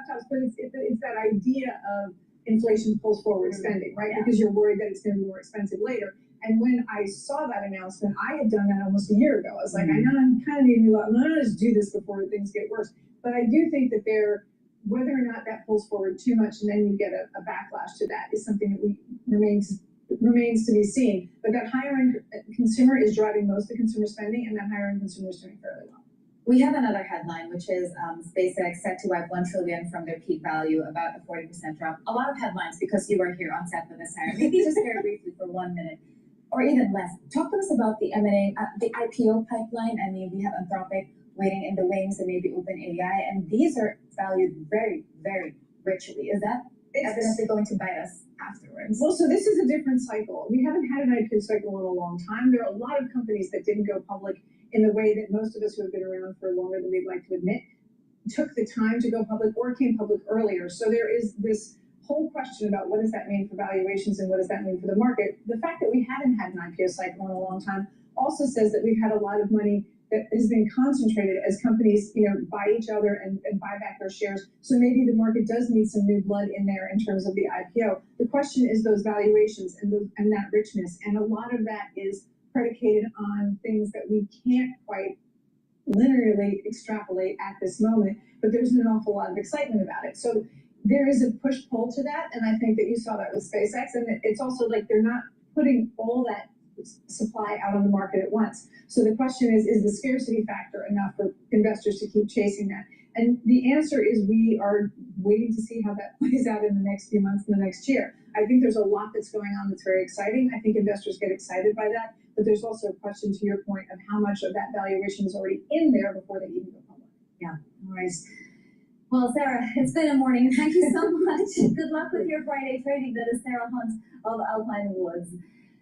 laptops, but it's that idea of inflation pulls forward spending, right? Yeah. Because you're worried that it's going to be more expensive later. And when I saw that announcement, I had done that almost a year ago. I was like, I know I'm kind of needing to, I'm going to just do this before things get worse. But I do think that whether or not that pulls forward too much and then you get a backlash to that is something that remains to be seen. But that higher end consumer is driving most of the consumer spending, and that higher end consumer is doing fairly well. We have another headline, which is SpaceX set to wipe $1 trillion from their peak value, about a 40% drop. A lot of headlines because you were here on set with us, Sarah. Maybe just very briefly for 1 minute, or even less. Talk to us about the M&A, the IPO pipeline. I mean, we have Anthropic waiting in the wings and maybe OpenAI, and these are valued very, very richly. Is that evidently going to bite us afterwards? Well, so this is a different cycle. We haven't had an IPO cycle in a long time. There are a lot of companies that didn't go public in the way that most of us who have been around for longer than we'd like to admit took the time to go public or came public earlier. So there is this whole question about what does that mean for valuations and what does that mean for the market. The fact that we haven't had an IPO cycle in a long time also says that we've had a lot of money that has been concentrated as companies, buy each other and buy back their shares. So maybe the market does need some new blood in there in terms of the IPO. The question is those valuations and that richness. And a lot of that is predicated on things that we can't quite linearly extrapolate at this moment, but there's an awful lot of excitement about it. So there is a push-pull to that, and I think that you saw that with SpaceX, and it's also like they're not putting all that supply out on the market at once. So the question is the scarcity factor enough for investors to keep chasing that? And the answer is we are waiting to see how that plays out in the next few months and the next year. I think there's a lot that's going on that's very exciting. I think investors get excited by that, but there's also a question, to your point, of how much of that valuation is already in there before they even go public. Yeah, all right. Well, Sarah, it's been a morning. Thank you so much. Good luck with your Friday trading. That is Sarah Hunt of Alpine Woods.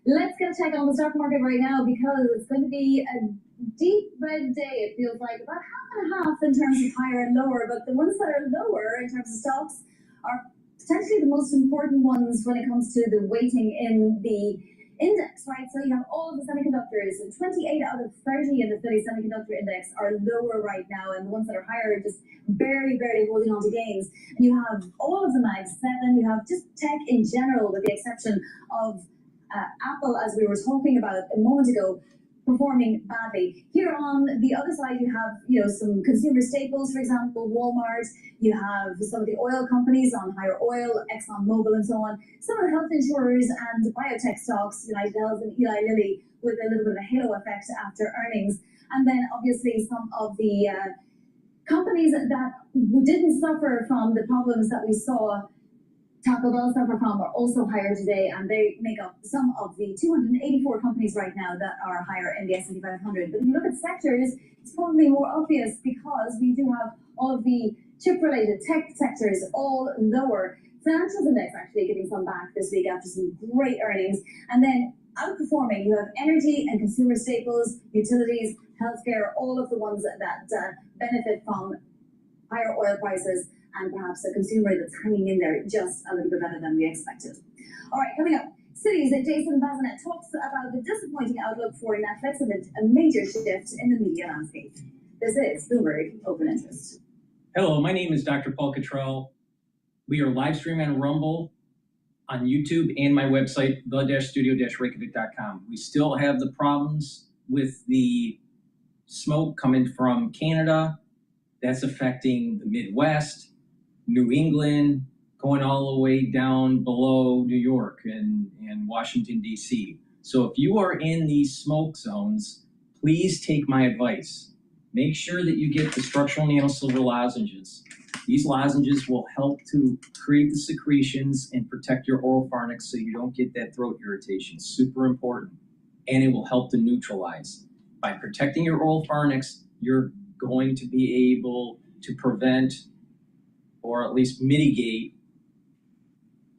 Let's get a check on the stock market right now, because it's going to be a deep red day. It feels like about half and half in terms of higher and lower, but the ones that are lower in terms of stocks are potentially the most important ones when it comes to the weighting in the index, right? So you have all of the semiconductors, and 28 out of 30 in the Philly Semiconductor Index are lower right now, and the ones that are higher are just barely holding on to gains. And you have all of the mags, 7, you have just tech in general, with the exception of Apple, as we were talking about a moment ago, performing badly. Here on the other side, you have some consumer staples, for example, Walmart. You have some of the oil companies on higher oil, ExxonMobil, and so on. Some of the health insurers and biotech stocks, United Health and Eli Lilly, with a little bit of a halo effect after earnings. And then obviously some of the companies that didn't suffer from the problems that we saw Taco Bell suffer from are also higher today, and they make up some of the 284 companies right now that are higher in the S&P 500. But if you look at sectors, it's probably more obvious, because we do have all of the chip-related tech sectors all lower. Financials index actually getting some back this week after some great earnings. And then outperforming, you have energy and consumer staples, utilities, healthcare, all of the ones that benefit from higher oil prices, and perhaps a consumer that's hanging in there just a little bit better than we expected. All right, coming up, Cities, Jason Bazinet talks about the disappointing outlook for Netflix amid a major shift in the media landscape. This is Bloomberg Open Interest. Hello, my name is DrPaulCottrell. We are live streaming on Rumble, on YouTube, and my website, the-studio-reykjavik.com. We still have the problems with the smoke coming from Canada. That's affecting the Midwest, New England, going all the way down below New York and Washington, D.C. So if you are in these smoke zones, please take my advice. Make sure that you get the structural nanosilver lozenges. These lozenges will help to create the secretions and protect your oral pharynx so you don't get that throat irritation. Super important. And it will help to neutralize. By protecting your oral pharynx, you're going to be able to prevent or at least mitigate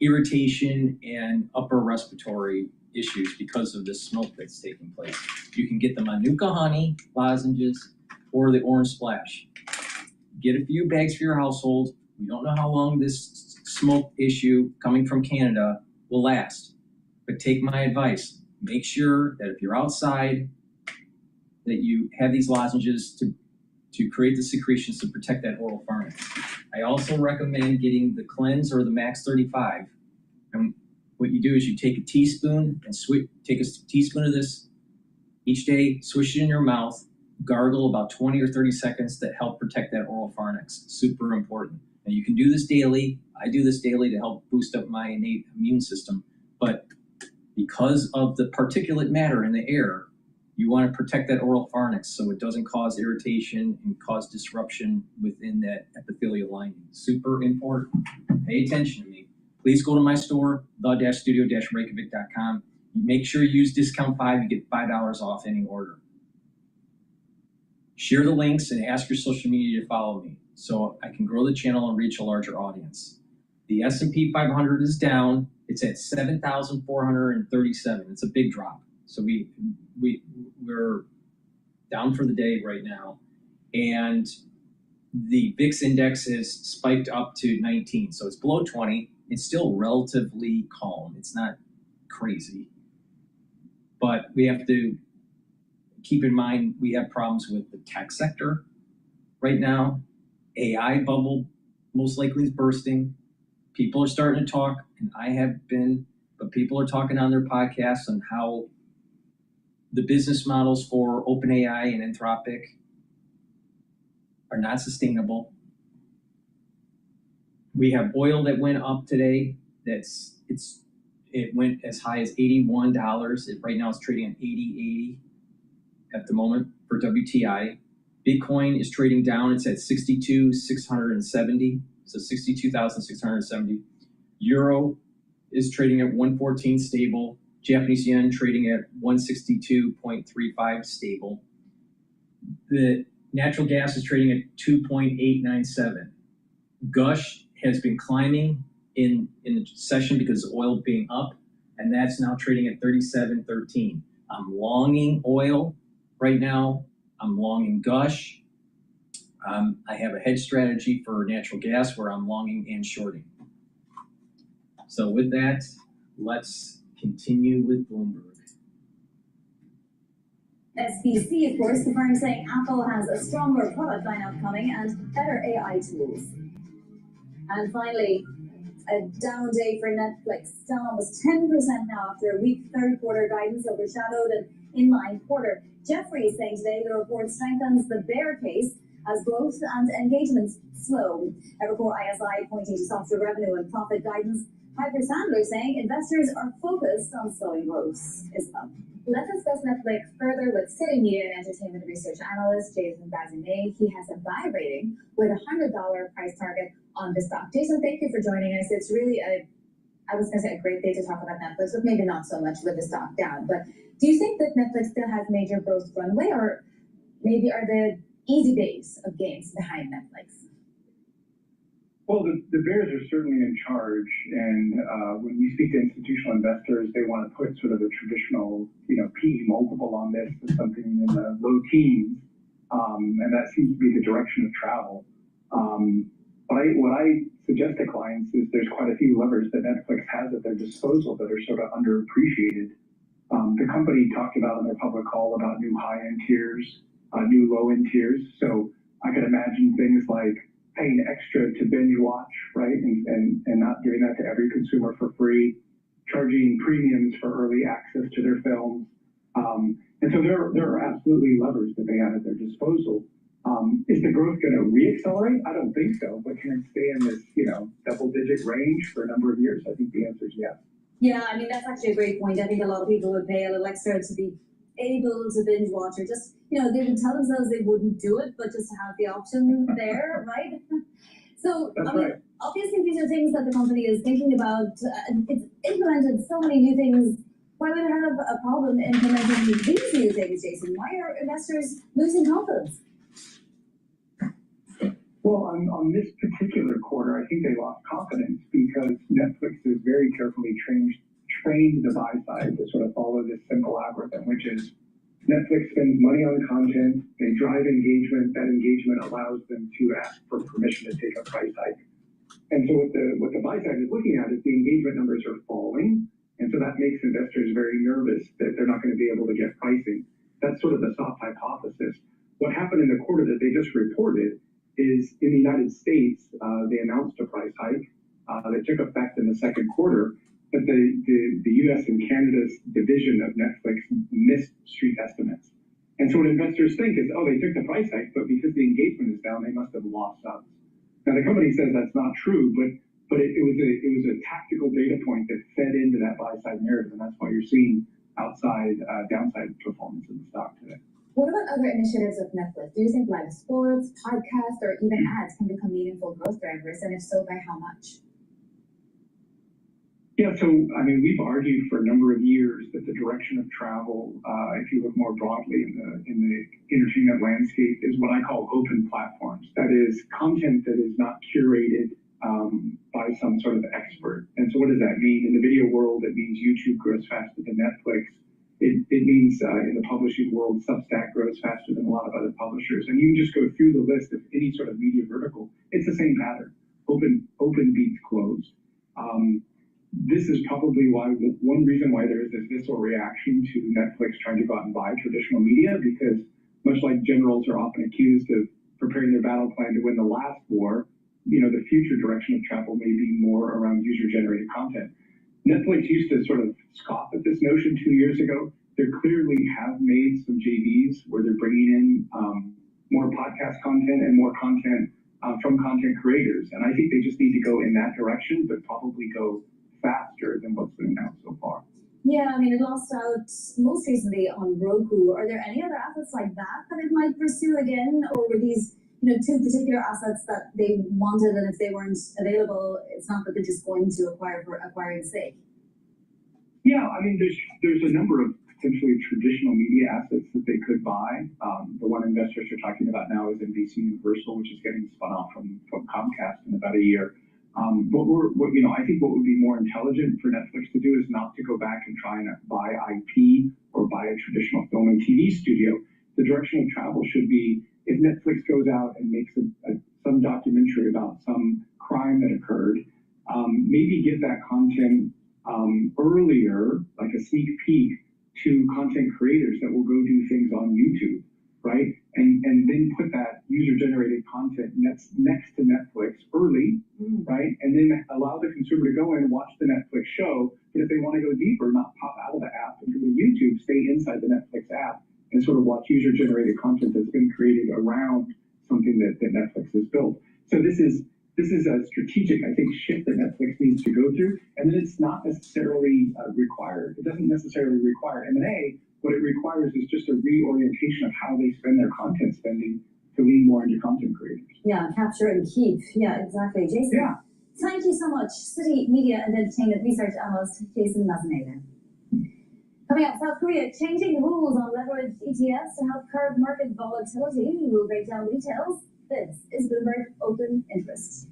irritation and upper respiratory issues because of this smoke that's taking place. You can get the Manuka honey lozenges or the orange splash. Get a few bags for your household. We don't know how long this smoke issue coming from Canada will last, but take my advice. Make sure that if you're outside, that you have these lozenges to to create the secretions to protect that oral pharynx. I also recommend getting the Cleanse or the Max 35. And what you do is you take a teaspoon and take a teaspoon of this each day, swish it in your mouth, gargle about 20 or 30 seconds that help protect that oral pharynx. Super important. And you can do this daily. I do this daily to help boost up my innate immune system. But because of the particulate matter in the air, you want to protect that oral pharynx so it doesn't cause irritation and cause disruption within that epithelial lining. Super important. Pay attention to me. Please go to my store, the-studio-reykjavik.com. Make sure you use discount 5. You get $5 off any order. Share the links and ask your social media to follow me so I can grow the channel and reach a larger audience. The S&P 500 is down. It's at 7,437. It's a big drop. So we're down for the day right now. And the VIX index has spiked up to 19. So it's below 20. It's still relatively calm. It's not crazy. But we have to keep in mind we have problems with the tech sector right now. AI bubble most likely is bursting. People are starting to talk, and I have been, but people are talking on their podcasts on how the business models for OpenAI and Anthropic are not sustainable. We have oil that went up today. It went as high as $81. Right now it's trading at $80.80 at the moment for WTI. Bitcoin is trading down. It's at 62,670. So 62,670. Euro is trading at 114 stable. Japanese yen trading at 162.35 stable. The natural gas is trading at 2.897. Gush has been climbing in the session because of oil being up, and that's now trading at 37.13. I'm longing oil right now. I'm longing Gush. I have a hedge strategy for natural gas where I'm longing and shorting. So with that, let's continue with Bloomberg. SBC, of course, the firm saying Apple has a stronger product lineup coming and better AI tools. And finally, a down day for Netflix, down almost 10% now after a weak third quarter guidance overshadowed an inline quarter. Jeffrey is saying today the report strengthens the bear case as growth and engagement slow. Evercore ISI pointing to softer revenue and profit guidance. Piper Sandler saying investors are focused on slowing growth. Isabel. Let's discuss Netflix further with Citi Media and Entertainment Research Analyst Jason Bazinet. He has a buy rating with a $100 price target on the stock. Jason, thank you for joining us. It's really a great day to talk about Netflix, but maybe not so much with the stock down. But do you think that Netflix still has major growth runway, or maybe are the easy days of gains behind Netflix? Well, the bears are certainly in charge, and when we speak to institutional investors, they want to put sort of a traditional, PE multiple on this, something in the low teens, and that seems to be the direction of travel. What I suggest to clients is there's quite a few levers that Netflix has at their disposal that are sort of underappreciated. The company talked about on their public call about new high-end tiers, new low-end tiers. So I could imagine things like paying extra to binge watch, right, and not giving that to every consumer for free, charging premiums for early access to their films. And so there are absolutely levers that they have at their disposal. Is the growth going to re-accelerate? I don't think so, but can it stay in this, double-digit range for a number of years? I think the answer is yes. Yeah, I mean, that's actually a great point. I think a lot of people would pay a little extra to be able to binge watch, or just, they would tell themselves they wouldn't do it, but just to have the option there, right? So, That's right. Obviously these are things that the company is thinking about. It's implemented so many new things. Why would it have a problem implementing these new things, Jason? Why are investors losing confidence? Well, on this particular quarter, I think they lost confidence because Netflix has very carefully trained the buy side to sort of follow this simple algorithm, which is Netflix spends money on content, they drive engagement, that engagement allows them to ask for permission to take a price hike. And so what the buy side is looking at is the engagement numbers are falling, and so that makes investors very nervous that they're not going to be able to get pricing. That's sort of the soft hypothesis. What happened in the quarter that they just reported is in the United States, they announced a price hike that took effect in the second quarter, but the US and Canada's division of Netflix missed street estimates. And so what investors think is, oh, they took the price hike, but because the engagement is down, they must have lost subs. Now the company says that's not true, but it was a tactical data point that fed into that buy side narrative, and that's why you're seeing downside performance in the stock today. What about other initiatives of Netflix? Do you think live sports, podcasts, or even ads can become meaningful growth drivers? And if so, by how much? Yeah, so I mean, we've argued for a number of years that the direction of travel, if you look more broadly in the entertainment landscape, is what I call open platforms. That is content that is not curated by some sort of expert. And so what does that mean? In the video world, it means YouTube grows faster than Netflix. It means in the publishing world, Substack grows faster than a lot of other publishers. And you can just go through the list of any sort of media vertical. It's the same pattern. Open beats closed. This is probably one reason why there is this visceral reaction to Netflix trying to go out and buy traditional media, because much like generals are often accused of preparing their battle plan to win the last war, the future direction of travel may be more around user-generated content. Netflix used to sort of scoff at this notion 2 years ago. They clearly have made some JVs where they're bringing in more podcast content and more content from content creators. And I think they just need to go in that direction, but probably go faster than what's been announced so far. Yeah, I mean, it lost out most recently on Roku. Are there any other assets like that it might pursue again? Or were these two particular assets that they wanted, and if they weren't available, it's not that they're just going to acquire for acquiring's sake? Yeah, I mean, there's a number of potentially traditional media assets that they could buy. The one investors are talking about now is NBC Universal, which is getting spun off from Comcast in about a year. I think what would be more intelligent for Netflix to do is not to go back and try and buy IP or buy a traditional film and TV studio. The direction of travel should be, if Netflix goes out and makes some documentary about some crime that occurred, maybe give that content earlier, like a sneak peek, to content creators that will go do things on YouTube, right? And then put that user-generated content next to Netflix early, right? And then allow the consumer to go in and watch the Netflix show. But if they want to go deeper, not pop out of the app and go to YouTube, stay inside the Netflix app and sort of watch user-generated content that's been created around something that Netflix has built. So this is a strategic, I think, shift that Netflix needs to go through. And then it's not necessarily required. It doesn't necessarily require M&A. What it requires is just a reorientation of how they spend their content spending to lean more into content creators. Yeah, capture and keep. Yeah, exactly. Jason, yeah. Thank you so much. City Media and Entertainment Research Analyst Jason Mazaneda. Coming up, South Korea changing the rules on leveraged ETFs to help curb market volatility. We will break down details. This is Bloomberg Open Interest.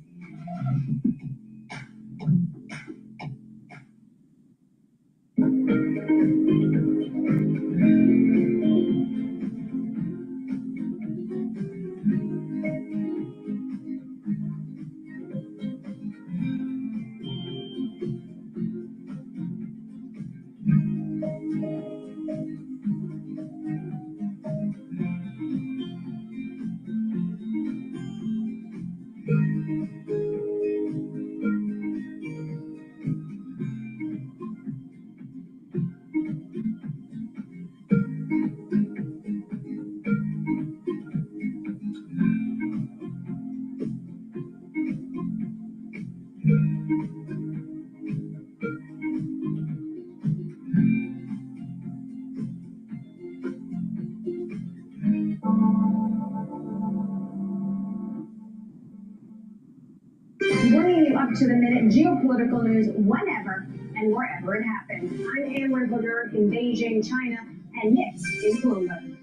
Bringing you up to the minute geopolitical news whenever and wherever it happens. I'm Ann Riverdure in Beijing, China, and this is Bloomberg.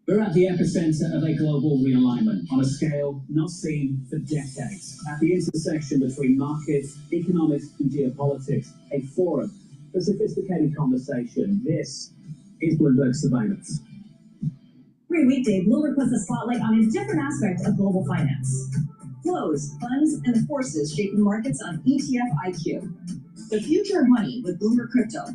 We're at the epicenter of a global realignment on a scale not seen for decades. At the intersection between markets, economics, and geopolitics, a forum for sophisticated conversation. This is Bloomberg Surveillance. Every weekday, Bloomberg puts a spotlight on a different aspect of global finance. Flows, funds, and the forces shaping markets on ETF IQ. The future of money with Bloomberg Crypto.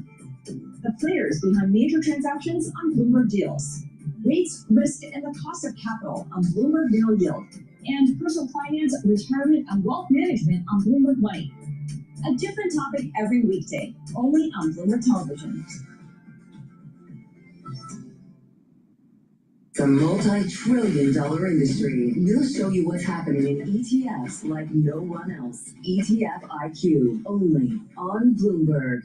The players behind major transactions on Bloomberg Deals. rates, risk, and the cost of capital on Bloomberg Real Yield, and personal finance, retirement, and wealth management on Bloomberg Money. A different topic every weekday, only on Bloomberg Television. It's a multi-trillion-dollar industry. We'll show you what's happening in ETFs like no one else. ETF IQ, only on Bloomberg.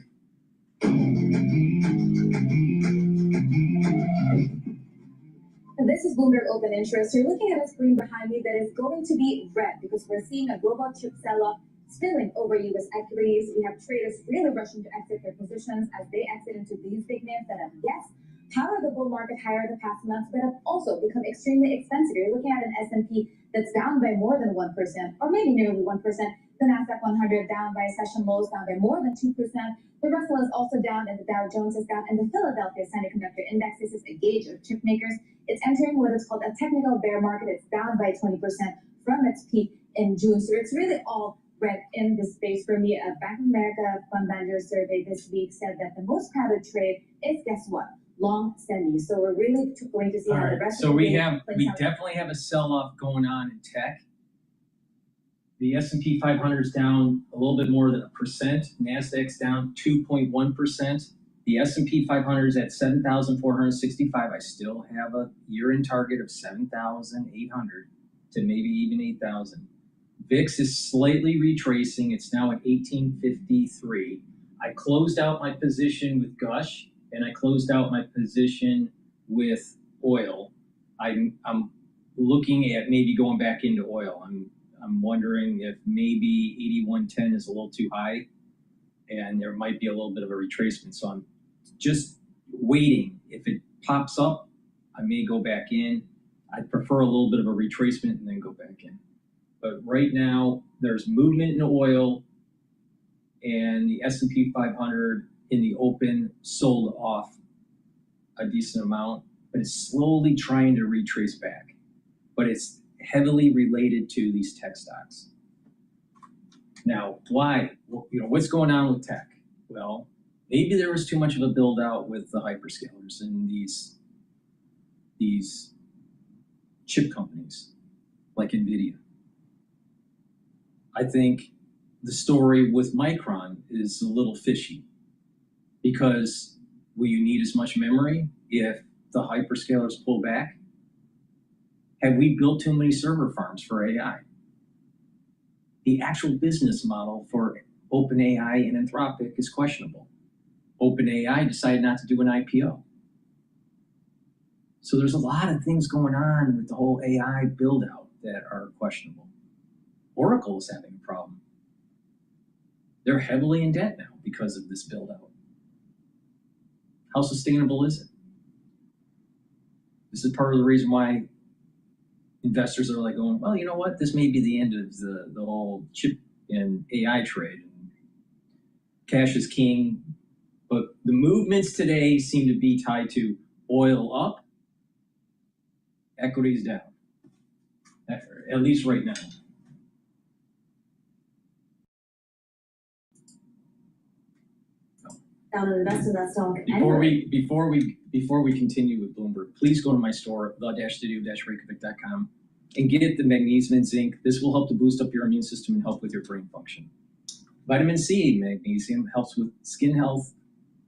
This is Bloomberg Open Interest. You're looking at a screen behind me that is going to be red because we're seeing a global chip sell-off spilling over U.S. equities. We have traders really rushing to exit their positions as they exit into these big names that have, yes, powered the bull market higher the past months, but have also become extremely expensive. You're looking at an S&P that's down by more than 1%, or maybe nearly 1%. The Nasdaq 100 down by session lows, down by more than 2%. The Russell is also down, and the Dow Jones is down, and the Philadelphia Semiconductor Index, this is a gauge of chip makers. It's entering what is called a technical bear market. It's down by 20% from its peak in June. So it's really all red in this space for me. A Bank of America fund manager survey this week said that the most crowded trade is, guess what? Long semis. So we're really going to see how the rest of the we definitely have a sell-off going on in tech. The S&P 500 is down a little bit more than 1%. Nasdaq's down 2.1%. The S&P 500 is at 7,465. I still have a year-end target of 7,800 to maybe even 8,000. VIX is slightly retracing. It's now at 1853. I closed out my position with Gush, and I closed out my position with oil. I'm looking at maybe going back into oil. I'm wondering if maybe 8110 is a little too high, and there might be a little bit of a retracement. So I'm just waiting. If it pops up, I may go back in. I'd prefer a little bit of a retracement and then go back in. But right now, there's movement in oil, and the S&P 500 in the open sold off a decent amount, but it's slowly trying to retrace back. But it's heavily related to these tech stocks. Now, why? Well, what's going on with tech? Well, maybe there was too much of a build out with the hyperscalers and these chip companies like NVIDIA. I think the story with Micron is a little fishy because will you need as much memory if the hyperscalers pull back? Have we built too many server farms for AI? The actual business model for OpenAI and Anthropic is questionable. OpenAI decided not to do an IPO. So there's a lot of things going on with the whole AI build out that are questionable. Oracle is having a problem. They're heavily in debt now because of this build out. How sustainable is it? This is part of the reason why investors are like going, well, you know what? This may be the end of the whole chip and AI trade. Cash is king. But the movements today seem to be tied to oil up, equities down, at least right now. Down and invest in that stock. Before we continue with Bloomberg, please go to my store, the-studio-reykjavik.com, and get the magnesium and zinc. This will help to boost up your immune system and help with your brain function. Vitamin C, magnesium, helps with skin health,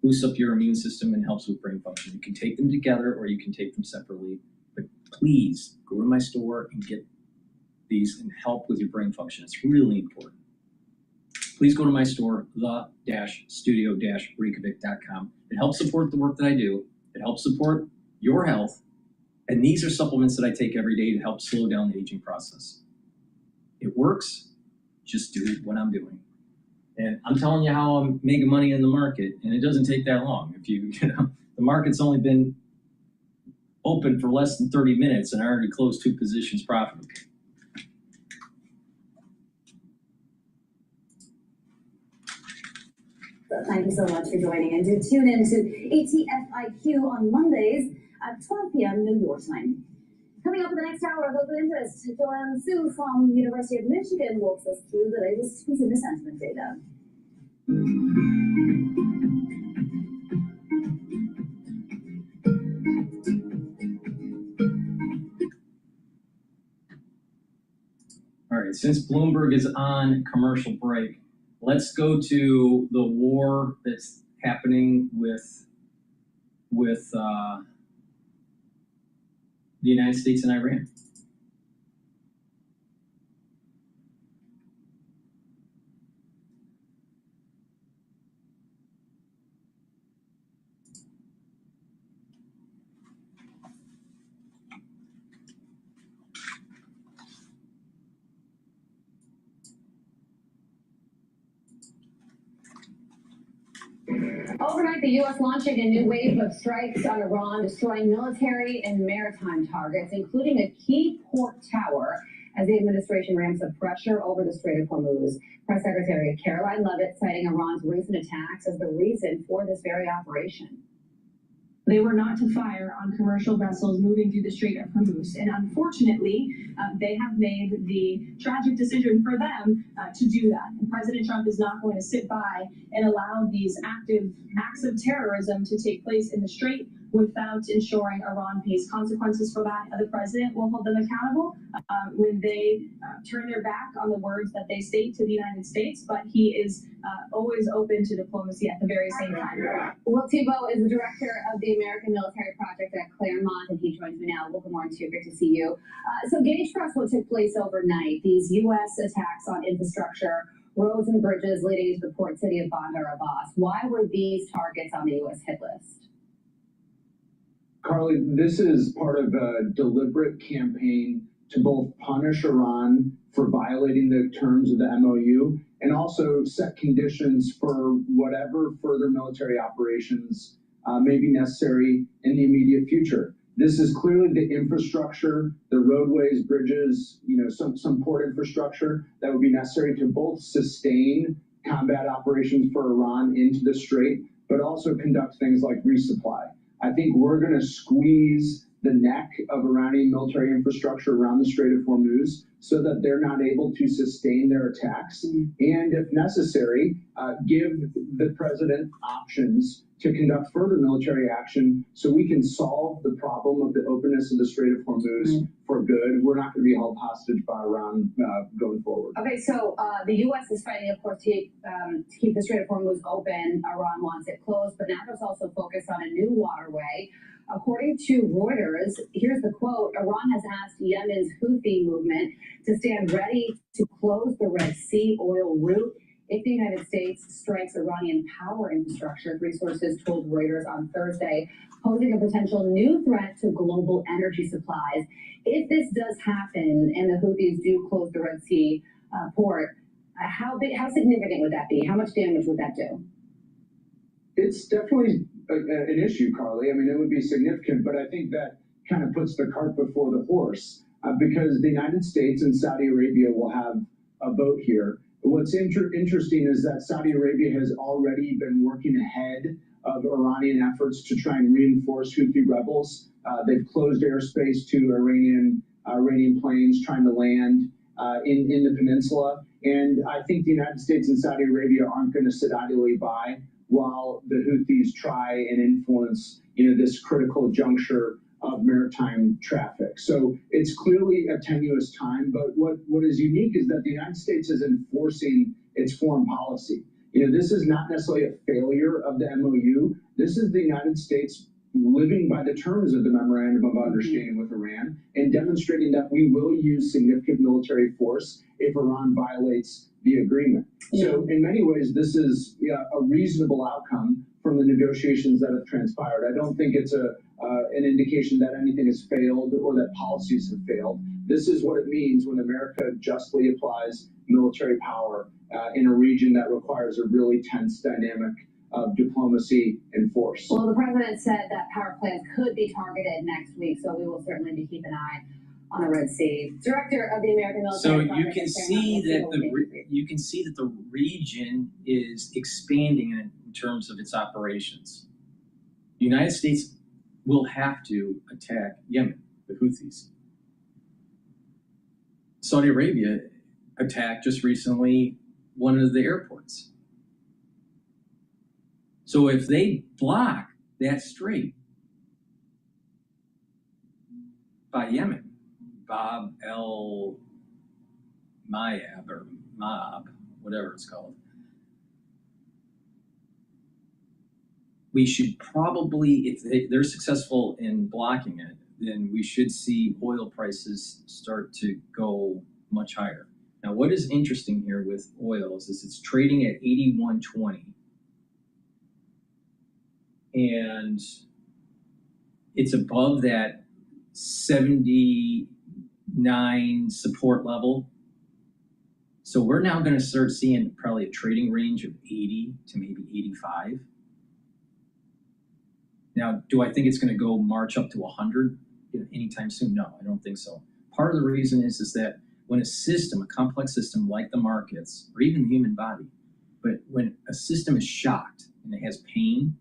boosts up your immune system, and helps with brain function. You can take them together or you can take them separately. But please go to my store and get these and help with your brain function. It's really important. Please go to my store, the-studio-reykjavik.com. It helps support the work that I do. It helps support your health. And these are supplements that I take every day to help slow down the aging process. It works. Just do what I'm doing. And I'm telling you how I'm making money in the market, and it doesn't take that long. If the market's only been open for less than 30 minutes, and I already closed 2 positions profitably. Thank you so much for joining, and do tune in to ETF IQ on Mondays at 12 p.m. New York time. Coming up in the next hour of Open Interest, Joanne Su from University of Michigan walks us through the latest consumer sentiment data. right, since Bloomberg is on commercial break, let's go to the war that's happening with the United States and Iran. Overnight, the U.S. launching a new wave of strikes on Iran, destroying military and maritime targets, including a key port tower, as the administration ramps up pressure over the Strait of Hormuz. Press Secretary Caroline Leavitt citing Iran's recent attacks as the reason for this very operation. They were not to fire on commercial vessels moving through the Strait of Hormuz. And unfortunately, they have made the tragic decision for them to do that. And President Trump is not going to sit by and allow these active acts of terrorism to take place in the Strait without ensuring Iran pays consequences for that. The president will hold them accountable when they turn their back on the words that they state to the United States, but he is always open to diplomacy at the very same time. Will Thibault is the director of the American Military Project at Claremont, and he joins me now. Welcome, Warren, too. Great to see you. So gauge for us what took place overnight. These U.S. attacks on infrastructure, roads and bridges leading into the port city of Bandar Abbas. Why were these targets on the U.S. hit list? Carly, this is part of a deliberate campaign to both punish Iran for violating the terms of the MOU and also set conditions for whatever further military operations may be necessary in the immediate future. This is clearly the infrastructure, the roadways, bridges, some port infrastructure that would be necessary to both sustain combat operations for Iran into the Strait, but also conduct things like resupply. I think we're going to squeeze the neck of Iranian military infrastructure around the Strait of Hormuz so that they're not able to sustain their attacks. And if necessary, give the president options to conduct further military action so we can solve the problem of the openness of the Strait of Hormuz for good. We're not going to be held hostage by Iran going forward. Okay, so the U.S. is fighting, of course, to keep the Strait of Hormuz open. Iran wants it closed, but now there's also focus on a new waterway. According to Reuters, here's the quote: Iran has asked Yemen's Houthi movement to stand ready to close the Red Sea oil route if the United States strikes Iranian power infrastructure, three sources told Reuters on Thursday, posing a potential new threat to global energy supplies. If this does happen and the Houthis do close the Red Sea port, how significant would that be? How much damage would that do? It's definitely an issue, Carly. I mean, it would be significant, but I think that kind of puts the cart before the horse because the United States and Saudi Arabia will have a vote here. What's interesting is that Saudi Arabia has already been working ahead of Iranian efforts to try and reinforce Houthi rebels. They've closed airspace to Iranian planes trying to land in the peninsula. And I think the United States and Saudi Arabia aren't going to sit idly by while the Houthis try and influence, this critical juncture of maritime traffic. So it's clearly a tenuous time, but what is unique is that the United States is enforcing its foreign policy. This is not necessarily a failure of the MOU. This is the United States living by the terms of the Memorandum of Understanding with Iran and demonstrating that we will use significant military force if Iran violates the agreement. So in many ways, this is a reasonable outcome from the negotiations that have transpired. I don't think it's an indication that anything has failed or that policies have failed. This is what it means when America justly applies military power in a region that requires a really tense dynamic of diplomacy and force. Well, the president said that power plants could be targeted next week, so we will certainly be keeping an eye on the Red Sea. Director of the American Military Project. So you can see that the region is expanding in terms of its operations. The United States will have to attack Yemen, the Houthis. Saudi Arabia attacked just recently one of the airports. So if they block that strait by Yemen, Bab el MIAB or MOB, whatever it's called. We should probably, if they're successful in blocking it, then we should see oil prices start to go much higher. Now, what is interesting here with oils is it's trading at 81.20, and it's above that 79 support level. So we're now going to start seeing probably a trading range of 80 to maybe 85. Now, do I think it's going to go march up to 100 anytime soon? No, I don't think so. Part of the reason is that when a system, a complex system like the markets, or even the human body, but when a system is shocked and it has pain,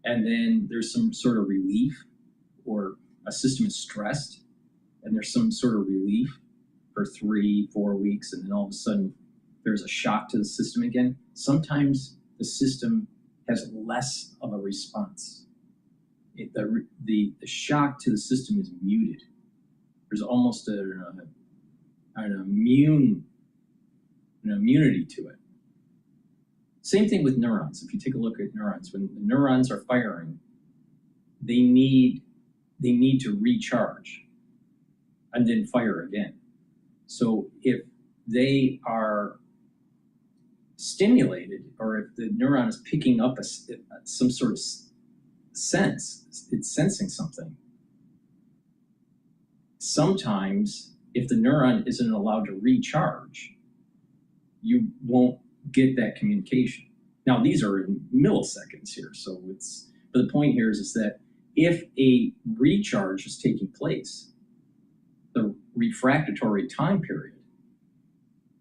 and then there's some sort of relief, or a system is stressed and there's some sort of relief for 3-4 weeks, and then all of a sudden there's a shock to the system again, sometimes the system has less of a response. The shock to the system is muted. There's almost an immunity to it. Same thing with neurons. If you take a look at neurons, when the neurons are firing, they need to recharge and then fire again. So if they are stimulated, or if the neuron is picking up some sort of sense, it's sensing something. Sometimes if the neuron isn't allowed to recharge, you won't get that communication. Now, these are in milliseconds here, so but the point here is that if a recharge is taking place, the refractory time period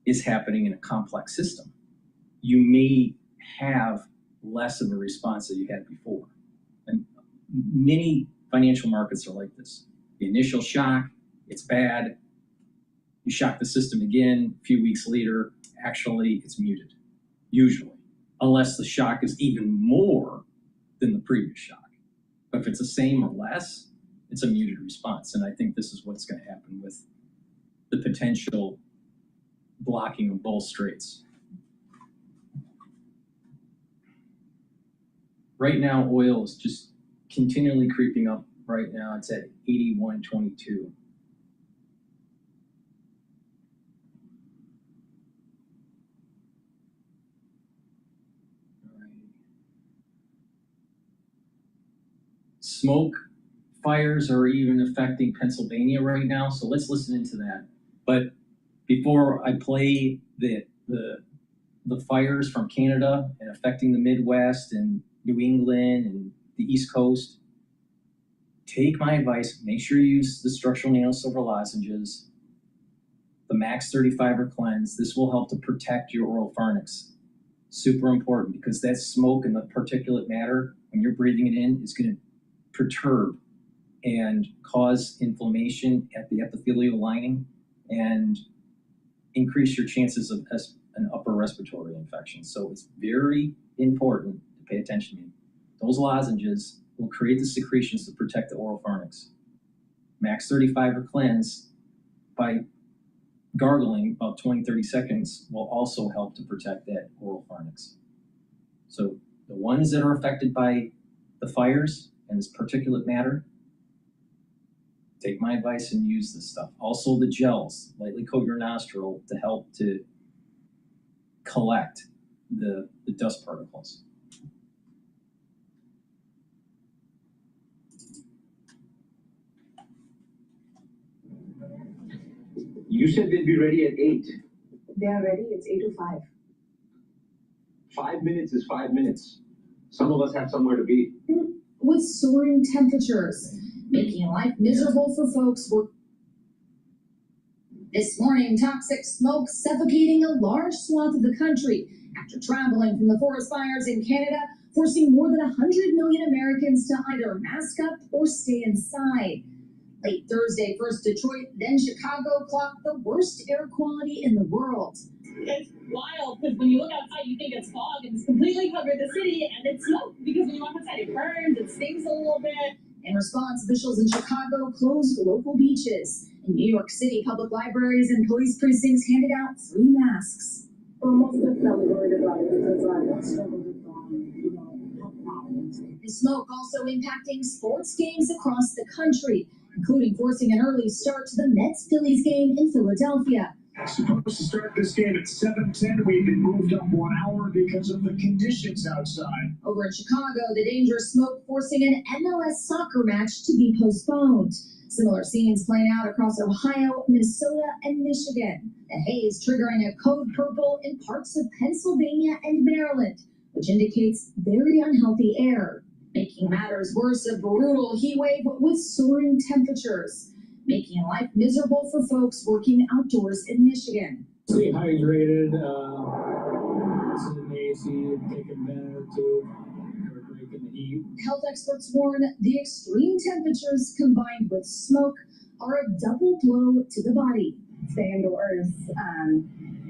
is happening in a complex system. You may have less of a response that you had before. And many financial markets are like this. The initial shock, it's bad. You shock the system again, a few weeks later, actually it's muted, usually, unless the shock is even more than the previous shock. But if it's the same or less, it's a muted response. And I think this is what's going to happen with the potential blocking of both straits. Right now, oil is just continually creeping up. Right now, it's at 81.22. Smoke fires are even affecting Pennsylvania right now, so let's listen into that. But before I play the fires from Canada and affecting the Midwest and New England and the East Coast, take my advice, make sure you use the structural nano silver lozenges, the Max 30 Fiber Cleanse. This will help to protect your oral pharynx. Super important, because that smoke and the particulate matter, when you're breathing it in, is going to perturb and cause inflammation at the epithelial lining and increase your chances of an upper respiratory infection. So it's very important to pay attention to. Those lozenges will create the secretions to protect the oral pharynx. Max 30 Fiber Cleanse, by gargling about 20-30 seconds, will also help to protect that oral pharynx. So the ones that are affected by the fires and this particulate matter, take my advice and use this stuff. Also the gels, lightly coat your nostril to help to collect the dust particles. You said they'd be ready at 8. They are ready. It's 8:05. 5 minutes is 5 minutes. Some of us have somewhere to be. With soaring temperatures, making life miserable for folks. This morning, toxic smoke suffocating a large swath of the country after traveling from the forest fires in Canada, forcing more than 100 million Americans to either mask up or stay inside. Late Thursday, first Detroit, then Chicago clocked the worst air quality in the world. It's wild, because when you look outside, you think it's fog, and it's completely covered the city, and it's smoke, because when you walk outside, it burns, it stings a little bit. In response, officials in Chicago closed local beaches. In New York City, public libraries and police precincts handed out free masks. We're most definitely worried about it because I struggle with, health problems. The smoke also impacting sports games across the country, including forcing an early start to the Mets-Phillies game in Philadelphia. Supposed to start this game at 7:10. We've been moved up 1 hour because of the conditions outside. Over in Chicago, the dangerous smoke forcing an MLS soccer match to be postponed. Similar scenes playing out across Ohio, Minnesota, and Michigan. The haze triggering a code purple in parts of Pennsylvania and Maryland, which indicates very unhealthy air. Making matters worse, a brutal heat wave with soaring temperatures, making life miserable for folks working outdoors in Michigan. Stay hydrated, listen to AC, take a minute or two, or break in the heat. Health experts warn the extreme temperatures combined with smoke are a double blow to the body. Stay indoors,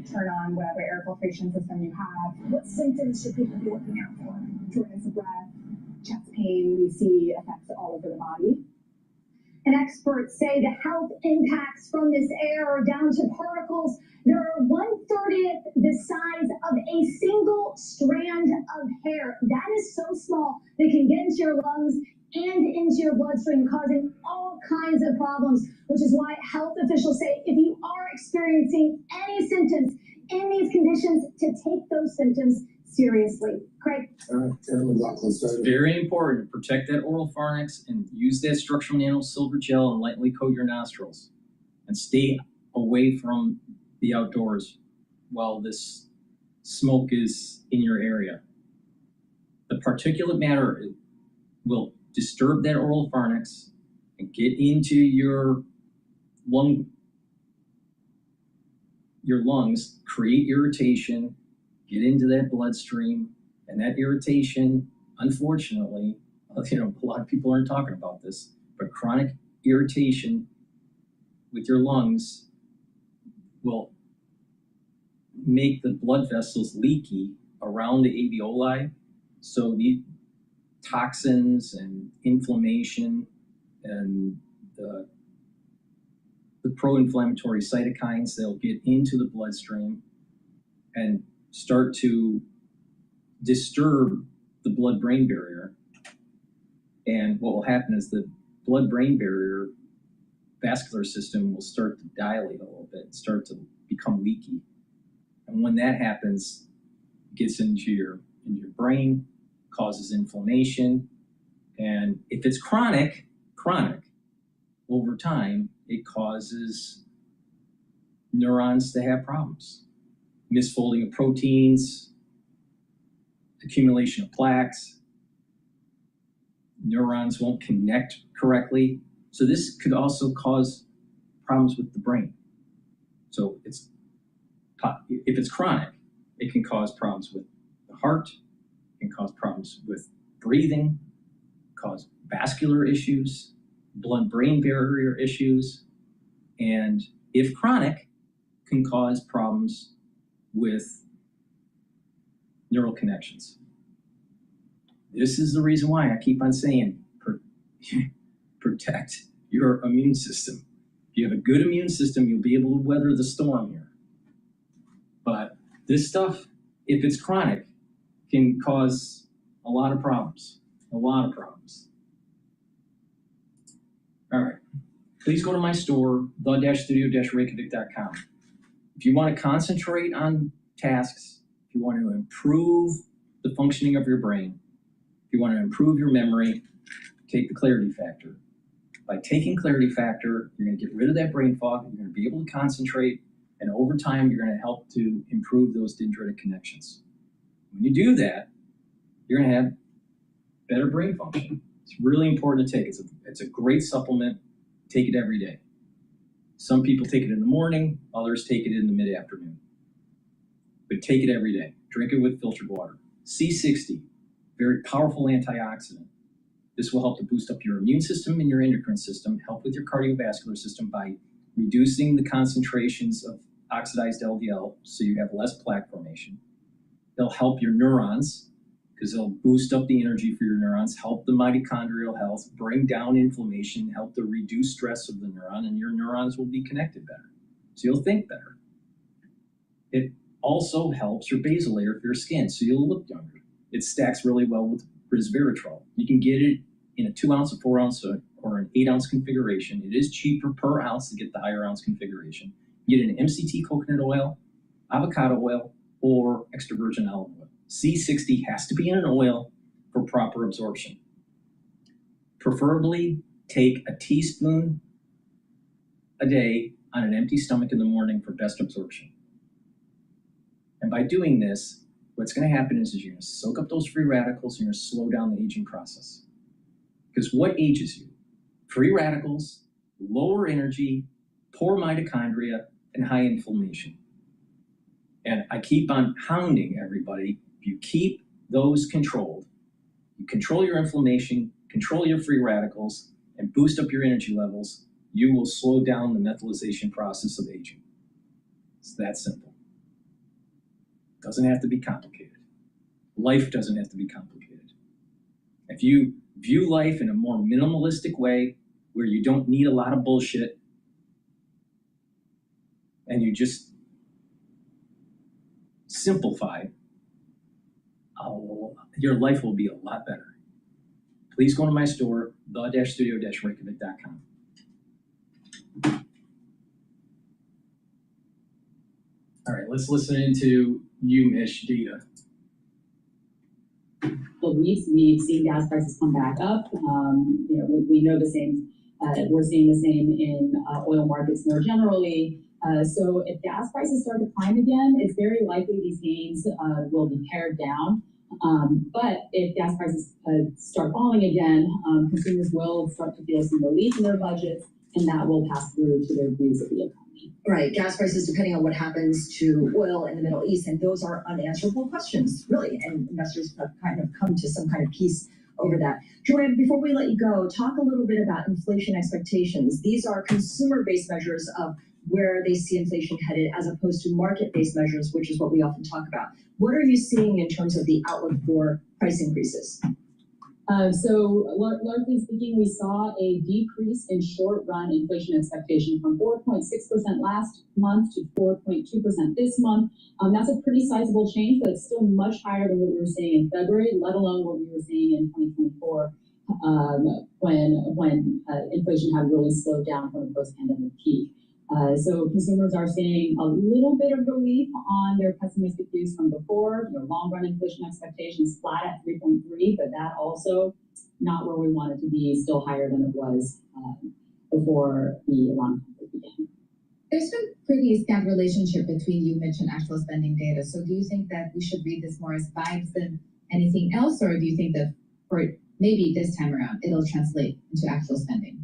turn on whatever air filtration system you have. What symptoms should people be looking out for? Shortness of breath, chest pain, we see effects all over the body. And experts say the health impacts from this air are down to particles that are 1/30th the size of a single strand of hair. That is so small they can get into your lungs and into your bloodstream, causing all kinds of problems, which is why health officials say if you are experiencing any symptoms in these conditions, to take those symptoms seriously. Craig? It's very important to protect that oral pharynx and use that structural nano silver gel and lightly coat your nostrils. And stay away from the outdoors while this smoke is in your area. The particulate matter will disturb that oral pharynx and get into your lungs, create irritation, get into that bloodstream, and that irritation, unfortunately, a lot of people aren't talking about this, but chronic irritation with your lungs will make the blood vessels leaky around the alveoli. So the toxins and inflammation and the pro-inflammatory cytokines, they'll get into the bloodstream and start to disturb the blood-brain barrier. And what will happen is the blood-brain barrier vascular system will start to dilate a little bit, start to become leaky. And when that happens, it gets into your brain, causes inflammation. And if it's chronic, over time, it causes neurons to have problems. Misfolding of proteins, accumulation of plaques, neurons won't connect correctly. So this could also cause problems with the brain. So if it's chronic, it can cause problems with the heart, it can cause problems with breathing, cause vascular issues, blood-brain barrier issues, and if chronic, can cause problems with neural connections. This is the reason why I keep on saying protect your immune system. If you have a good immune system, you'll be able to weather the storm here. But this stuff, if it's chronic, can cause a lot of problems. All right, please go to my store, the-studio-reykjavik.com. If you want to concentrate on tasks, if you want to improve the functioning of your brain, if you want to improve your memory, take the Clarity Factor. By taking Clarity Factor, you're going to get rid of that brain fog, you're going to be able to concentrate, and over time, you're going to help to improve those dendritic connections. When you do that, you're going to have better brain function. It's really important to take. It's a great supplement. Take it every day. Some people take it in the morning, others take it in the mid-afternoon. But take it every day. Drink it with filtered water. C60, very powerful antioxidant. This will help to boost up your immune system and your endocrine system, help with your cardiovascular system by reducing the concentrations of oxidized LDL so you have less plaque formation. They'll help your neurons because they'll boost up the energy for your neurons, help the mitochondrial health, bring down inflammation, help to reduce stress of the neuron, and your neurons will be connected better. So you'll think better. It also helps your basal layer for your skin, so you'll look younger. It stacks really well with resveratrol. You can get it in a 2 ounce, a 4 ounce, or an 8 ounce configuration. It is cheaper per ounce to get the higher ounce configuration. You get an MCT coconut oil, avocado oil, or extra virgin olive oil. C60 has to be in an oil for proper absorption. Preferably take a teaspoon a day on an empty stomach in the morning for best absorption. And by doing this, what's going to happen is you're going to soak up those free radicals and you're going to slow down the aging process. Because what ages you? Free radicals, lower energy, poor mitochondria, and high inflammation. And I keep on hounding everybody. If you keep those controlled, you control your inflammation, control your free radicals, and boost up your energy levels, you will slow down the methylation process of aging. It's that simple. Doesn't have to be complicated. Life doesn't have to be complicated. If you view life in a more minimalistic way, where you don't need a lot of bullshit, and you just simplify, your life will be a lot better. Please go to my store, the-studio-reykjavik.com. All right, let's listen into you, Mish, Dita. Well, we've seen gas prices come back up. We know the same. We're seeing the same in oil markets more generally. So if gas prices start to climb again, it's very likely these gains will be pared down. But if gas prices start falling again, consumers will start to feel some relief in their budgets, and that will pass through to their views of the economy. Right, gas prices depending on what happens to oil in the Middle East, and those are unanswerable questions, really, and investors have kind of come to some kind of peace over that. Joanne, before we let you go, talk a little bit about inflation expectations. These are consumer-based measures of where they see inflation headed as opposed to market-based measures, which is what we often talk about. What are you seeing in terms of the outlook for price increases? So largely speaking, we saw a decrease in short-run inflation expectation from 4.6% last month to 4.2% this month. That's a pretty sizable change, but it's still much higher than what we were seeing in February, let alone what we were seeing in 2024 when inflation had really slowed down from the post-pandemic peak. So consumers are seeing a little bit of relief on their pessimistic views from before. Long-run inflation expectations flat at 3.3, but that also not where we want it to be, still higher than it was before the Iran conflict began. There's been pretty scant relationship between you, Mitch, and actual spending data. So do you think that we should read this more as vibes than anything else, or do you think that for maybe this time around it'll translate into actual spending?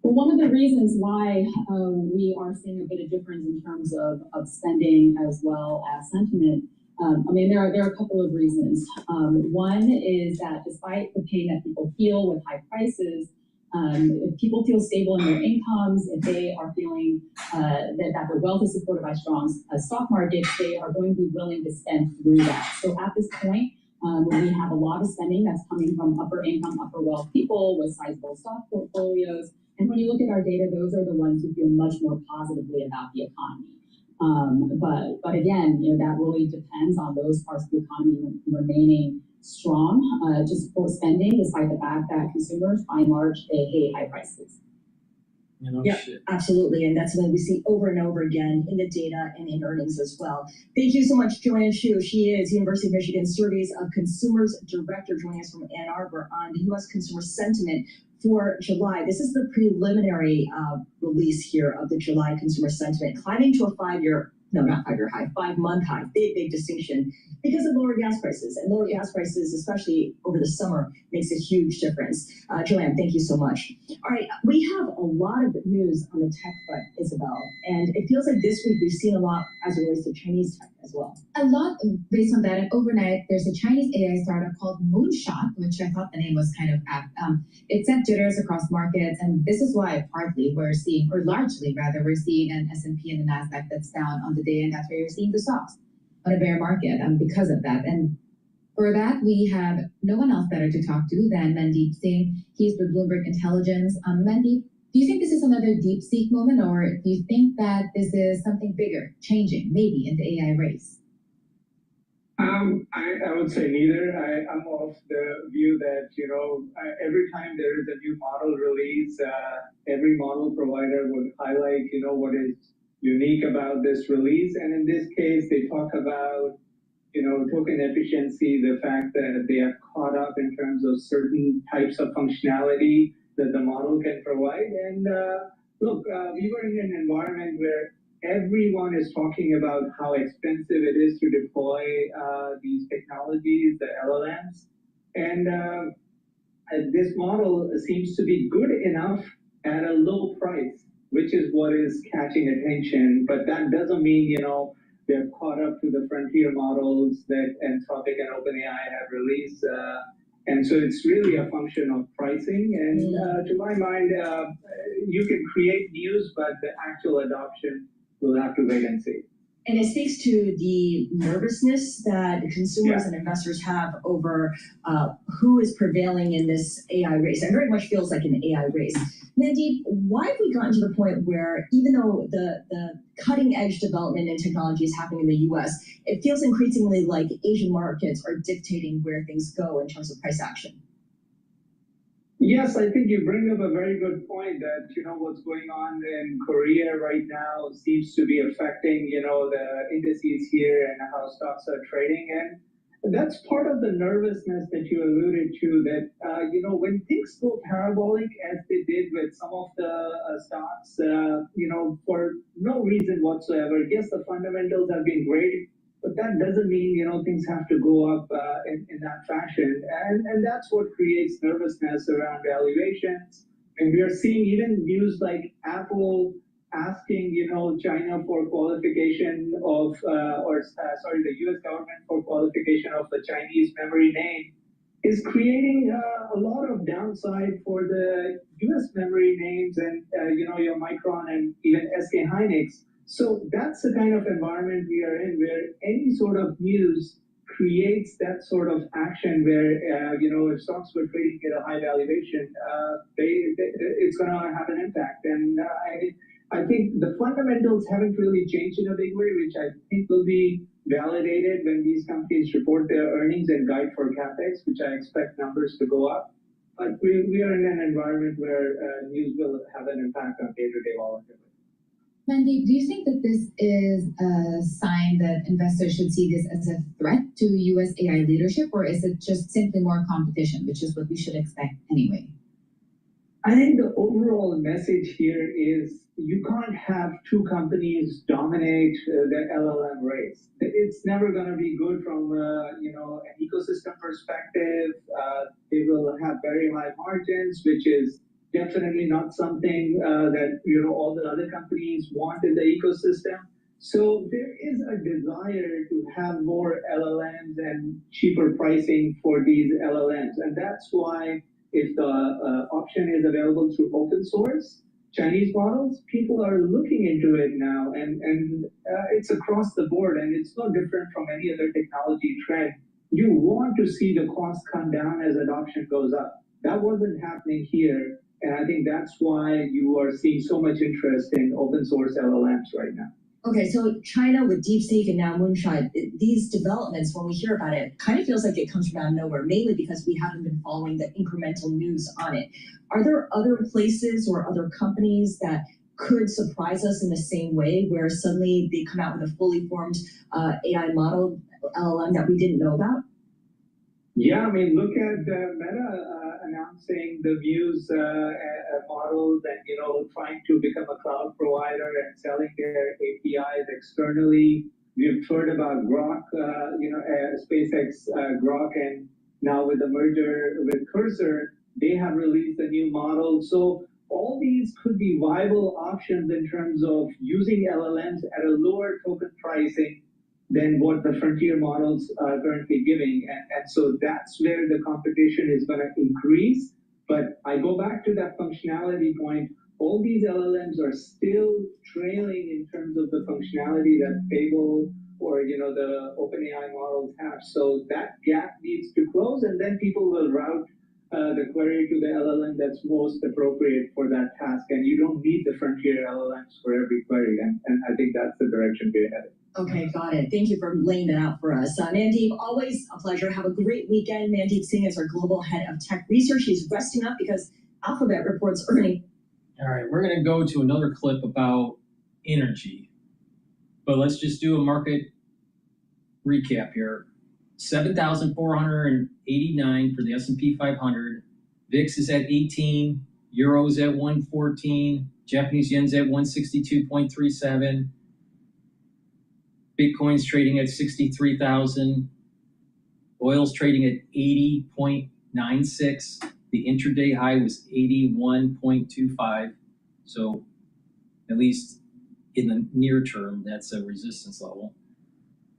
Well, one of the reasons why we are seeing a bit of difference in terms of spending as well as sentiment, there are a couple of reasons. One is that despite the pain that people feel with high prices, if people feel stable in their incomes, if they are feeling that their wealth is supported by strong stock markets, they are going to be willing to spend through that. So at this point, we have a lot of spending that's coming from upper income, upper wealth people with sizable stock portfolios. And when you look at our data, those are the ones who feel much more positively about the economy. But again, that really depends on those parts of the economy remaining strong to support spending, despite the fact that consumers, by and large, they hate high prices. Absolutely, and that's something we see over and over again in the data and in earnings as well. Thank you so much, Joanne Shu. She is University of Michigan Surveys of Consumers Director, joining us from Ann Arbor on the U.S. consumer sentiment for July. This is the preliminary release here of the July consumer sentiment, climbing to a 5-month high, big distinction because of lower gas prices. And lower gas prices, especially over the summer, makes a huge difference. Joanne, thank you so much. All right, we have a lot of news on the tech front, Isabel, and it feels like this week we've seen a lot as it relates to Chinese tech as well. A lot based on that, and overnight there's a Chinese AI startup called Moonshot, which I thought the name was kind of apt. It sent jitters across markets, and this is why partly we're seeing, or largely rather, we're seeing an S&P and the Nasdaq that's down on the day, and that's where you're seeing the stocks on a bear market because of that. And For that, we have no one else better to talk to than Mandeep Singh. He's with Bloomberg Intelligence. Mandeep, do you think this is another DeepSeek moment, or do you think that this is something bigger, changing, maybe in the AI race? I would say neither. I'm of the view that, every time there is a new model release, every model provider would highlight, what is unique about this release. And in this case, they talk about, token efficiency, the fact that they have caught up in terms of certain types of functionality that the model can provide. And look, we were in an environment where everyone is talking about how expensive it is to deploy these technologies, the LLMs. And this model seems to be good enough at a low price, which is what is catching attention. But that doesn't mean, they're caught up to the frontier models that Anthropic and OpenAI have released. And so it's really a function of pricing. And to my mind, you can create news, but the actual adoption, we'll have to wait and see. And it speaks to the nervousness that consumers and investors have over who is prevailing in this AI race. It very much feels like an AI race. Mandeep, why have we gotten to the point where even though the cutting edge development and technology is happening in the US, it feels increasingly like Asian markets are dictating where things go in terms of price action? Yes, I think you bring up a very good point that, what's going on in Korea right now seems to be affecting, the indices here and how stocks are trading. And that's part of the nervousness that you alluded to, that, when things go parabolic, as they did with some of the stocks, for no reason whatsoever. Yes, the fundamentals have been great, but that doesn't mean, things have to go up in that fashion. And that's what creates nervousness around valuations. And we are seeing even news like Apple asking, China for qualification of, the US government for qualification of the Chinese memory name is creating a lot of downside for the US memory names and, your Micron and even SK Hynix. So that's the kind of environment we are in, where any sort of news creates that sort of action where, if stocks were trading at a high valuation, it's going to have an impact. And I think the fundamentals haven't really changed in a big way, which I think will be validated when these companies report their earnings and guide for CapEx, which I expect numbers to go up. But we are in an environment where news will have an impact on day-to-day volatility. Mandeep, do you think that this is a sign that investors should see this as a threat to US AI leadership, or is it just simply more competition, which is what we should expect anyway? I think the overall message here is you can't have two companies dominate the LLM race. It's never going to be good from an ecosystem perspective. They will have very high margins, which is definitely not something that all the other companies want in the ecosystem. So there is a desire to have more LLMs and cheaper pricing for these LLMs, and that's why if the option is available through open source Chinese models, people are looking into it now, and it's across the board, and it's no different from any other technology trend. You want to see the cost come down as adoption goes up. That wasn't happening here. And I think that's why you are seeing so much interest in open source LLMs right now. Okay, so China with DeepSeek and now Moonshot, these developments, when we hear about it, kind of feels like it comes from out of nowhere, mainly because we haven't been following the incremental news on it. Are there other places or other companies that could surprise us in the same way, where suddenly they come out with a fully formed AI model, LLM, that we didn't know about? Yeah, I mean, look at Meta announcing the Muse models and, trying to become a cloud provider and selling their APIs externally. We've heard about Grok, SpaceX Grok, and now with the merger with Cursor, they have released a new model. So all these could be viable options in terms of using LLMs at a lower token pricing than what the frontier models are currently giving. And so that's where the competition is going to increase. But I go back to that functionality point. All these LLMs are still trailing in terms of the functionality that Fable or the OpenAI models have. So that gap needs to close, and then people will route the query to the LLM that's most appropriate for that task. And you don't need the frontier LLMs for every query. And I think that's the direction we're headed. Okay, got it. Thank you for laying that out for us. Mandeep, always a pleasure. Have a great weekend. Mandeep Singh is our global head of tech research. He's resting up because Alphabet reports earnings. All right, we're going to go to another clip about energy. But let's just do a market recap here. 7,489 for the S&P 500. VIX is at 18. Euro's at 114. Japanese yen's at 162.37. Bitcoin's trading at 63,000. Oil's trading at 80.96. The intraday high was 81.25. So at least in the near term, that's a resistance level.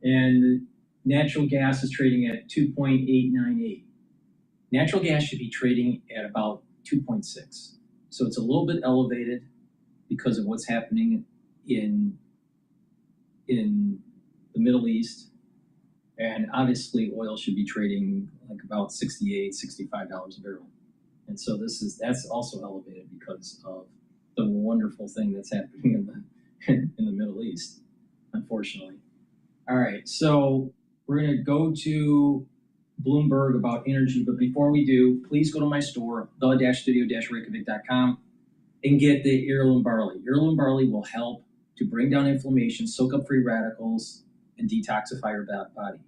And natural gas is trading at 2.898. Natural gas should be trading at about 2.6. So it's a little bit elevated because of what's happening in the Middle East. And obviously oil should be trading like about $68, $65 a barrel. And so that's also elevated because of the wonderful thing that's happening in the Middle East, unfortunately. All right, so we're going to go to Bloomberg about energy, but before we do, please go to my store, the-studio-reykjavik.com, and get the heirloom barley. Heirloom barley will help to bring down inflammation, soak up free radicals, and detoxify your body.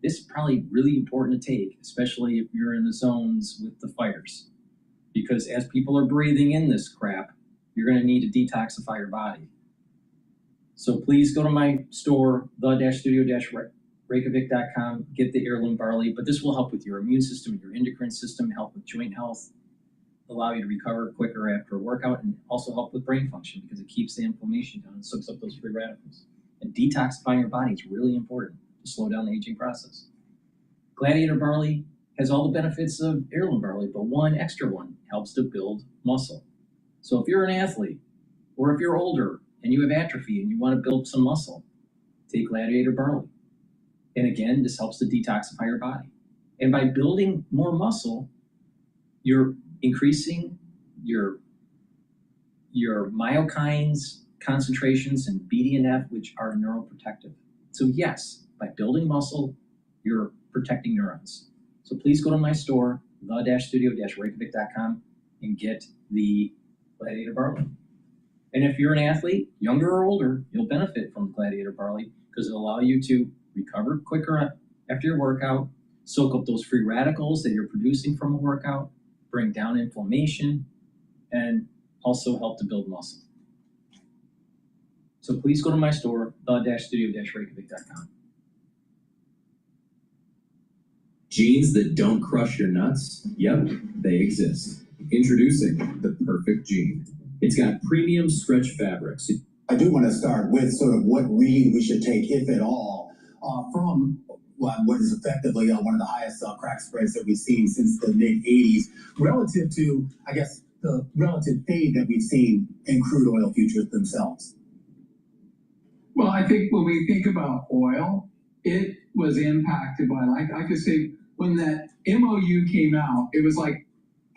This is probably really important to take, especially if you're in the zones with the fires, because as people are breathing in this crap, you're going to need to detoxify your body. So please go to my store, the-studio-reykjavik.com, get the heirloom barley, but this will help with your immune system, your endocrine system, help with joint health, allow you to recover quicker after a workout, and also help with brain function because it keeps the inflammation down and soaks up those free radicals. And detoxifying your body is really important to slow down the aging process. Gladiator barley has all the benefits of heirloom barley, but one extra one helps to build muscle. So if you're an athlete, or if you're older and you have atrophy and you want to build some muscle, take Gladiator barley. And again, this helps to detoxify your body. And by building more muscle, you're increasing your myokines concentrations and BDNF, which are neuroprotective. So yes, by building muscle, you're protecting neurons. So please go to my store, the-studio-reykjavik.com, and get the Gladiator barley. And if you're an athlete, younger or older, you'll benefit from the Gladiator barley because it'll allow you to recover quicker after your workout, soak up those free radicals that you're producing from a workout, bring down inflammation, and also help to build muscle. So please go to my store, the-studio-reykjavik.com. Jeans that don't crush your nuts? Yep, they exist. Introducing the perfect jean. It's got premium stretch fabrics. I do want to start with sort of what read we should take, if at all, from what is effectively one of the highest crack spreads that we've seen since the mid-'80s, relative to, I guess, the relative fade that we've seen in crude oil futures themselves. Well, I think when we think about oil, it was impacted by, like I could say, when that MOU came out, it was like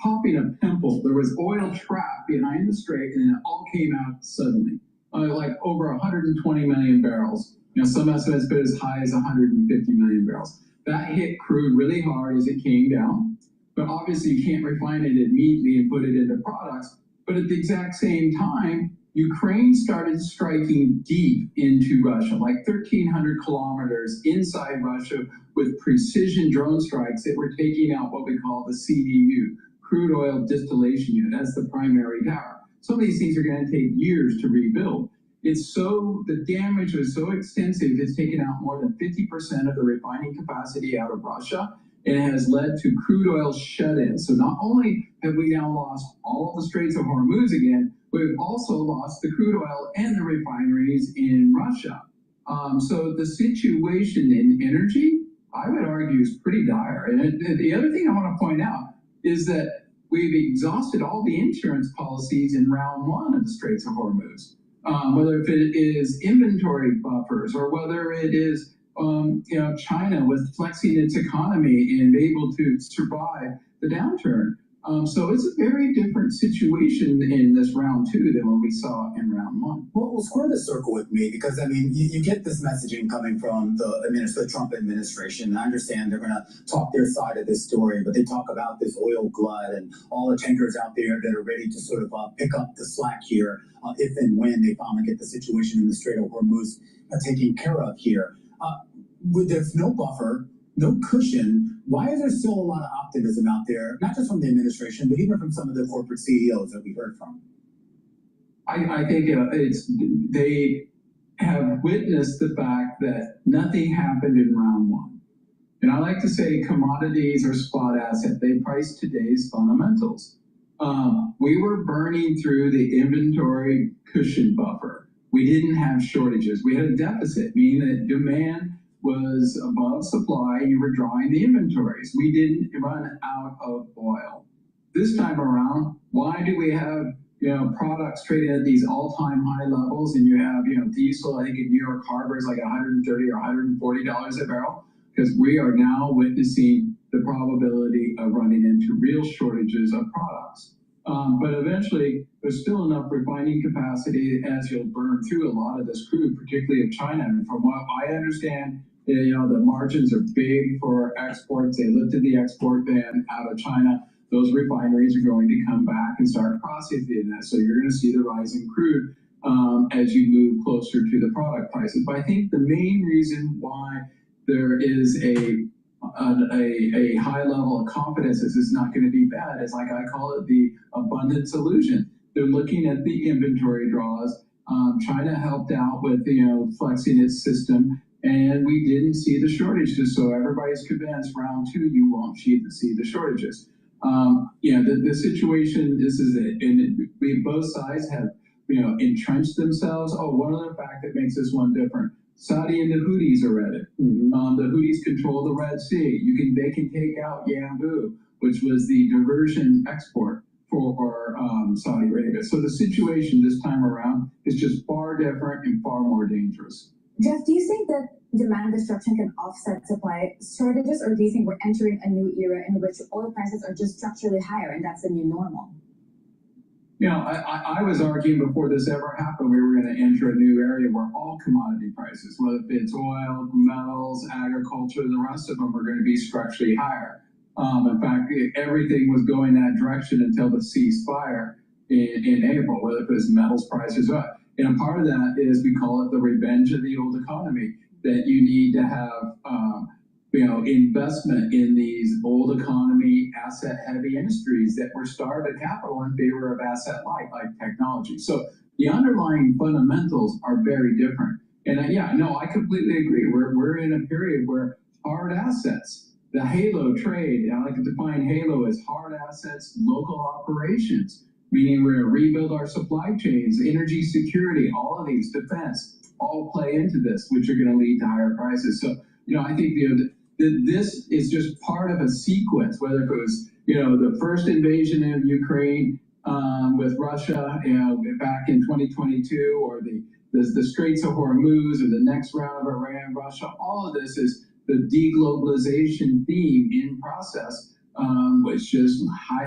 popping a pimple. There was oil trapped behind the strait, and it all came out suddenly, like over 120 million barrels. Some estimates put as high as 150 million barrels. That hit crude really hard as it came down, but obviously you can't refine it immediately and put it into products. But at the exact same time, Ukraine started striking deep into Russia, like 1,300 kilometers inside Russia with precision drone strikes that were taking out what we call the CDU, crude oil distillation unit. That's the primary tower. Some of these things are going to take years to rebuild. The damage was so extensive, it's taken out more than 50% of the refining capacity out of Russia. It has led to crude oil shut-in. So not only have we now lost all of the Straits of Hormuz again, we've also lost the crude oil and the refineries in Russia. So the situation in energy, I would argue, is pretty dire. And the other thing I want to point out is that we've exhausted all the insurance policies in round one of the Straits of Hormuz. whether if it is inventory buffers or whether it is China with flexing its economy and able to survive the downturn. So it's a very different situation in this round two than what we saw in round one. Well, square the circle with me, because I mean, you get this messaging coming from the Trump administration. I understand they're going to talk their side of this story, but they talk about this oil glut and all the tankers out there that are ready to sort of pick up the slack here if and when they finally get the situation in the Strait of Hormuz taken care of here. There's no buffer, no cushion. Why is there still a lot of optimism out there, not just from the administration, but even from some of the corporate CEOs that we heard from? I think they have witnessed the fact that nothing happened in round one. And I like to say commodities are spot asset. They price today's fundamentals. We were burning through the inventory cushion buffer. We didn't have shortages. We had a deficit, meaning that demand was above supply, you were drawing the inventories. We didn't run out of oil. This time around, why do we have products trading at these all-time high levels, and you have diesel, I think in New York Harbor is like $130 or $140 a barrel? Because we are now witnessing the probability of running into real shortages of products. But eventually, there's still enough refining capacity as you'll burn through a lot of this crude, particularly of China. And from what I understand, the margins are big for exports. They lifted the export ban out of China. Those refineries are going to come back and start processing that. So you're going to see the rise in crude as you move closer to the product prices. But I think the main reason why there is a high level of confidence this is not going to be bad is, like I call it, the abundance illusion. They're looking at the inventory draws. China helped out with flexing its system, and we didn't see the shortages. So everybody's convinced round two you won't see the shortages. The situation, this is it, and both sides have entrenched themselves. Oh, one other fact that makes this one different: Saudi and the Houthis are at it. The Houthis control the Red Sea. They can take out Yanbu, which was the diversion export for Saudi Arabia. So the situation this time around is just far different and far more dangerous. Jeff, do you think that demand destruction can offset supply shortages, or do you think we're entering a new era in which oil prices are just structurally higher and that's the new normal? I was arguing before this ever happened, we were going to enter a new area where all commodity prices, whether it's oil, metals, agriculture, the rest of them are going to be structurally higher. In fact, everything was going that direction until the ceasefire in April, whether it was metals prices or what. And a part of that is, we call it the revenge of the old economy, that you need to have investment in these old economy, asset-heavy industries that were starved of capital in favor of asset-light, like technology. So the underlying fundamentals are very different. And I completely agree. We're in a period where hard assets, the halo trade, I like to define halo as hard assets, local operations, meaning we're going to rebuild our supply chains, energy security, all of these, defense, all play into this, which are going to lead to higher prices. So, I think this is just part of a sequence, whether it was, the first invasion of Ukraine with Russia, back in 2022, or the Straits of Hormuz, or the next round of Iran, Russia. All of this is the deglobalization theme in process, which just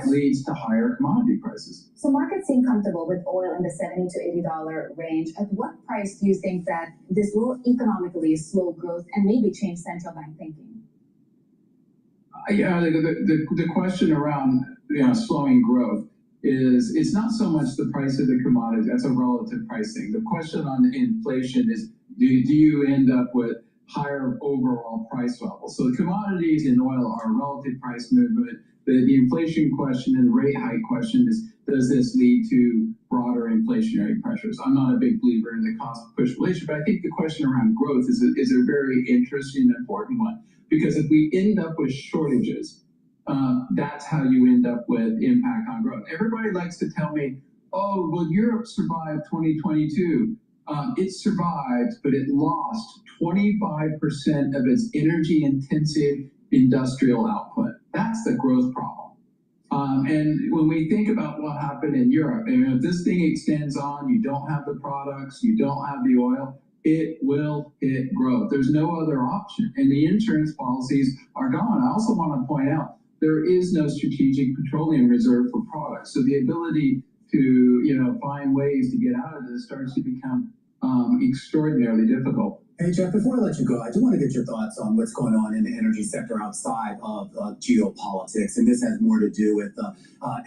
leads to higher commodity prices. So markets seem comfortable with oil in the $70 to $80 range. At what price do you think that this will economically slow growth and maybe change central bank thinking? The question around slowing growth is, it's not so much the price of the commodities, that's a relative price thing. The question on inflation is, do you end up with higher overall price levels? So the commodities in oil are a relative price movement. The inflation question and the rate hike question is, does this lead to broader inflationary pressures? I'm not a big believer in the cost push inflation, but I think the question around growth is a very interesting and important one. Because if we end up with shortages, that's how you end up with impact on growth. Everybody likes to tell me, oh, well, Europe survived 2022. It survived, but it lost 25% of its energy-intensive industrial output. That's the growth problem. And when we think about what happened in Europe, and if this thing extends on, you don't have the products, you don't have the oil, it will hit growth. There's no other option. And the insurance policies are gone. I also want to point out, there is no strategic petroleum reserve for products. So the ability to, find ways to get out of this starts to become extraordinarily difficult. Hey, Jeff, before I let you go, I do want to get your thoughts on what's going on in the energy sector outside of geopolitics. And this has more to do with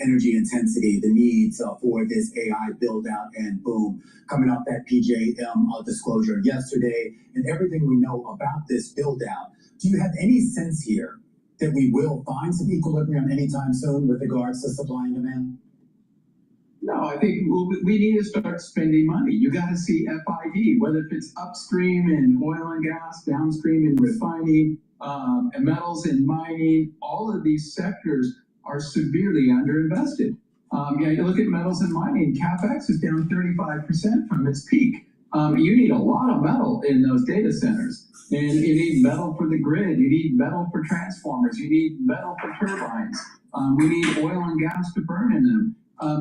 energy intensity, the needs for this AI build out and boom, coming off that PJM disclosure yesterday and everything we know about this build out. Do you have any sense here that we will find some equilibrium anytime soon with regards to supply and demand? No, I think we need to start spending money. You got to see FID, whether it's upstream in oil and gas, downstream in refining, and metals and mining. All of these sectors are severely underinvested. You look at metals and mining, CapEx is down 35% from its peak. You need a lot of metal in those data centers. And you need metal for the grid. You need metal for transformers. You need metal for turbines. We need oil and gas to burn in them.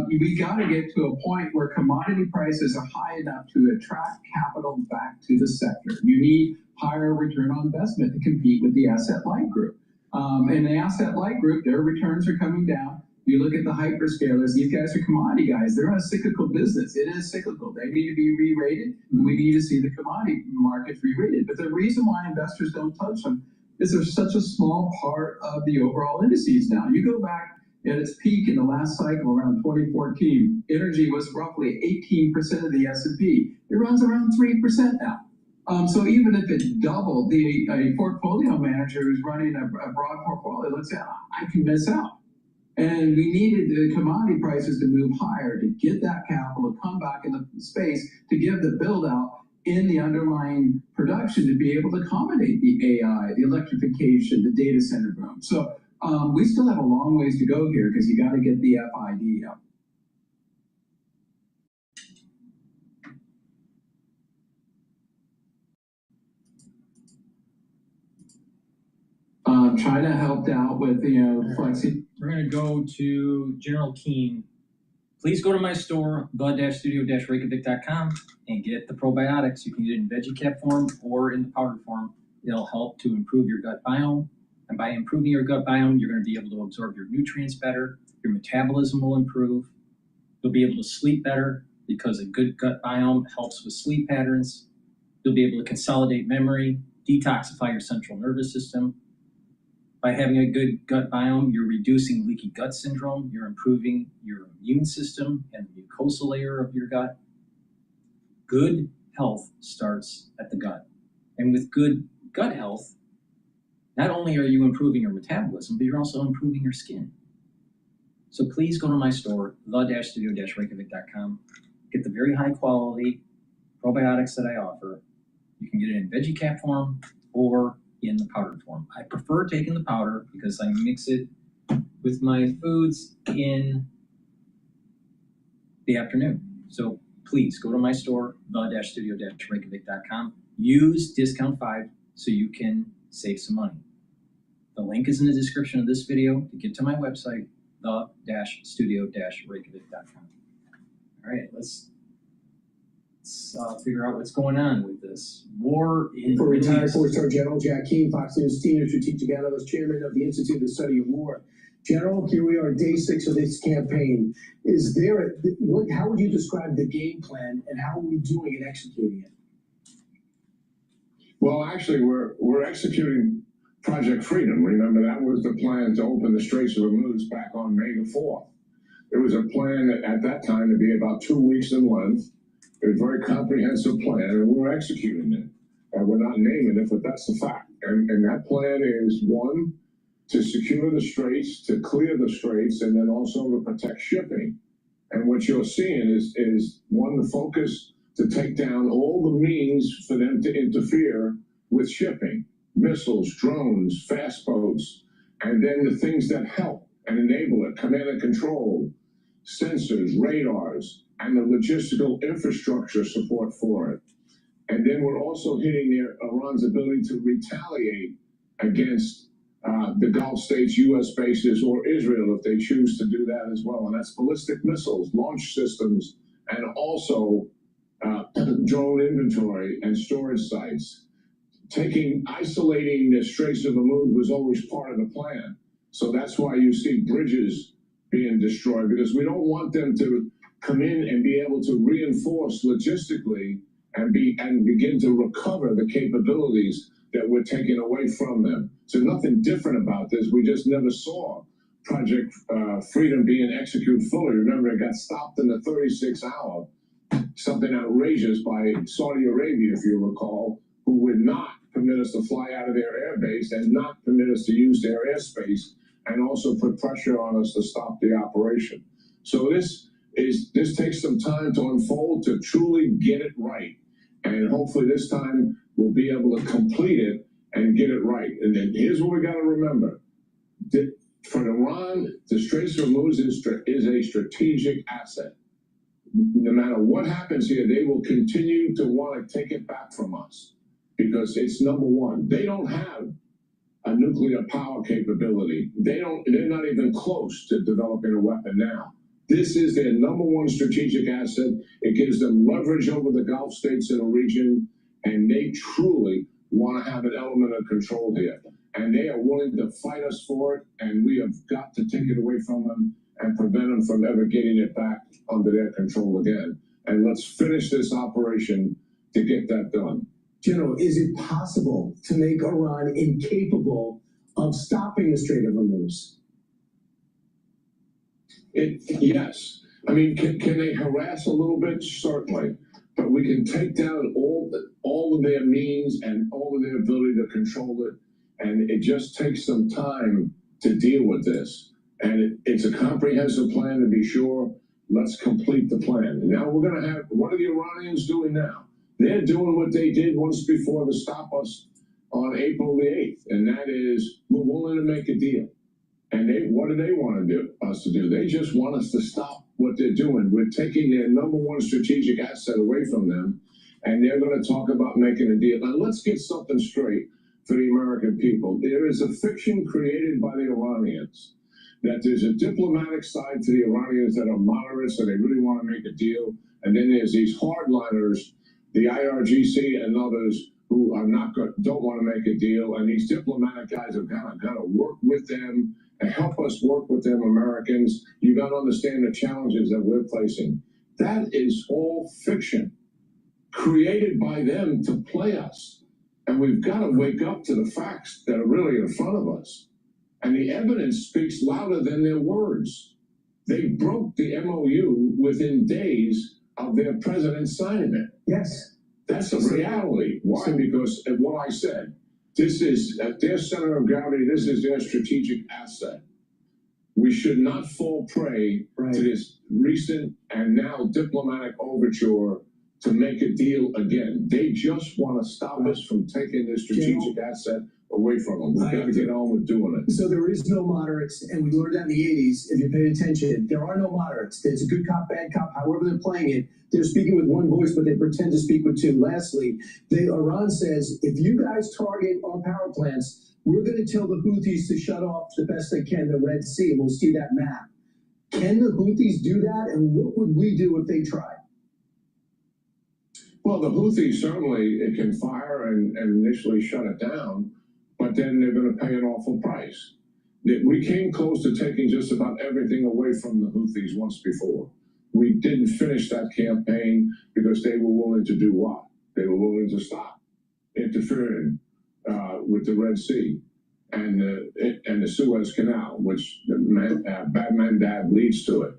We got to get to a point where commodity prices are high enough to attract capital back to the sector. You need higher return on investment to compete with the asset-light group. And the asset-light group, their returns are coming down. You look at the hyperscalers, these guys are commodity guys. They're in a cyclical business. It is cyclical. They need to be re-rated. We need to see the commodity markets re-rated. But the reason why investors don't touch them is they're such a small part of the overall indices now. You go back at its peak in the last cycle around 2014, energy was roughly 18% of the S&P. It runs around 3% now. So even if it doubled, a portfolio manager who's running a broad portfolio looks at, I can miss out. And we needed the commodity prices to move higher to get that capital to come back in the space to give the build out in the underlying production to be able to accommodate the AI, the electrification, the data center boom. So we still have a long ways to go here because you got to get the FID up. China helped out with, flexi. We're going to go to General Keen. Please go to my store, the-studio-reykjavik.com, and get the probiotics. You can get it in veggie cap form or in the powder form. It'll help to improve your gut biome. And by improving your gut biome, you're going to be able to absorb your nutrients better. Your metabolism will improve. You'll be able to sleep better because a good gut biome helps with sleep patterns. You'll be able to consolidate memory, detoxify your central nervous system. By having a good gut biome, you're reducing leaky gut syndrome. You're improving your immune system and the mucosal layer of your gut. Good health starts at the gut. And with good gut health, not only are you improving your metabolism, but you're also improving your skin. So please go to my store, the-studio-reykjavik.com. Get the very high quality probiotics that I offer. You can get it in veggie cap form or in the powder form. I prefer taking the powder because I mix it with my foods in the afternoon. So please go to my store, the-studio-reykjavik.com. Use discount 5 so you can save some money. The link is in the description of this video to get to my website, the-studio-reykjavik.com. All right, let's figure out what's going on with this war in For retired four-star General Jack Keane, Fox News senior strategic analyst, chairman of the Institute of the Study of War. General, here we are, day 6 of this campaign. Is there how would you describe the game plan, and how are we doing in executing it? Well, actually, we're executing Project Freedom. Remember, that was the plan to open the Straits of Hormuz back on May the 4th. It was a plan at that time to be about 2 weeks in length. It was a very comprehensive plan, and we're executing it. And we're not naming it, but that's the fact. And that plan is, 1, to secure the straits, to clear the straits, and then also to protect shipping. And what you're seeing is 1, the focus to take down all the means for them to interfere with shipping. Missiles, drones, fast boats, and then the things that help and enable it, command and control, sensors, radars, and the logistical infrastructure support for it. And then we're also hitting Iran's ability to retaliate against the Gulf states, U.S. bases, or Israel if they choose to do that as well. And that's ballistic missiles, launch systems, and also drone inventory and storage sites. Isolating the Straits of Hormuz was always part of the plan. So that's why you see bridges being destroyed, because we don't want them to come in and be able to reinforce logistically and begin to recover the capabilities that we're taking away from them. So nothing different about this. We just never saw Project Freedom being executed fully. Remember, it got stopped in the 36th hour, something outrageous by Saudi Arabia, if you recall, who would not permit us to fly out of their airbase and not permit us to use their airspace, and also put pressure on us to stop the operation. So this takes some time to unfold to truly get it right. And hopefully this time we'll be able to complete it and get it right. And then here's what we got to remember. For Iran, the Straits of Hormuz is a strategic asset. No matter what happens here, they will continue to want to take it back from us because it's number one. They don't have a nuclear power capability. They're not even close to developing a weapon now. This is their number one strategic asset. It gives them leverage over the Gulf states in the region, and they truly want to have an element of control here. And they are willing to fight us for it, and we have got to take it away from them and prevent them from ever getting it back under their control again. And let's finish this operation to get that done. General, is it possible to make Iran incapable of stopping the Strait of Hormuz? Yes. I mean, can they harass a little bit? Certainly. But we can take down all of their means and all of their ability to control it. And it just takes some time to deal with this. And it's a comprehensive plan, to be sure. Let's complete the plan. And now we're going to have, what are the Iranians doing now? They're doing what they did once before to stop us on April the 8th. And that is, we're willing to make a deal. And what do they want us to do? They just want us to stop what they're doing. We're taking their number one strategic asset away from them, and they're going to talk about making a deal. Now, let's get something straight for the American people. There is a fiction created by the Iranians that there's a diplomatic side to the Iranians that are moderates and they really want to make a deal. And then there's these hardliners, the IRGC and others, who are don't want to make a deal. And these diplomatic guys have got to work with them and help us work with them, Americans. You got to understand the challenges that we're facing. That is all fiction created by them to play us. And we've got to wake up to the facts that are really in front of us. And the evidence speaks louder than their words. They broke the MOU within days of their president signing it. Yes. That's a reality. Why? Because of what I said. This is at their center of gravity. This is their strategic asset. We should not fall prey to this recent and now diplomatic overture to make a deal again. They just want to stop us from taking this strategic asset away from them. We've got to get on with doing it. So there is no moderates, and we learned that in the 80s, if you paid attention. There are no moderates. There's a good cop, bad cop, however they're playing it. They're speaking with one voice, but they pretend to speak with two. Lastly, Iran says, if you guys target our power plants, we're going to tell the Houthis to shut off the best they can the Red Sea. We'll see that map. Can the Houthis do that, and what would we do if they tried? Well, the Houthis certainly can fire and initially shut it down, but then they're going to pay an awful price. We came close to taking just about everything away from the Houthis once before. We didn't finish that campaign because they were willing to do what? They were willing to stop interfering with the Red Sea and the Suez Canal, which Bab Mandab leads to it.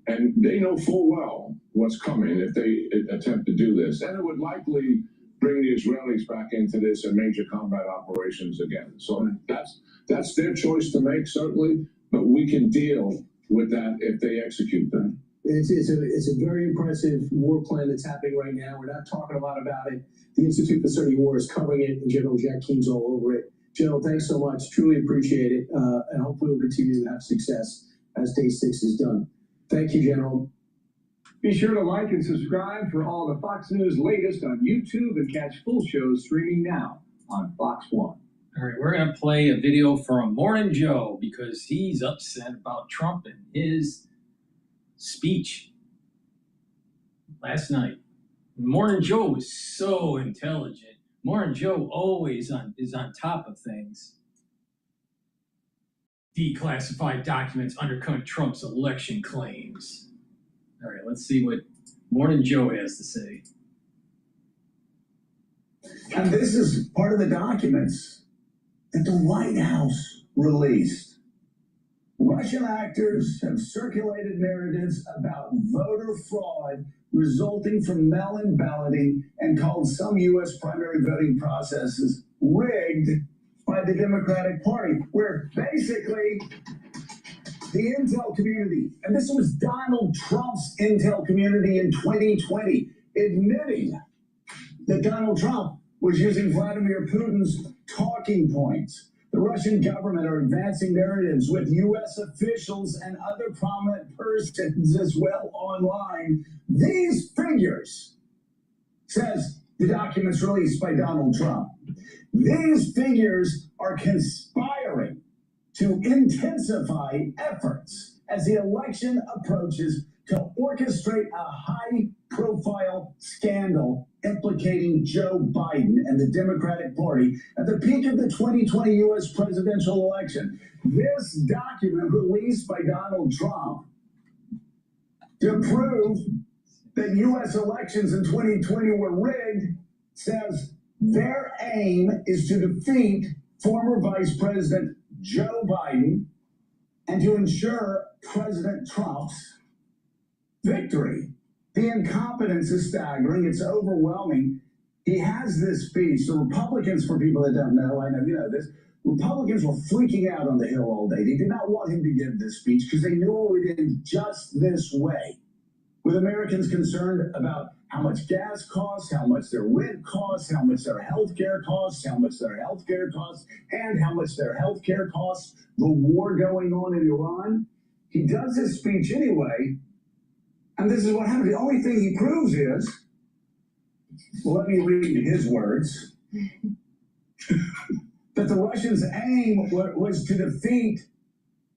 And they know full well what's coming if they attempt to do this. And it would likely bring the Israelis back into this and major combat operations again. So that's their choice to make, certainly, but we can deal with that if they execute that. It's a very impressive war plan that's happening right now. We're not talking a lot about it. The Institute for Study of War is covering it, and General Jack Keen's all over it. General, thanks so much. Truly appreciate it. And hopefully we'll continue to have success as Day 6 is done. Thank you, General. Be sure to like and subscribe for all the Fox News latest on YouTube and catch full shows streaming now on Fox One. All right, we're going to play a video from Morning Joe because he's upset about Trump and his speech last night. Morning Joe was so intelligent. Morning Joe always is on top of things. Declassified documents undercut Trump's election claims. All right, let's see what Morning Joe has to say. And this is part of the documents that the White House released. Russian actors have circulated narratives about voter fraud resulting from mail-in balloting and called some U.S. primary voting processes rigged by the Democratic Party, where basically the intel community, and this was Donald Trump's intel community in 2020, admitting that Donald Trump was using Vladimir Putin's talking points. The Russian government are advancing narratives with U.S. officials and other prominent persons as well online. These figures, says the documents released by Donald Trump, these figures are conspiring to intensify efforts as the election approaches to orchestrate a high-profile scandal implicating Joe Biden and the Democratic Party at the peak of the 2020 U.S. presidential election. This document released by Donald Trump to prove that U.S. elections in 2020 were rigged says their aim is to defeat former Vice President Joe Biden and to ensure President Trump's victory. The incompetence is staggering. It's overwhelming. He has this speech. The Republicans, for people that don't know, I know you know this, Republicans were freaking out on the Hill all day. They did not want him to give this speech because they knew it would end just this way. With Americans concerned about how much gas costs, how much their rent costs, how much their health care costs, how much their health care costs, and how much their health care costs, the war going on in Iran. He does his speech anyway, and this is what happens. The only thing he proves is, well, let me read his words, that the Russians' aim was to defeat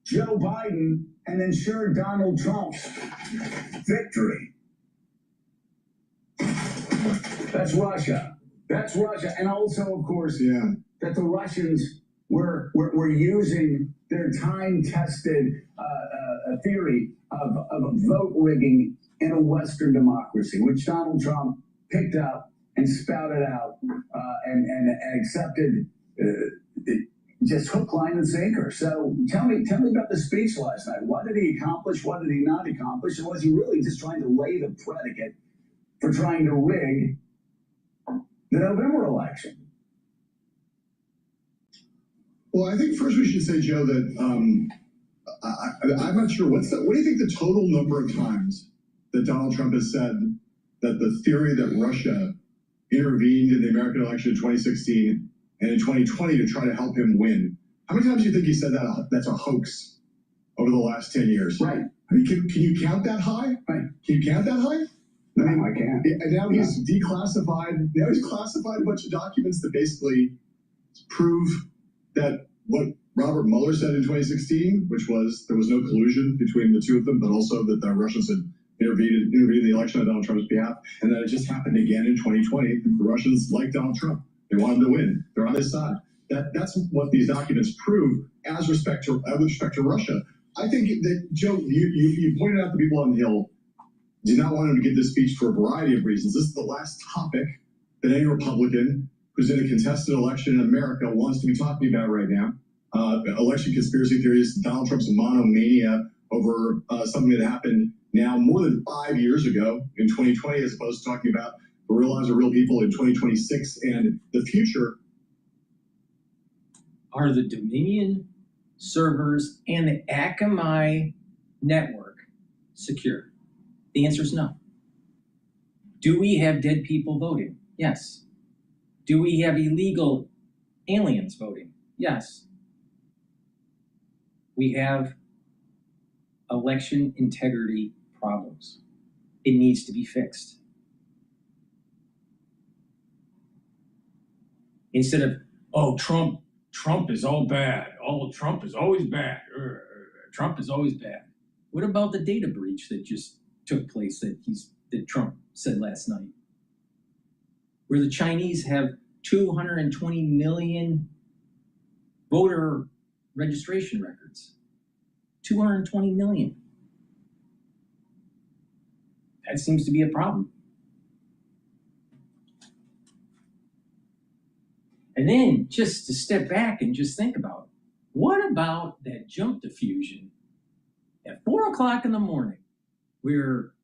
Joe Biden and ensure Donald Trump's victory. That's Russia. That's Russia. And also, of course, that the Russians were using their time-tested theory of vote rigging in a Western democracy, which Donald Trump picked up and spouted out and accepted just hook, line, and sinker. So tell me about the speech last night. What did he accomplish? What did he not accomplish? And was he really just trying to lay the predicate for trying to rig the November election? Well, I think first we should say, Joe, that I'm not sure what do you think the total number of times that Donald Trump has said that the theory that Russia intervened in the American election in 2016 and in 2020 to try to help him win? How many times do you think he said that's a hoax over the last 10 years? Right. I mean, can you count that high? Right. Can you count that high? No, I can't. And now he's declassified. Now he's classified a bunch of documents that basically prove that what Robert Mueller said in 2016, which was there was no collusion between the two of them, but also that the Russians had intervened in the election on Donald Trump's behalf, and that it just happened again in 2020. The Russians like Donald Trump. They want him to win. They're on his side. That's what these documents prove with respect to Russia. I think that, Joe, you pointed out the people on the Hill did not want him to give this speech for a variety of reasons. This is the last topic that any Republican who's in a contested election in America wants to be talking about right now. Election conspiracy theories, Donald Trump's monomania over something that happened now more than 5 years ago in 2020, as opposed to talking about the real lives of real people in 2026 and the future. Are the Dominion servers and the Akamai network secure? The answer is no. Do we have dead people voting? Yes. Do we have illegal aliens voting? Yes. We have election integrity problems. It needs to be fixed. Instead of, oh, Trump Trump is all bad. Oh, Trump is always bad. Trump is always bad. What about the data breach that just took place that Trump said last night? Where the Chinese have 220 million voter registration records. 220 million. That seems to be a problem. And then just to step back and just think about, what about that jump diffusion at 4 o'clock in the morning where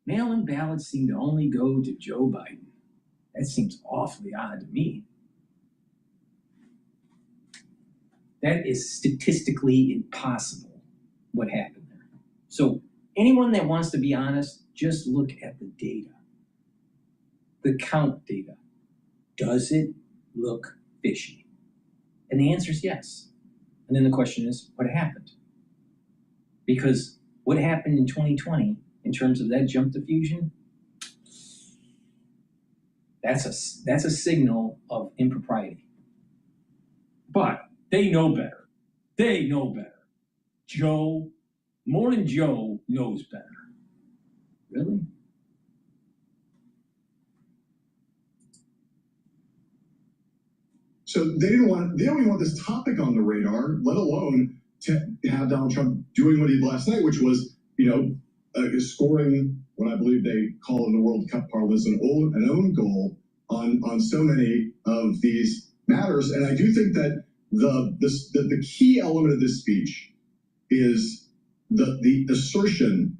mail-in ballots seem to only go to Joe Biden? That seems awfully odd to me. That is statistically impossible, what happened there. So anyone that wants to be honest, just look at the data. The count data. Does it look fishy? And the answer is yes. And then the question is, what happened? Because what happened in 2020 in terms of that jump diffusion, that's a signal of impropriety. But they know better. They know better. Joe, Morning Joe knows better. Really? So they don't even want this topic on the radar, let alone to have Donald Trump doing what he did last night, which was, scoring what I believe they call in the World Cup parlance an own goal on so many of these matters. And I do think that the key element of this speech is the assertion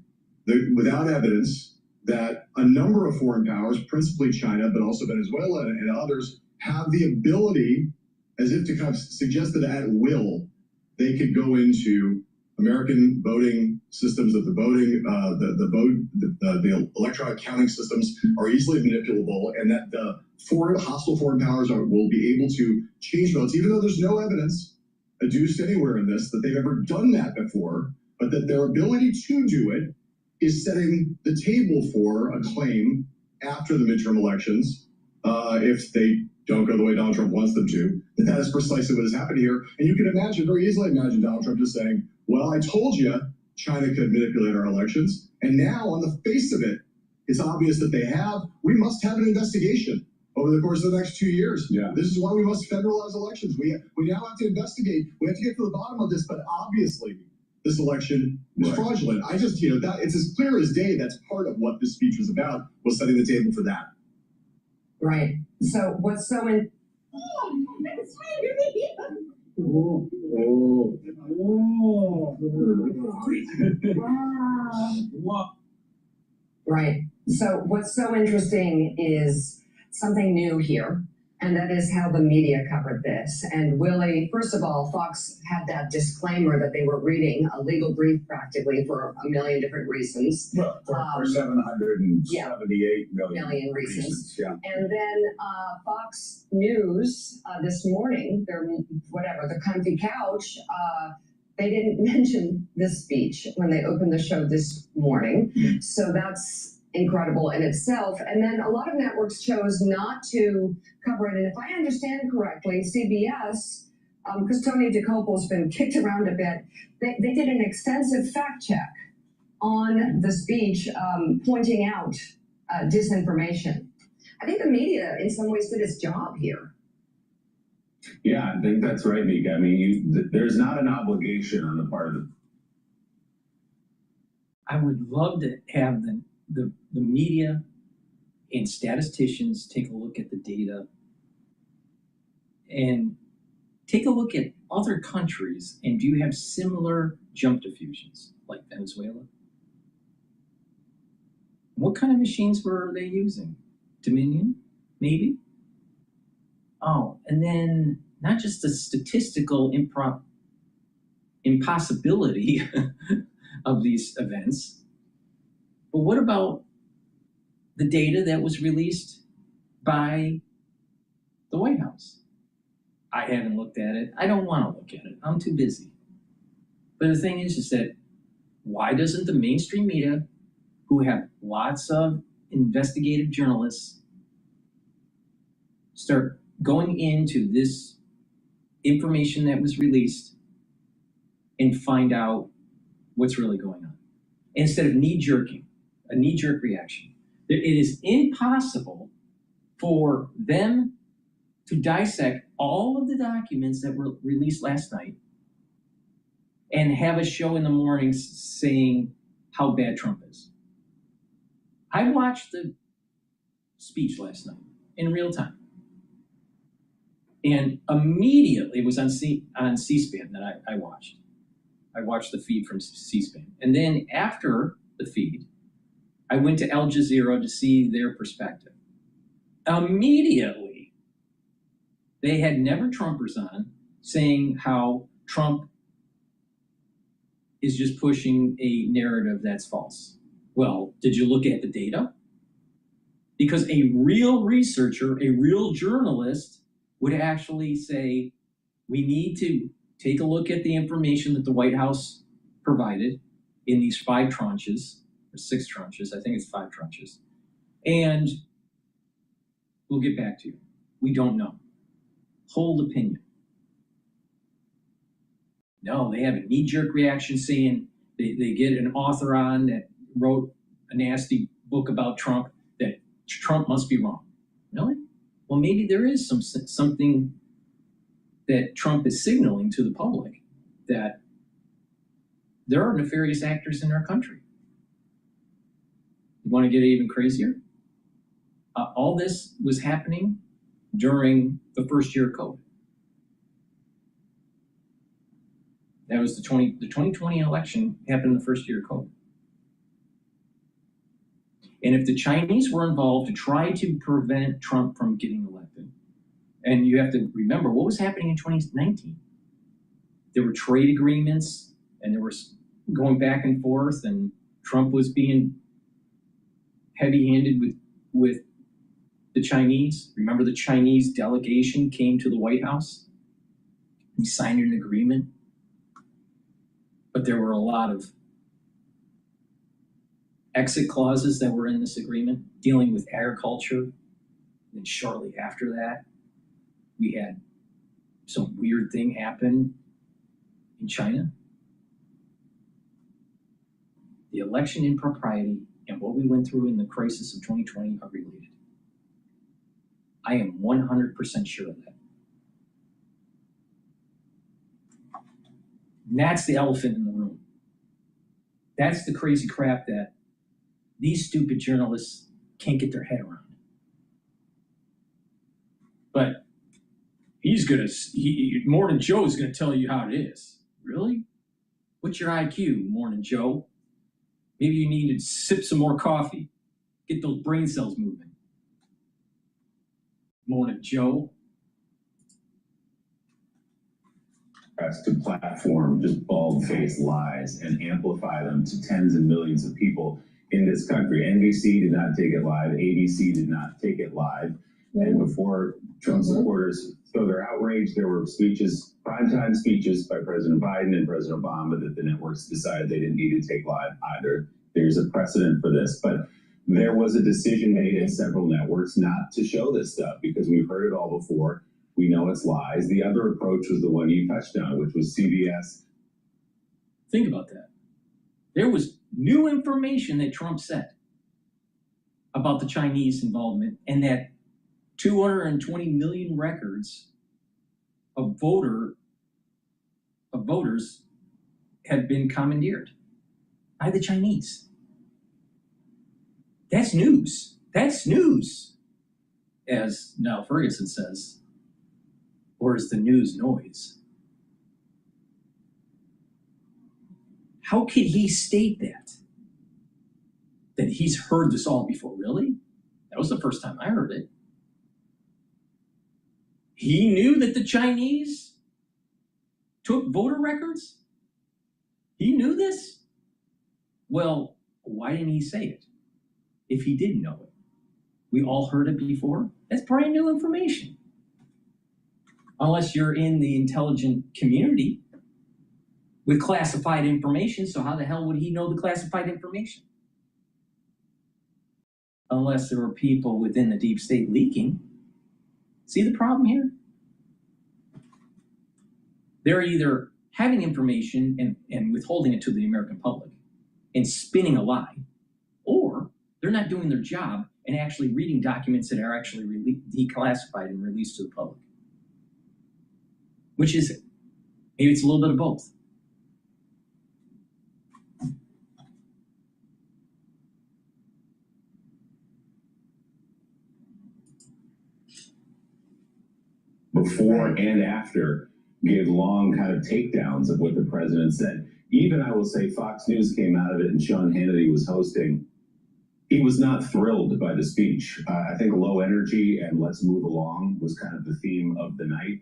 that, without evidence, that a number of foreign powers, principally China, but also Venezuela and others, have the ability, as if to kind of suggest that at will, they could go into American voting systems, that the electronic counting systems are easily manipulable, and that the hostile foreign powers will be able to change votes, even though there's no evidence adduced anywhere in this that they've ever done that before, but that their ability to do it is setting the table for a claim after the midterm elections, if they don't go the way Donald Trump wants them to, that is precisely what has happened here. And you can very easily imagine Donald Trump just saying, well, I told you China could manipulate our elections, and now on the face of it, it's obvious that they have. We must have an investigation over the course of the next 2 years. Yeah. This is why we must federalize elections. We now have to investigate. We have to get to the bottom of this, but obviously this election is fraudulent. I just, that it's as clear as day. That's part of what this speech was about, was setting the table for that. Right. So what's so in... Right. So what's so interesting is something new here, and that is how the media covered this. And Willie, first of all, Fox had that disclaimer that they were reading a legal brief practically for a million different reasons. Well, for 778 million reasons. Yeah. And then Fox News this morning, the comfy couch, they didn't mention this speech when they opened the show this morning. So that's incredible in itself. And then a lot of networks chose not to cover it. And if I understand correctly, CBS, because Tony DeCoppel's been kicked around a bit, they did an extensive fact check on the speech, pointing out disinformation. I think the media, in some ways, did its job here. Yeah, I think that's right, Mika. I mean, there's not an obligation on the part of the... I would love to have the media and statisticians take a look at the data and take a look at other countries, and do you have similar jump diffusions like Venezuela? What kind of machines were they using? Dominion, maybe? Oh, and then not just the statistical impossibility of these events, but what about the data that was released by the White House? I haven't looked at it. I don't want to look at it. I'm too busy. But the thing is that why doesn't the mainstream media, who have lots of investigative journalists, start going into this information that was released and find out what's really going on. Instead of a knee-jerk reaction. It is impossible for them to dissect all of the documents that were released last night and have a show in the morning saying how bad Trump is. I watched the speech last night in real time. And immediately it was on C-SPAN that I watched. I watched the feed from C-SPAN. And then after the feed, I went to Al Jazeera to see their perspective. Immediately, they had Never Trumpers on saying how Trump is just pushing a narrative that's false. Well, did you look at the data? Because a real researcher, a real journalist would actually say, we need to take a look at the information that the White House provided in these 5 tranches, or 6 tranches, I think it's 5 tranches, and we'll get back to you. We don't know. Hold opinion. No, they have a knee-jerk reaction saying they get an author on that wrote a nasty book about Trump, that Trump must be wrong. Really? Well, maybe there is something that Trump is signaling to the public, that there are nefarious actors in our country. You want to get even crazier? All this was happening during the first year of COVID. That was the 2020 election happened in the first year of COVID. And if the Chinese were involved to try to prevent Trump from getting elected, and you have to remember what was happening in 2019. There were trade agreements, and there was going back and forth, and Trump was being heavy-handed with the Chinese. Remember, the Chinese delegation came to the White House. He signed an agreement. But there were a lot of exit clauses that were in this agreement dealing with agriculture. And shortly after that, we had some weird thing happen in China. The election impropriety and what we went through in the crisis of 2020 are related. I am 100% sure of that. And that's the elephant in the room. That's the crazy crap that these stupid journalists can't get their head around. But Morning Joe's gonna tell you how it is. Really? What's your IQ, Morning Joe? Maybe you need to sip some more coffee. Get those brain cells moving. Morning Joe. To platform just bald-faced lies and amplify them to tens and millions of people in this country. NBC did not take it live. ABC did not take it live. And before Trump supporters show their outrage, there were speeches, primetime speeches by President Biden and President Obama that the networks decided they didn't need to take live either. There's a precedent for this. But there was a decision made in several networks not to show this stuff because we've heard it all before. We know it's lies. The other approach was the one you touched on, which was CBS. Think about that. There was new information that Trump said about the Chinese involvement, and that 220 million records of voters had been commandeered by the Chinese. That's news. That's news, as Niall Ferguson says. Or is the news noise? How could he state that? That he's heard this all before? Really? That was the first time I heard it. He knew that the Chinese took voter records? He knew this? Well, why didn't he say it? If he didn't know it. We all heard it before? That's brand new information. Unless you're in the intelligent community with classified information, so how the hell would he know the classified information? Unless there were people within the deep state leaking. See the problem here? They're either having information and withholding it to the American public and spinning a lie, or they're not doing their job and actually reading documents that are actually declassified and released to the public. Which is it? Maybe it's a little bit of both. Before and after gave long kind of takedowns of what the president said. Even, I will say, Fox News came out of it and Sean Hannity was hosting. He was not thrilled by the speech. I think low energy and let's move along was kind of the theme of the night.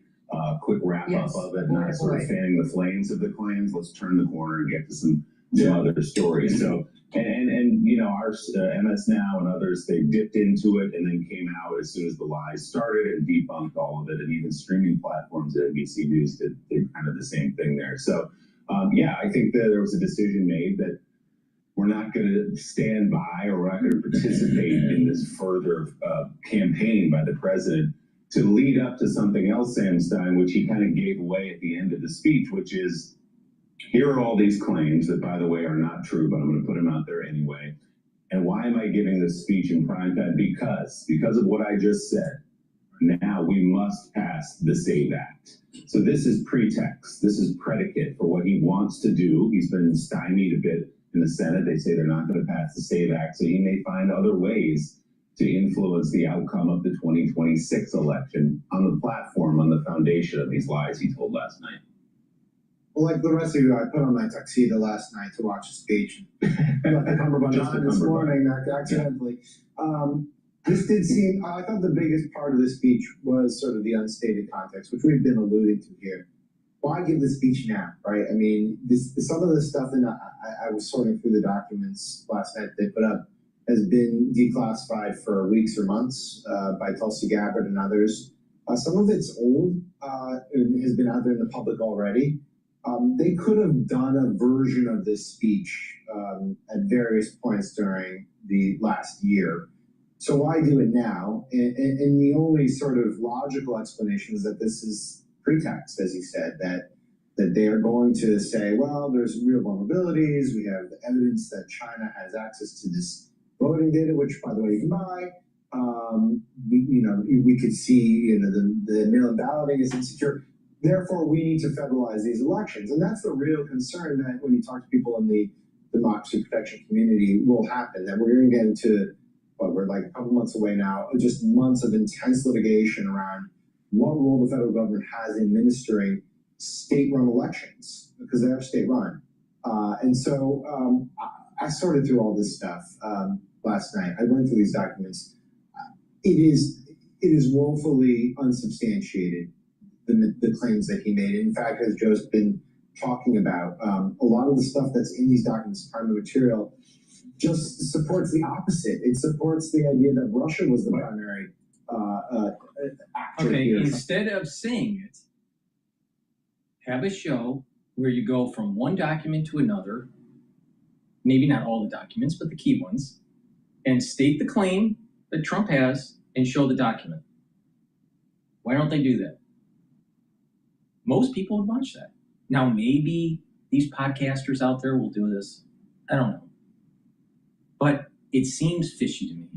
Quick wrap up of it, not sort of fanning the flames of the claims. Let's turn the corner and get to some other stories. So, and you know, our MS Now and others, they dipped into it and then came out as soon as the lies started and debunked all of it. And even streaming platforms at NBC News did kind of the same thing there. So, yeah, I think that there was a decision made that we're not going to stand by or we're not going to participate in this further campaign by the president to lead up to something else, Sam Stein, which he kind of gave away at the end of the speech, which is, here are all these claims that, by the way, are not true, but I'm going to put them out there anyway. And why am I giving this speech in prime time? Because of what I just said. Now we must pass the SAVE Act. So this is pretext. This is predicate for what he wants to do. He's been stymied a bit in the Senate. They say they're not going to pass the SAVE Act, so he may find other ways to influence the outcome of the 2026 election on the platform, on the foundation of these lies he told last night. Well, like the rest of you, I put on my tuxedo last night to watch the speech. Got the cummerbund on this morning, accidentally. This did seem, I thought the biggest part of the speech was sort of the unstated context, which we've been alluding to here. Why give the speech now, right? I mean, some of the stuff that I was sorting through the documents last night they put up has been declassified for weeks or months by Tulsi Gabbard and others. Some of it's old and has been out there in the public already. They could have done a version of this speech at various points during the last year. So why do it now? And the only sort of logical explanation is that this is pretext, as you said, that they are going to say, well, there's real vulnerabilities. We have evidence that China has access to this voting data, which, by the way, you can buy. We could see, the mail-in balloting is insecure. Therefore, we need to federalize these elections. And that's the real concern that when you talk to people in the democracy protection community will happen, that we're going to get into, we're like a couple months away now, just months of intense litigation around what role the federal government has in administering state-run elections, because they are state-run. And so I sorted through all this stuff last night. I went through these documents. It is woefully unsubstantiated, the claims that he made. In fact, as Joe's been talking about, a lot of the stuff that's in these documents, primary material, just supports the opposite. It supports the idea that Russia was the primary actor here. Instead of saying it, have a show where you go from one document to another, maybe not all the documents, but the key ones, and state the claim that Trump has and show the document. Why don't they do that? Most people would watch that. Now, maybe these podcasters out there will do this. I don't know. But it seems fishy to me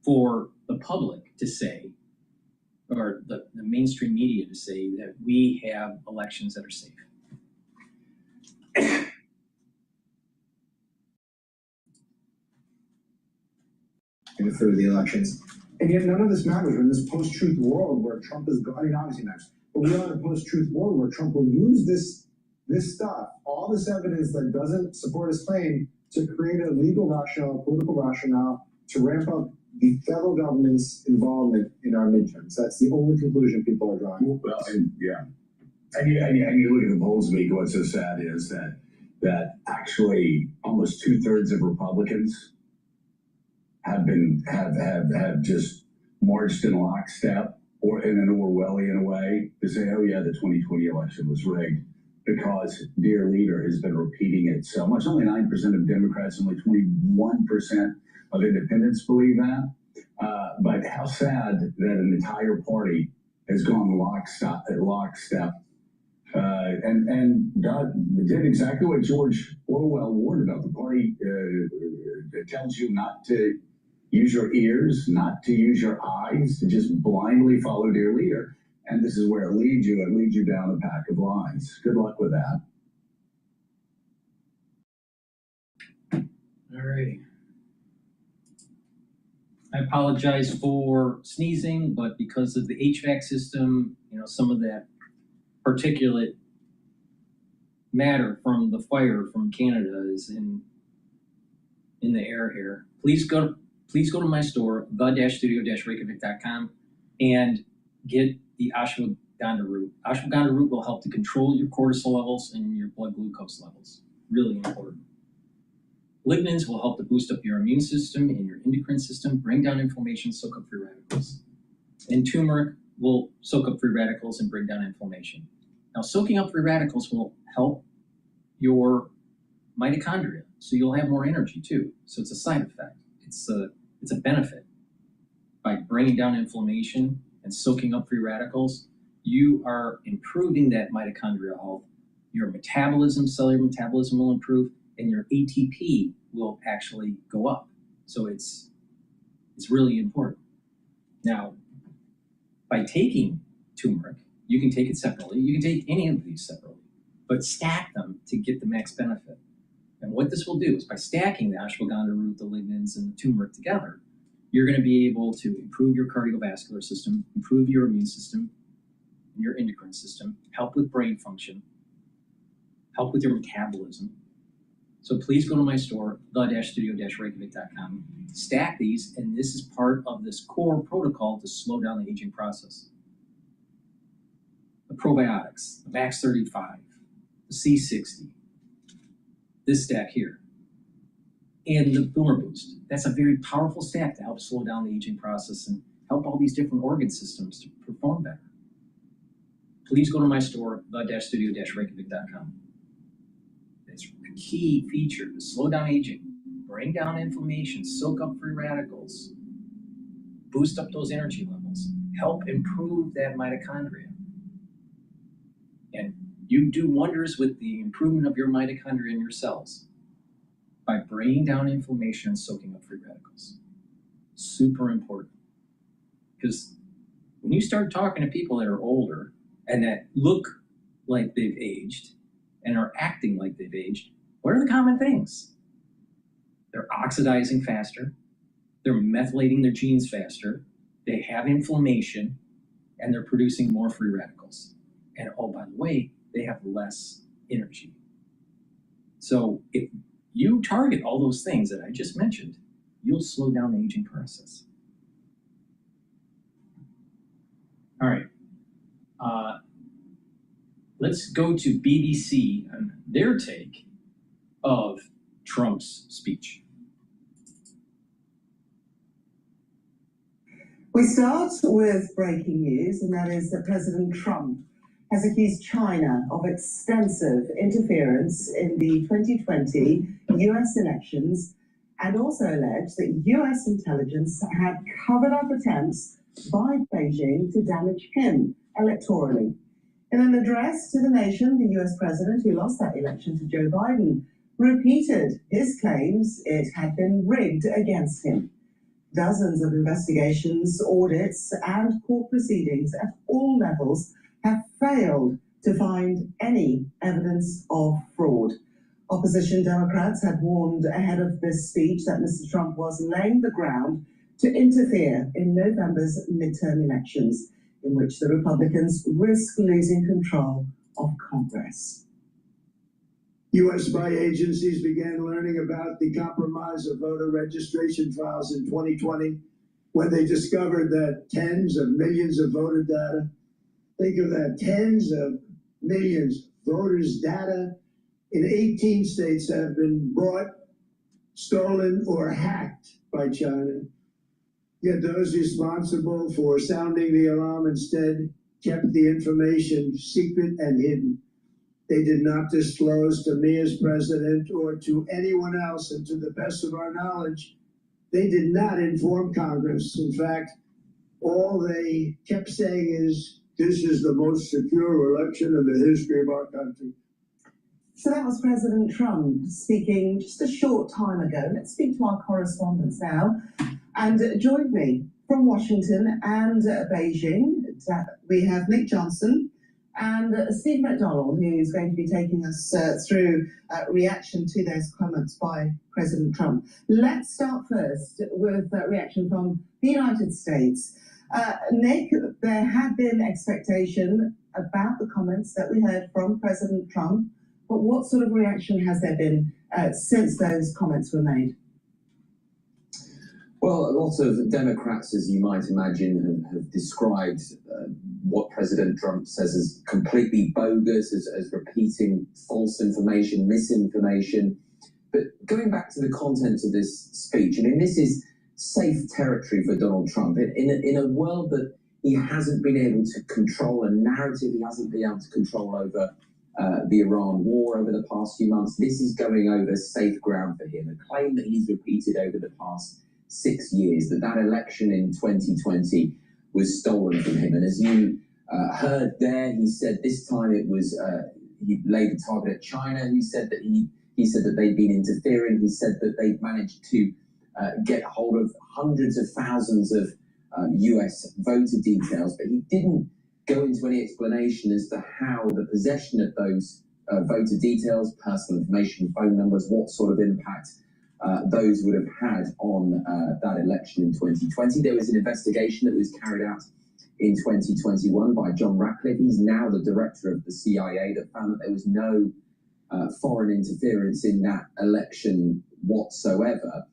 for the public to say, or the mainstream media to say, that we have elections that are safe. Through the elections. And yet none of this matters in this post-truth world where Trump is going, I mean, obviously matters, but we are in a post-truth world where Trump will use this stuff, all this evidence that doesn't support his claim, to create a legal rationale, political rationale, to ramp up the federal government's involvement in our midterms. That's the only conclusion people are drawing. Well, and you look at the polls, Mika, what's so sad is that actually almost 2/3 of Republicans have just marched in lockstep or in an Orwellian way to say, oh yeah, the 2020 election was rigged, because dear leader has been repeating it so much. Only 9% of Democrats, only 21% of independents believe that. But how sad that an entire party has gone lockstep right. And God did exactly what George Orwell warned about. The party tells you not to use your ears, not to use your eyes, to just blindly follow their leader. And this is where it leads you. It leads you down a pack of lies. Good luck with that. All right. I apologize for sneezing, but because of the HVAC system, some of that particulate matter from the fire from Canada is in the air here. Please go to my store, the-studio-reykjavik.com, and get the ashwagandha root. Ashwagandha root will help to control your cortisol levels and your blood glucose levels. Really important. Lignans will help to boost up your immune system and your endocrine system, bring down inflammation, soak up free radicals. And turmeric will soak up free radicals and bring down inflammation. Now, soaking up free radicals will help your mitochondria, so you'll have more energy too. So it's a side effect. It's a benefit. By bringing down inflammation and soaking up free radicals, you are improving that mitochondrial health. Your metabolism, cellular metabolism will improve, and your ATP will actually go up. So it's really important. Now, by taking turmeric, you can take it separately. You can take any of these separately, but stack them to get the max benefit. And what this will do is by stacking the ashwagandha root, the lignans, and the turmeric together, you're going to be able to improve your cardiovascular system, improve your immune system, and your endocrine system, help with brain function, help with your metabolism. So please go to my store, the-studio-reykjavik.com, stack these, and this is part of this core protocol to slow down the aging process. The probiotics, the VAX35, the C60, this stack here, and the Boomer Boost. That's a very powerful stack to help slow down the aging process and help all these different organ systems to perform better. Please go to my store, the-studio-reykjavik.com. It's a key feature to slow down aging, bring down inflammation, soak up free radicals, boost up those energy levels, help improve that mitochondria. And you do wonders with the improvement of your mitochondria in your cells by bringing down inflammation and soaking up free radicals. Super important. Because when you start talking to people that are older and that look like they've aged and are acting like they've aged, what are the common things? They're oxidizing faster, they're methylating their genes faster, they have inflammation, and they're producing more free radicals. And oh, by the way, they have less energy. So if you target all those things that I just mentioned, you'll slow down the aging process. All right. Let's go to BBC and their take of Trump's speech. We start with breaking news, and that is that President Trump has accused China of extensive interference in the 2020 US elections and also alleged that US intelligence had covered up attempts by Beijing to damage him electorally. In an address to the nation, the US president, who lost that election to Joe Biden, repeated his claims it had been rigged against him. Dozens of investigations, audits, and court proceedings at all levels have failed to find any evidence of fraud. Opposition Democrats had warned ahead of this speech that Mr. Trump was laying the ground to interfere in November's midterm elections, in which the Republicans risk losing control of Congress. U.S. spy agencies began learning about the compromise of voter registration files in 2020 when they discovered that tens of millions of voter data, think of that, tens of millions voters' data in 18 states have been bought, stolen, or hacked by China. Yet those responsible for sounding the alarm instead kept the information secret and hidden. They did not disclose to me as president or to anyone else, and to the best of our knowledge, they did not inform Congress. In fact, all they kept saying is, this is the most secure election in the history of our country. So that was President Trump speaking just a short time ago. Let's speak to our correspondents now. And join me from Washington and Beijing. We have Nick Johnson and Steve McDonald, who's going to be taking us through reaction to those comments by President Trump. Let's start first with reaction from the United States. Nick, there had been expectation about the comments that we heard from President Trump, but what sort of reaction has there been since those comments were made? Well, a lot of Democrats, as you might imagine, have described what President Trump says as completely bogus, as repeating false information, misinformation. But going back to the content of this speech, I mean, this is safe territory for Donald Trump. In a world that he hasn't been able to control, a narrative he hasn't been able to control over the Iran war over the past few months, this is going over safe ground for him. A claim that he's repeated over the past 6 years, that election in 2020 was stolen from him. And as you heard there, he said this time it was, he laid the target at China. He said that he said that they'd been interfering. He said that they'd managed to get hold of hundreds of thousands of US voter details, but he didn't go into any explanation as to how the possession of those voter details, personal information, phone numbers, what sort of impact those would have had on that election in 2020. There was an investigation that was carried out in 2021 by John Ratcliffe. He's now the director of the CIA, that found that there was no foreign interference in that election whatsoever.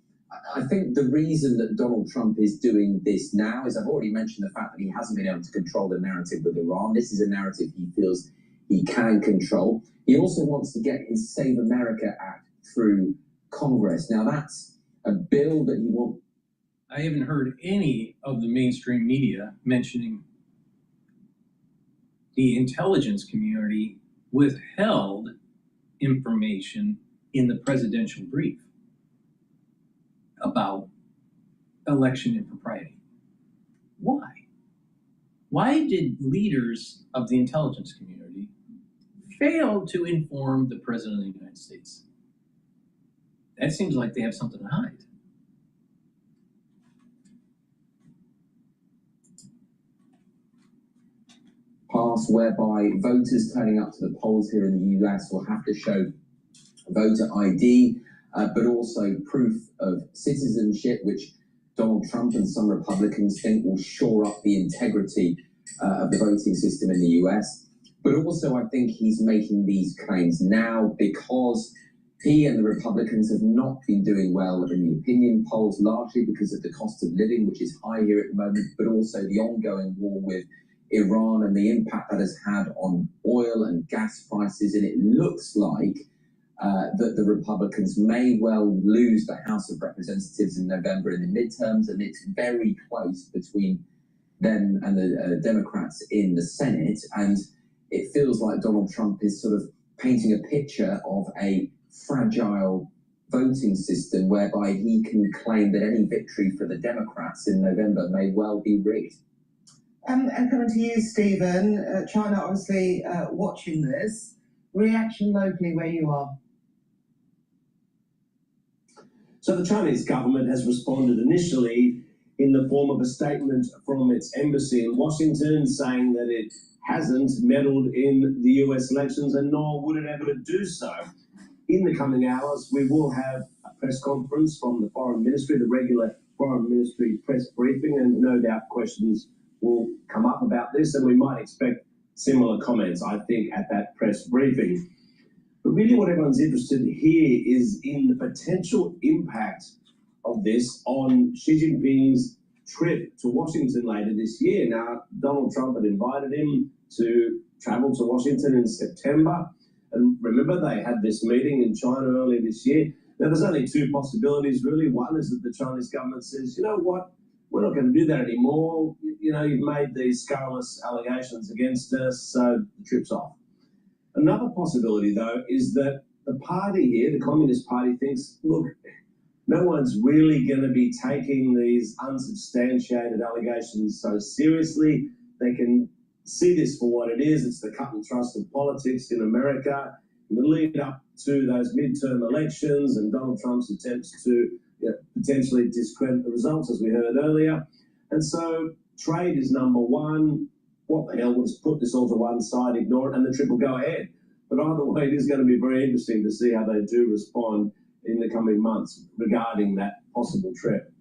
I think the reason that Donald Trump is doing this now is, I've already mentioned the fact that he hasn't been able to control the narrative with Iran. This is a narrative he feels he can control. He also wants to get his Save America Act through Congress. Now, that's a bill that he wants. I haven't heard any of the mainstream media mentioning the intelligence community withheld information in the presidential brief about election impropriety. Why? Why did leaders of the intelligence community fail to inform the President of the United States? That seems like they have something to hide. Pass whereby voters turning up to the polls here in the US will have to show voter ID, but also proof of citizenship, which Donald Trump and some Republicans think will shore up the integrity of the voting system in the US. But also, I think he's making these claims now because he and the Republicans have not been doing well in the opinion polls, largely because of the cost of living, which is high here at the moment, but also the ongoing war with Iran and the impact that has had on oil and gas prices. And it looks like that the Republicans may well lose the House of Representatives in November in the midterms, and it's very close between them and the Democrats in the Senate. And it feels like Donald Trump is sort of painting a picture of a fragile voting system whereby he can claim that any victory for the Democrats in November may well be rigged. And coming to you, Stephen, China obviously watching this. Reaction locally where you are? So the Chinese government has responded initially in the form of a statement from its embassy in Washington saying that it hasn't meddled in the US elections and nor would it ever do so. In the coming hours, we will have a press conference from the Foreign Ministry, the regular Foreign Ministry press briefing, and no doubt questions will come up about this, and we might expect similar comments, I think, at that press briefing. But really what everyone's interested here is in the potential impact of this on Xi Jinping's trip to Washington later this year. Now, Donald Trump had invited him to travel to Washington in September. And remember, they had this meeting in China earlier this year. Now, there's only two possibilities, really. One is that the Chinese government says, you know what, we're not going to do that anymore. You know, you've made these scurrilous allegations against us, so the trip's off. Another possibility, though, is that the party here, the Communist Party, thinks, look, no one's really going to be taking these unsubstantiated allegations so seriously. They can see this for what it is. It's the cut and thrust of politics in America. In the lead up to those midterm elections and Donald Trump's attempts to potentially discredit the results, as we heard earlier. And so trade is number one. What the hell, we'll just put this all to one side, ignore it, and the trip will go ahead. But either way, it is going to be very interesting to see how they do respond in the coming months regarding that possible trip.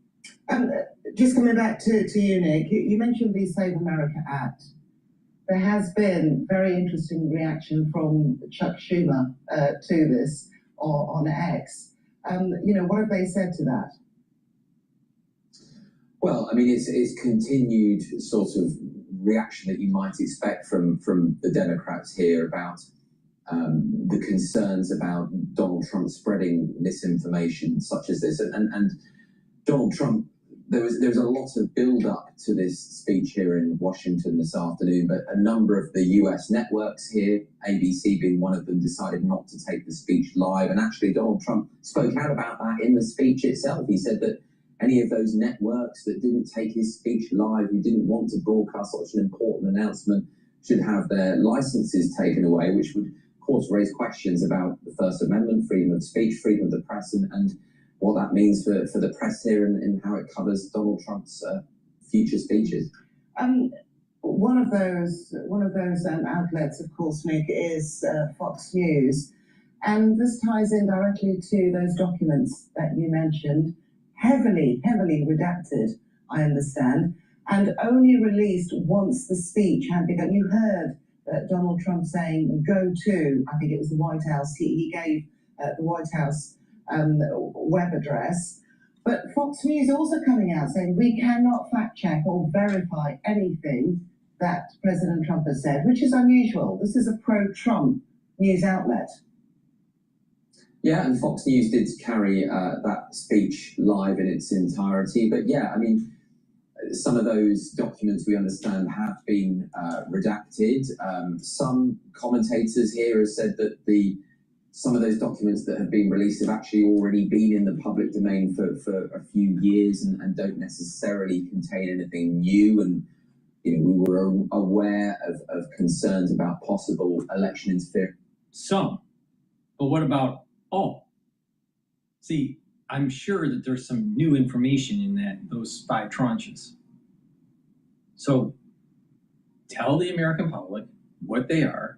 Just coming back to you, Nick, you mentioned the Save America Act. There has been very interesting reaction from Chuck Schumer to this on X. What have they said to that? Well, I mean, it's continued sort of reaction that you might expect from the Democrats here about the concerns about Donald Trump spreading misinformation such as this. And Donald Trump, there was a lot of build-up to this speech here in Washington this afternoon, but a number of the US networks here, ABC being one of them, decided not to take the speech live. And actually, Donald Trump spoke out about that in the speech itself. He said that any of those networks that didn't take his speech live, who didn't want to broadcast such an important announcement, should have their licenses taken away, which would, of course, raise questions about the First Amendment, freedom of speech, freedom of the press, and what that means for the press here and how it covers Donald Trump's future speeches. One of those outlets, of course, Nick, is Fox News, and this ties in directly to those documents that you mentioned. Heavily redacted, I understand, and only released once the speech had begun. You heard Donald Trump saying, "Go to," I think it was the White House. He gave the White House web address. But Fox News also coming out saying, "We cannot fact check or verify anything that President Trump has said," which is unusual. This is a pro-Trump news outlet. Yeah, and Fox News did carry that speech live in its entirety. But yeah, I mean, some of those documents we understand have been redacted. Some commentators here have said that some of those documents that have been released have actually already been in the public domain for a few years and don't necessarily contain anything new. And we were aware of concerns about possible election interference. Some, but what about all? See, I'm sure that there's some new information in those 5 tranches. So tell the American public what they are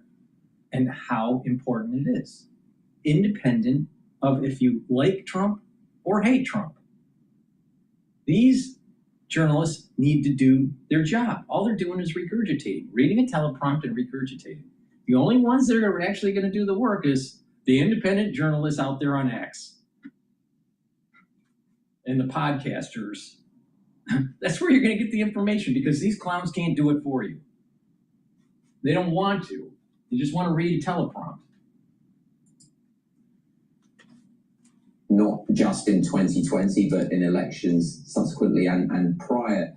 and how important it is, independent of if you like Trump or hate Trump. These journalists need to do their job. All they're doing is regurgitating, reading a teleprompter and regurgitating. The only ones that are actually going to do the work is the independent journalists out there on X and the podcasters. That's where you're going to get the information, because these clowns can't do it for you. They don't want to. They just want to read a teleprompt. Not just in 2020, but in elections subsequently and prior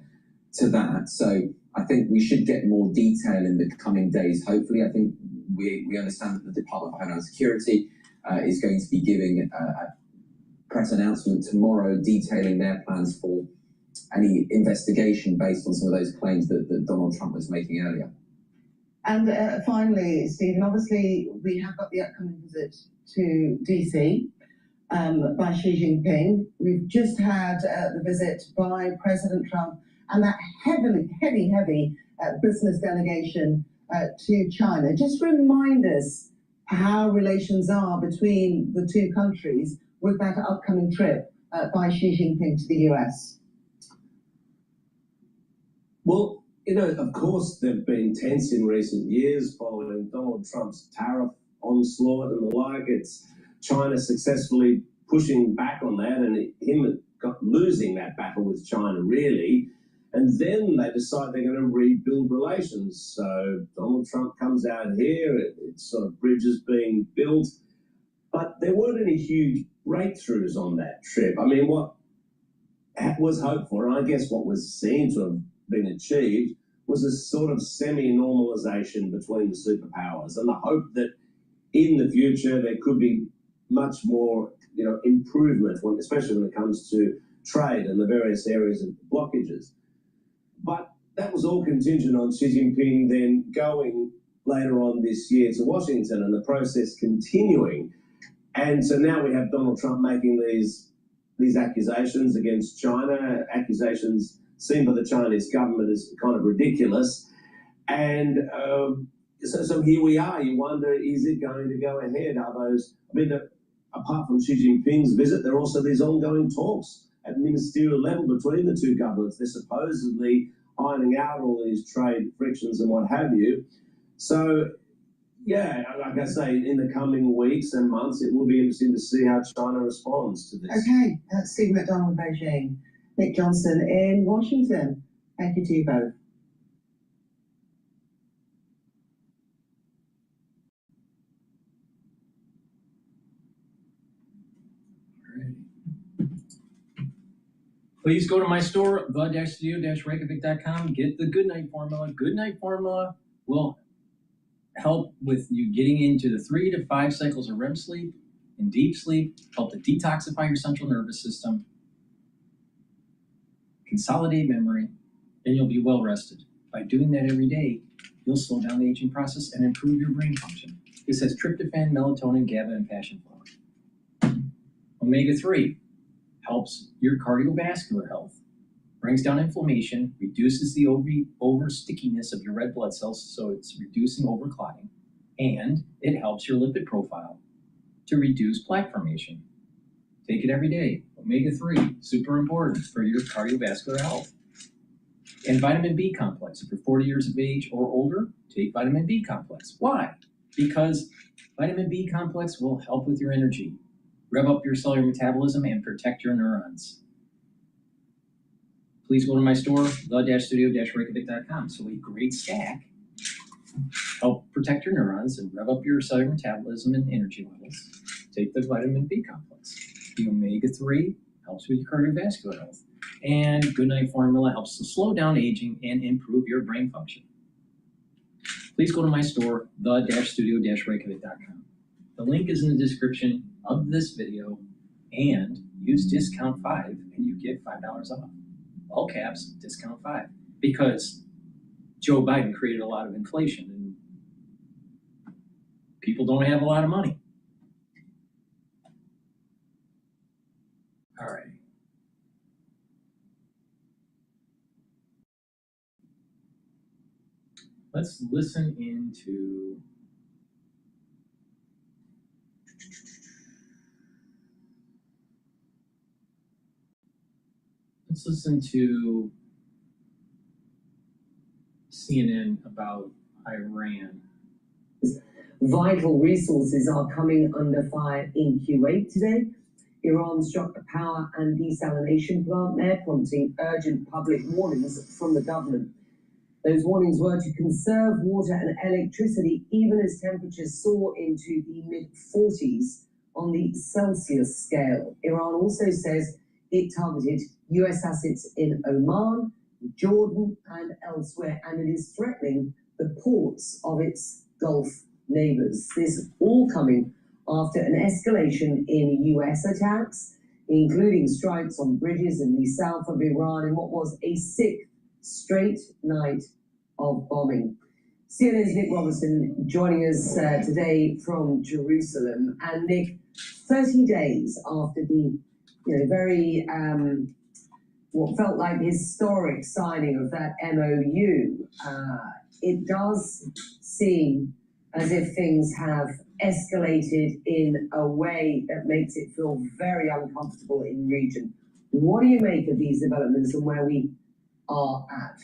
to that. So I think we should get more detail in the coming days. Hopefully, I think we understand that the Department of Homeland Security is going to be giving a press announcement tomorrow detailing their plans for any investigation based on some of those claims that Donald Trump was making earlier. And finally, Stephen, obviously we have got the upcoming visit to DC by Xi Jinping. We've just had the visit by President Trump and that heavy business delegation to China. Just remind us how relations are between the two countries with that upcoming trip by Xi Jinping to the US. Well, of course, they've been tense in recent years following Donald Trump's tariff onslaught and the like. It's China successfully pushing back on that and him losing that battle with China, really. And then they decide they're going to rebuild relations. So Donald Trump comes out here, it's sort of bridges being built. But there weren't any huge breakthroughs on that trip. I mean, what was hoped for, and I guess what was seen to have been achieved, was a sort of semi-normalization between the superpowers and the hope that in the future there could be much more improvement, especially when it comes to trade and the various areas of blockages. But that was all contingent on Xi Jinping then going later on this year to Washington and the process continuing. And so now we have Donald Trump making these accusations against China, accusations seen by the Chinese government as kind of ridiculous. And so here we are. You wonder, is it going to go ahead? Are those, I mean, apart from Xi Jinping's visit, there are also these ongoing talks at ministerial level between the two governments. They're supposedly ironing out all these trade frictions and what have you. So, yeah, like I say, in the coming weeks and months, it will be interesting to see how China responds to this. Okay, that's Steve McDonald, Beijing. Nick Johnson in Washington. Thank you to you both. Please go to my store, the-studio-reykjavik.com. Get the Good Night Formula. Good Night Formula will help with you getting into the 3 to 5 cycles of REM sleep and deep sleep, help to detoxify your central nervous system, consolidate memory, and you'll be well rested. By doing that every day, you'll slow down the aging process and improve your brain function. This has tryptophan, melatonin, GABA, and passion flower. Omega-3 helps your cardiovascular health, brings down inflammation, reduces the over stickiness of your red blood cells, so it's reducing overclotting, and it helps your lipid profile to reduce plaque formation. Take it every day. Omega-3, super important for your cardiovascular health. And vitamin B complex. If you're 40 years of age or older, take vitamin B complex. Why? Because vitamin B complex will help with your energy, rev up your cellular metabolism, and protect your neurons. Please go to my store, the-studio-reykjavik.com. So a great stack, help protect your neurons and rev up your cellular metabolism and energy levels. Take the vitamin B complex. The omega-3 helps with your cardiovascular health. And Good Night Formula helps to slow down aging and improve your brain function. Please go to my store, the-studio-reykjavik.com. The link is in the description of this video, and use discount 5 and you get $5 off. All caps, discount 5. Because Joe Biden created a lot of inflation and people don't have a lot of money. All right. Let's listen into CNN about Iran. Vital resources are coming under fire in Kuwait today. Iran struck a power and desalination plant there, prompting urgent public warnings from the government. Those warnings were to conserve water and electricity even as temperatures soar into the mid-40s on the Celsius scale. Iran also says it targeted US assets in Oman, Jordan, and elsewhere, and it is threatening the ports of its Gulf neighbors. This all coming after an escalation in US attacks, including strikes on bridges in the south of Iran in what was a 6th straight night of bombing. CNN's Nick Robertson joining us today from Jerusalem. And Nick, 30 days after the very what felt like historic signing of that MOU, it does seem as if things have escalated in a way that makes it feel very uncomfortable in the region. What do you make of these developments and where we are at?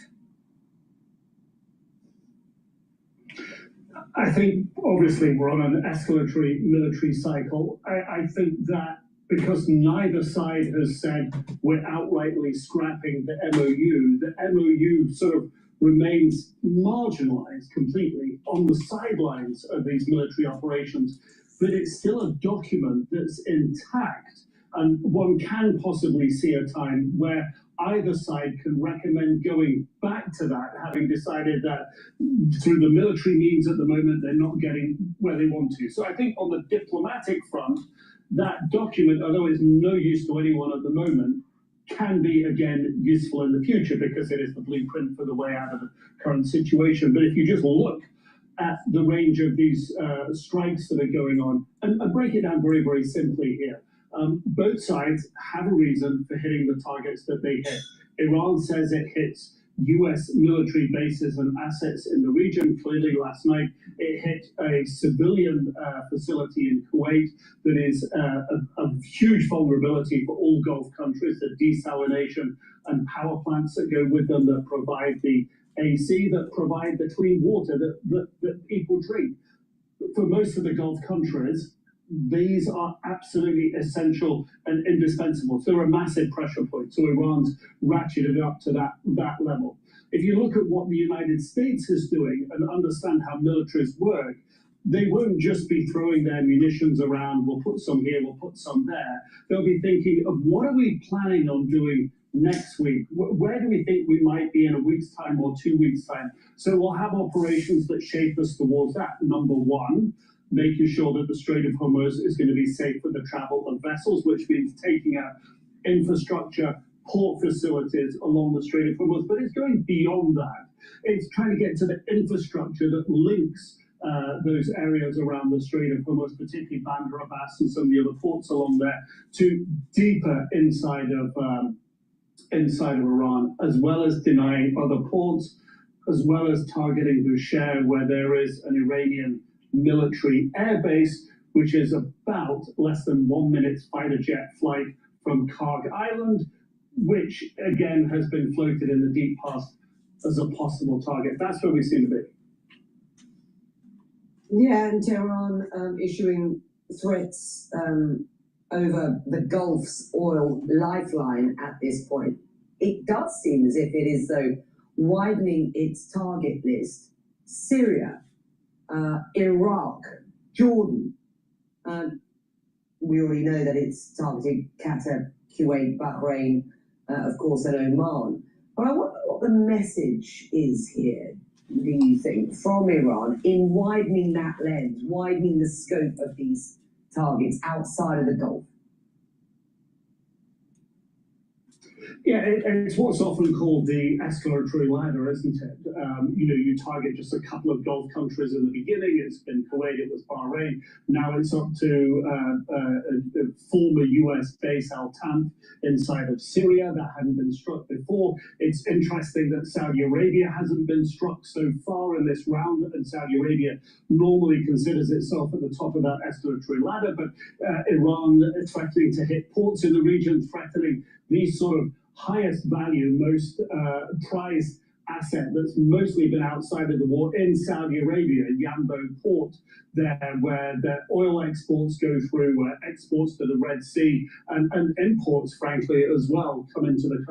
I think obviously we're on an escalatory military cycle. I think that because neither side has said we're outrightly scrapping the MOU sort of remains marginalized completely on the sidelines of these military operations, but it's still a document that's intact. And one can possibly see a time where either side can recommend going back to that, having decided that through the military means at the moment, they're not getting where they want to. So I think on the diplomatic front, that document, although it's no use to anyone at the moment, can be, again, useful in the future because it is the blueprint for the way out of the current situation. But if you just look at the range of these strikes that are going on, and break it down very, very simply here. Both sides have a reason for hitting the targets that they hit. Iran says it hits US military bases and assets in the region. Clearly last night it hit a civilian facility in Kuwait that is a huge vulnerability for all Gulf countries, the desalination and power plants that go with them that provide the AC, that provide the clean water that people drink. For most of the Gulf countries, these are absolutely essential and indispensable. So they're a massive pressure point. So Iran's ratcheted up to that level. If you look at what the United States is doing and understand how militaries work, they won't just be throwing their munitions around, we'll put some here, we'll put some there. They'll be thinking of what are we planning on doing next week? Where do we think we might be in a week's time or 2 weeks' time? So we'll have operations that shape us towards that. Number one, making sure that the Strait of Hormuz is going to be safe for the travel of vessels, which means taking out infrastructure, port facilities along the Strait of Hormuz. But it's going beyond that. It's trying to get to the infrastructure that links those areas around the Strait of Hormuz, particularly Bandar Abbas and some of the other ports along there, to deeper inside of Iran, as well as denying other ports, as well as targeting Bushehr, where there is an Iranian military airbase, which is about less than 1 minute's fighter jet flight from Karg Island, which again has been floated in the deep past as a possible target. That's where we seem to be. Yeah, and Tehran issuing threats over the Gulf's oil lifeline at this point. It does seem as if it is, though, widening its target list. Syria, Iraq, Jordan. We already know that it's targeted Qatar, Kuwait, Bahrain, of course, and Oman. But I wonder what the message is here, do you think, from Iran in widening that lens, widening the scope of these targets outside of the Gulf? Yeah, it's what's often called the escalatory ladder, isn't it? You target just a couple of Gulf countries in the beginning. It's been Kuwait, it was Bahrain. Now it's up to a former US base, Al Tanf, inside of Syria that hadn't been struck before. It's interesting that Saudi Arabia hasn't been struck so far in this round, and Saudi Arabia normally considers itself at the top of that escalatory ladder, but Iran threatening to hit ports in the region, threatening these sort of highest value, most prized asset that's mostly been outside of the war in Saudi Arabia, Yanbu port there, where the oil exports go through, exports to the Red Sea, and imports, frankly, as well, come into the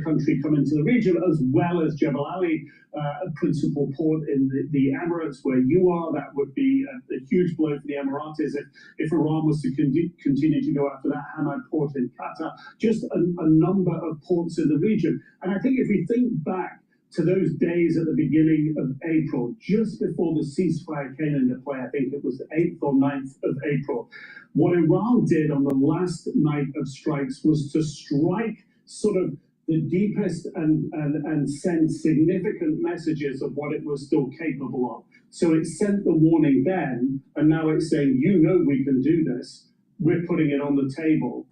country, come into the region, as well as Jebel Ali, a principal port in the Emirates where you are. That would be a huge blow for the Emiratis if Iran was to continue to go after that Hamad port in Qatar. Just a number of ports in the region. And I think if we think back to those days at the beginning of April, just before the ceasefire came into play, I think it was the 8th or 9th of April, what Iran did on the last night of strikes was to strike sort of the deepest and send significant messages of what it was still capable of. So it sent the warning then, and now it's saying, we can do this. We're putting it on the table.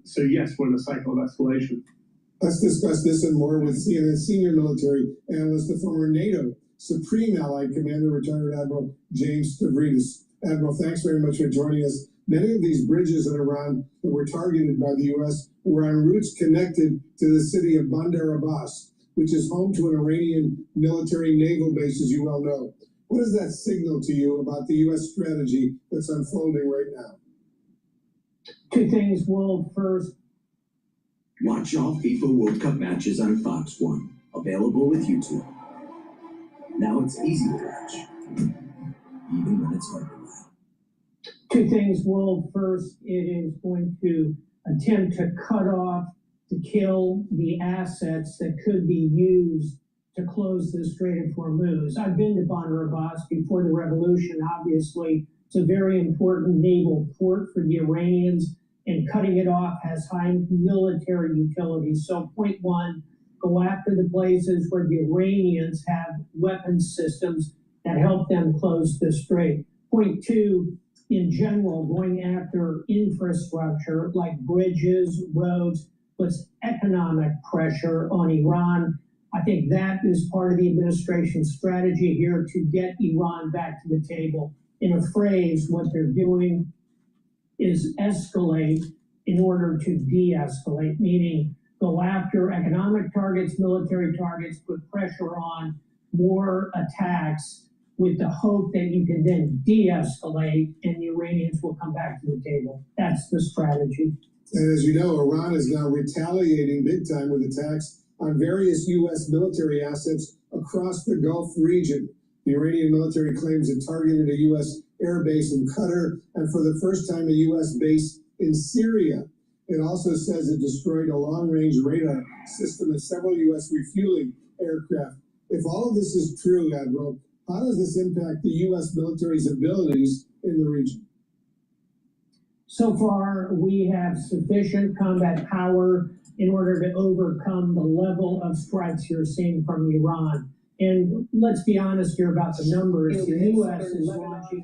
So yes, we're in a cycle of escalation. Let's discuss this and more with CNN senior military analyst, the former NATO Supreme Allied Commander, retired Admiral James Stavridis. Admiral, thanks very much for joining us. Many of these bridges in Iran that were targeted by the U.S. were on routes connected to the city of Bandar Abbas, which is home to an Iranian military naval base, as you well know. What does that signal to you about the U.S. strategy that's unfolding right now? Two things. Well, first, watch all FIFA World Cup matches on Fox 1, available with YouTube. Now it's easy to watch, even when it's hard to watch. Two things. Well, first, it is going to attempt to cut off, to kill the assets that could be used to close the Strait of Hormuz. I've been to Bandar Abbas before the revolution. Obviously, it's a very important naval port for the Iranians. and cutting it off has high military utility. So point one, go after the places where the Iranians have weapons systems that help them close the strait. Point two, in general, going after infrastructure like bridges, roads, puts economic pressure on Iran. I think that is part of the administration's strategy here to get Iran back to the table. In a phrase, what they're doing is escalate in order to de-escalate, meaning go after economic targets, military targets, put pressure on more attacks with the hope that you can then de-escalate and the Iranians will come back to the table. That's the strategy. And as you know, Iran is now retaliating big time with attacks on various U.S. military assets across the Gulf region. The Iranian military claims it targeted a U.S. air base in Qatar and for the first time a U.S. base in Syria. It also says it destroyed a long-range radar system and several U.S. refueling aircraft. If all of this is true, Admiral, how does this impact the U.S. military's abilities in the region? So far, we have sufficient combat power in order to overcome the level of strikes you're seeing from Iran. And let's be honest here about the numbers. The U.S. is launching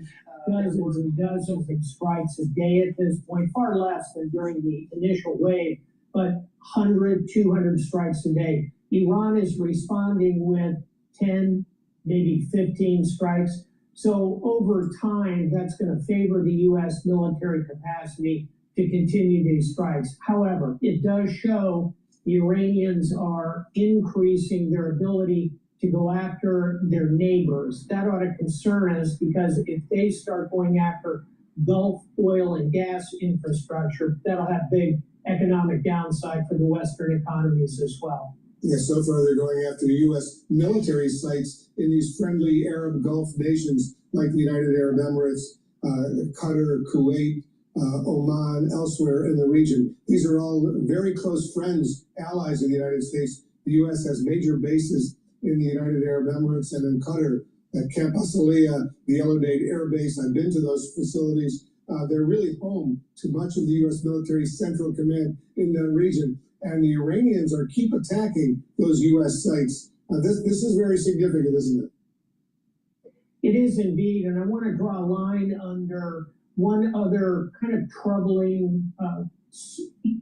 dozens and dozens of strikes a day at this point, far less than during the initial wave, but 100, 200 strikes a day. Iran is responding with 10, maybe 15 strikes. So over time, that's going to favor the U.S. military capacity to continue these strikes. However, it does show the Iranians are increasing their ability to go after their neighbors. That ought to concern us because if they start going after Gulf oil and gas infrastructure, that'll have big economic downside for the Western economies as well. Yeah, so far they're going after the U.S. military sites in these friendly Arab Gulf nations like the United Arab Emirates, Qatar, Kuwait, Oman, elsewhere in the region. These are all very close friends, allies of the United States. The U.S. has major bases in the United Arab Emirates and in Qatar at Camp Asaliya, the Yellowdade Air Base. I've been to those facilities. They're really home to much of the U.S. military's central command in that region. And the Iranians keep attacking those U.S. sites. This is very significant, isn't it? It is indeed, and I want to draw a line under one other kind of troubling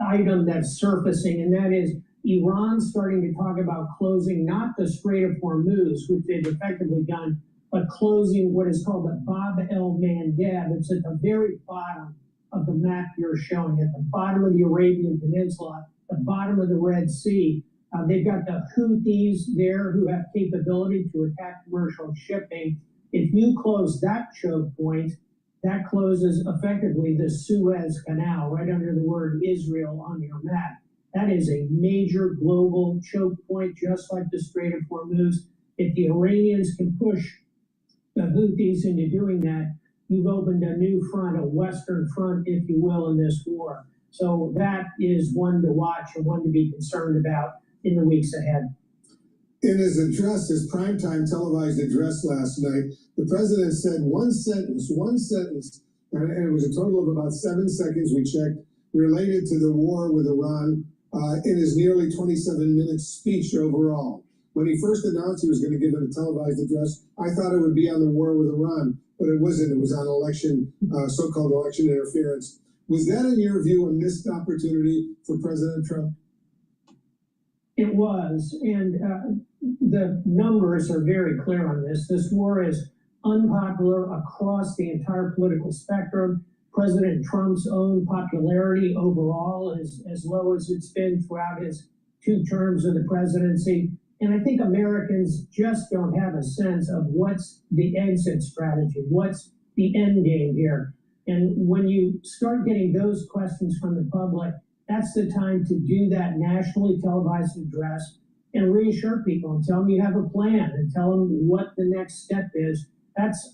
item that's surfacing, and that is Iran starting to talk about closing not the Strait of Hormuz, which they've effectively done, but closing what is called the Bab el-Mandeb. It's at the very bottom of the map you're showing, at the bottom of the Arabian Peninsula, the bottom of the Red Sea. They've got the Houthis there who have capability to attack commercial shipping. If you close that choke point, that closes effectively the Suez Canal right under the word Israel on your map. That is a major global choke point, just like the Strait of Hormuz. If the Iranians can push the Houthis into doing that, you've opened a new front, a Western front, if you will, in this war. So that is one to watch and one to be concerned about in the weeks ahead. In his address, his primetime televised address last night, the president said one sentence, and it was a total of about 7 seconds, we checked, related to the war with Iran in his nearly 27-minute speech overall. When he first announced he was going to give a televised address, I thought it would be on the war with Iran, but it wasn't. It was on election, so-called election interference. Was that, in your view, a missed opportunity for President Trump? It was, and the numbers are very clear on this. This war is unpopular across the entire political spectrum. President Trump's own popularity overall is as low as it's been throughout his 2 terms of the presidency. And I think Americans just don't have a sense of what's the exit strategy, what's the end game here. And when you start getting those questions from the public, that's the time to do that nationally televised address and reassure people and tell them you have a plan and tell them what the next step is.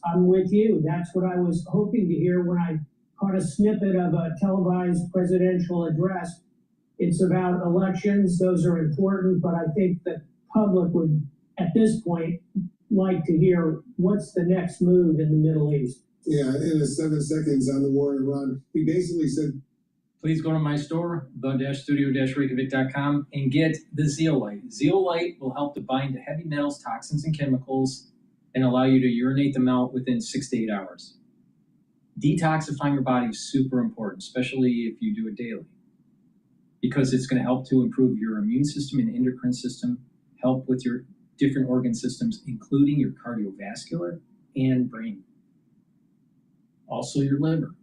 I'm with you. That's what I was hoping to hear when I caught a snippet of a televised presidential address. It's about elections. Those are important, but I think the public would, at this point, like to hear what's the next move in the Middle East. Yeah, in his 7 seconds on the war in Iran, he basically said please go to my store, the-studio-reykjavik.com, and get the zeolite. Zeolite will help to bind to heavy metals, toxins, and chemicals, and allow you to urinate them out within 6 to 8 hours. Detoxifying your body is super important, especially if you do it daily, because it's going to help to improve your immune system and endocrine system, help with your different organ systems, including your cardiovascular and brain, also your liver.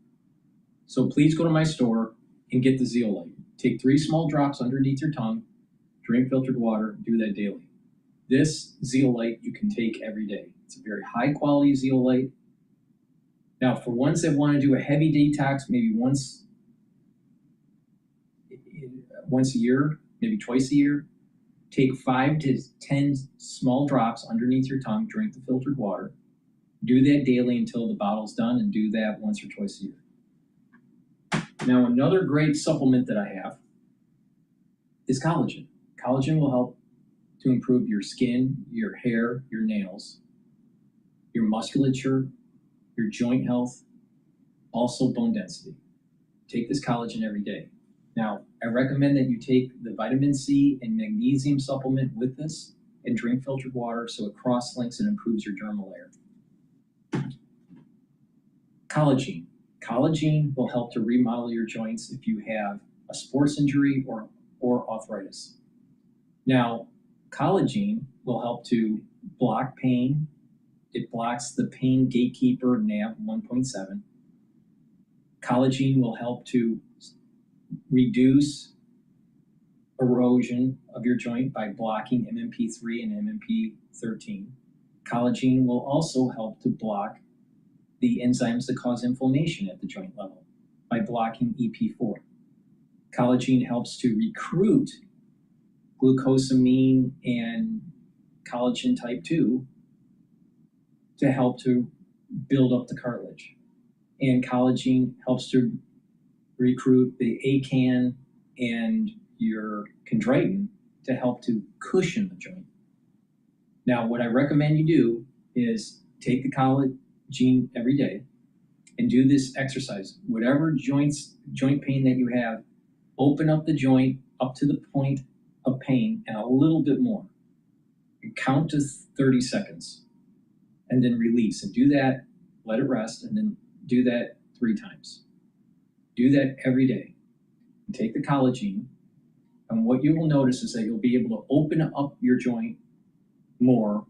So please go to my store and get the zeolite. Take 3 small drops underneath your tongue, drink filtered water, do that daily. This zeolite you can take every day. It's a very high quality zeolite. Now, for ones that want to do a heavy detox, maybe once a year, maybe twice a year, take 5 to 10 small drops underneath your tongue, drink the filtered water. Do that daily until the bottle's done, and do that once or twice a year. Now, another great supplement that I have is collagen. Collagen will help to improve your skin, your hair, your nails, your musculature, your joint health, also bone density. Take this collagen every day. Now, I recommend that you take the vitamin C and magnesium supplement with this and drink filtered water so it cross-links and improves your dermal layer. Collagen. Collagen will help to remodel your joints if you have a sports injury or arthritis. Now, collagen will help to block pain. It blocks the pain gatekeeper NAV 1.7. Collagen will help to reduce erosion of your joint by blocking MMP3 and MMP13. Collagen will also help to block the enzymes that cause inflammation at the joint level by blocking EP4. Collagen helps to recruit glucosamine and collagen type 2 to help to build up the cartilage. And collagen helps to recruit the ACAN and your chondroitin to help to cushion the joint. Now, what I recommend you do is take the collagen every day and do this exercise. Whatever joint pain that you have, open up the joint up to the point of pain and a little bit more. And count to 30 seconds and then release. And do that, let it rest, and then do that 3 times. Do that every day. And take the collagen, and what you will notice is that you'll be able to open up your joint more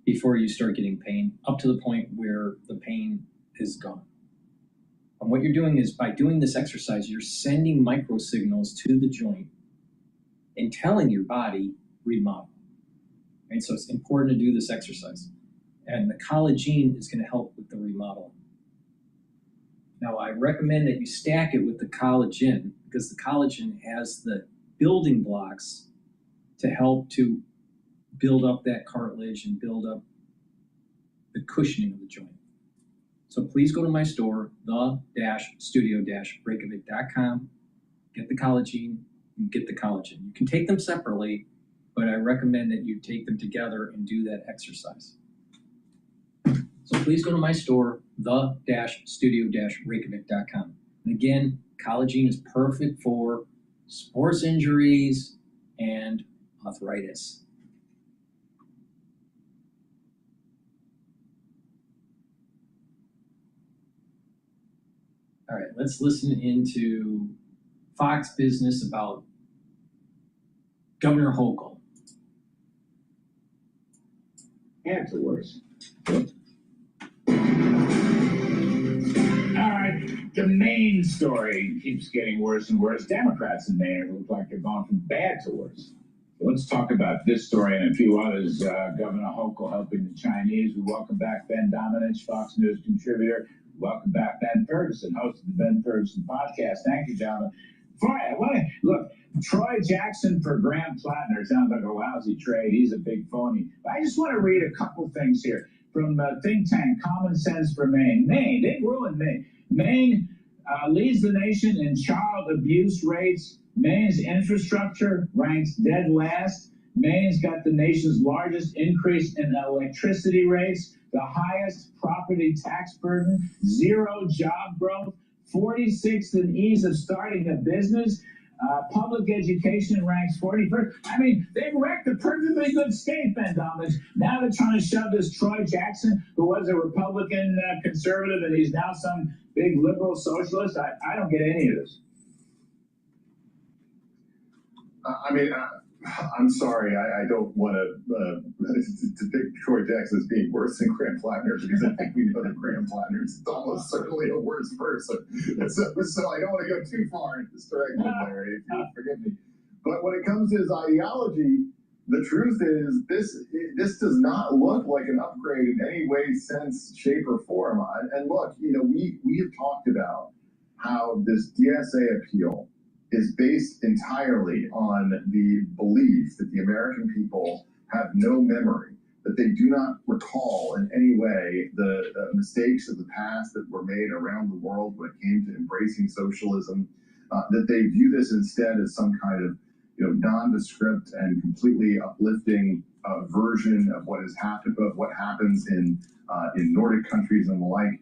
before you start getting pain, up to the point where the pain is gone. And what you're doing is, by doing this exercise, you're sending micro signals to the joint and telling your body, remodel. And so it's important to do this exercise. And the collagen is going to help with the remodeling. Now, I recommend that you stack it with the collagen, because the collagen has the building blocks to help to build up that cartilage and build up the cushioning of the joint. So please go to my store, the-studio-reykjavik.com, get the collagen, and get the collagen. You can take them separately, but I recommend that you take them together and do that exercise. So please go to my store, the-studio-reykjavik.com. And again, collagen is perfect for sports injuries and arthritis. All right, let's listen into Fox Business about Governor Hochul. And to worse. All right, the Maine story keeps getting worse and worse. Democrats in Maine look like they're going from bad to worse. Let's talk about this story and a few others. Governor Hochul helping the Chinese. We welcome back Ben Domenech, Fox News contributor. Welcome back Ben Ferguson, host of the Ben Ferguson podcast. Thank you, gentlemen. Look, Troy Jackson for Graham Plattner sounds like a lousy trade. He's a big phony. But I just want to read a couple things here from think tank Common Sense for Maine. Maine, they ruined Maine. Maine leads the nation in child abuse rates. Maine's infrastructure ranks dead last. Maine's got the nation's largest increase in electricity rates, the highest property tax burden, zero job growth, 46th in ease of starting a business. Public education ranks 41st. I mean, they've wrecked a perfectly good state, Ben Dominich. Now they're trying to shove this Troy Jackson, who was a Republican conservative, and he's now some big liberal socialist. I don't get any of this. I'm sorry, I don't want to depict Troy Jackson as being worse than Graham Plattner, because I think we know that Graham Plattner is almost certainly a worse person. So I don't want to go too far in this direction, Larry, if you'll forgive me. But when it comes to his ideology, the truth is this does not look like an upgrade in any way, sense, shape, or form. And look, we have talked about how this DSA appeal is based entirely on the belief that the American people have no memory, that they do not recall in any way the mistakes of the past that were made around the world when it came to embracing socialism, that they view this instead as some kind of nondescript and completely uplifting version of what happens in Nordic countries and the like.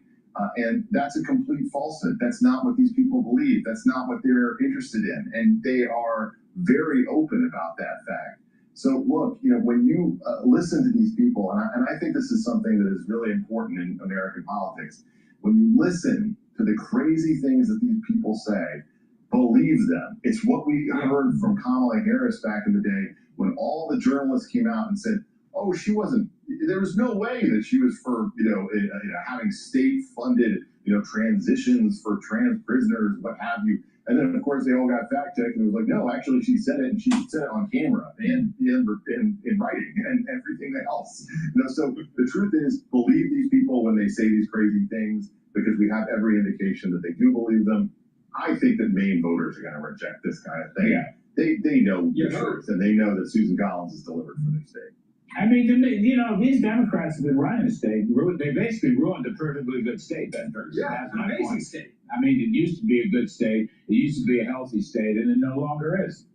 And that's a complete falsehood. That's not what these people believe. That's not what they're interested in. And they are very open about that fact. So look, when you listen to these people, and I think this is something that is really important in American politics, when you listen to the crazy things that these people say, believe them. It's what we heard from Kamala Harris back in the day when all the journalists came out and said, oh, there was no way that she was for, having state-funded, transitions for trans prisoners, what have you. And then, of course, they all got fact-checked, and it was like, no, actually, she said it, and she said it on camera and in writing and everything else. So the truth is, believe these people when they say these crazy things, because we have every indication that they do believe them. I think that Maine voters are going to reject this kind of thing. Yeah. They know the truth, and they know that Susan Collins has delivered for their state. I mean, these Democrats have been running the state. They basically ruined a perfectly good state, Ben Ferguson. Yeah, an amazing state. I mean, it used to be a good state. It used to be a healthy state, and it no longer is.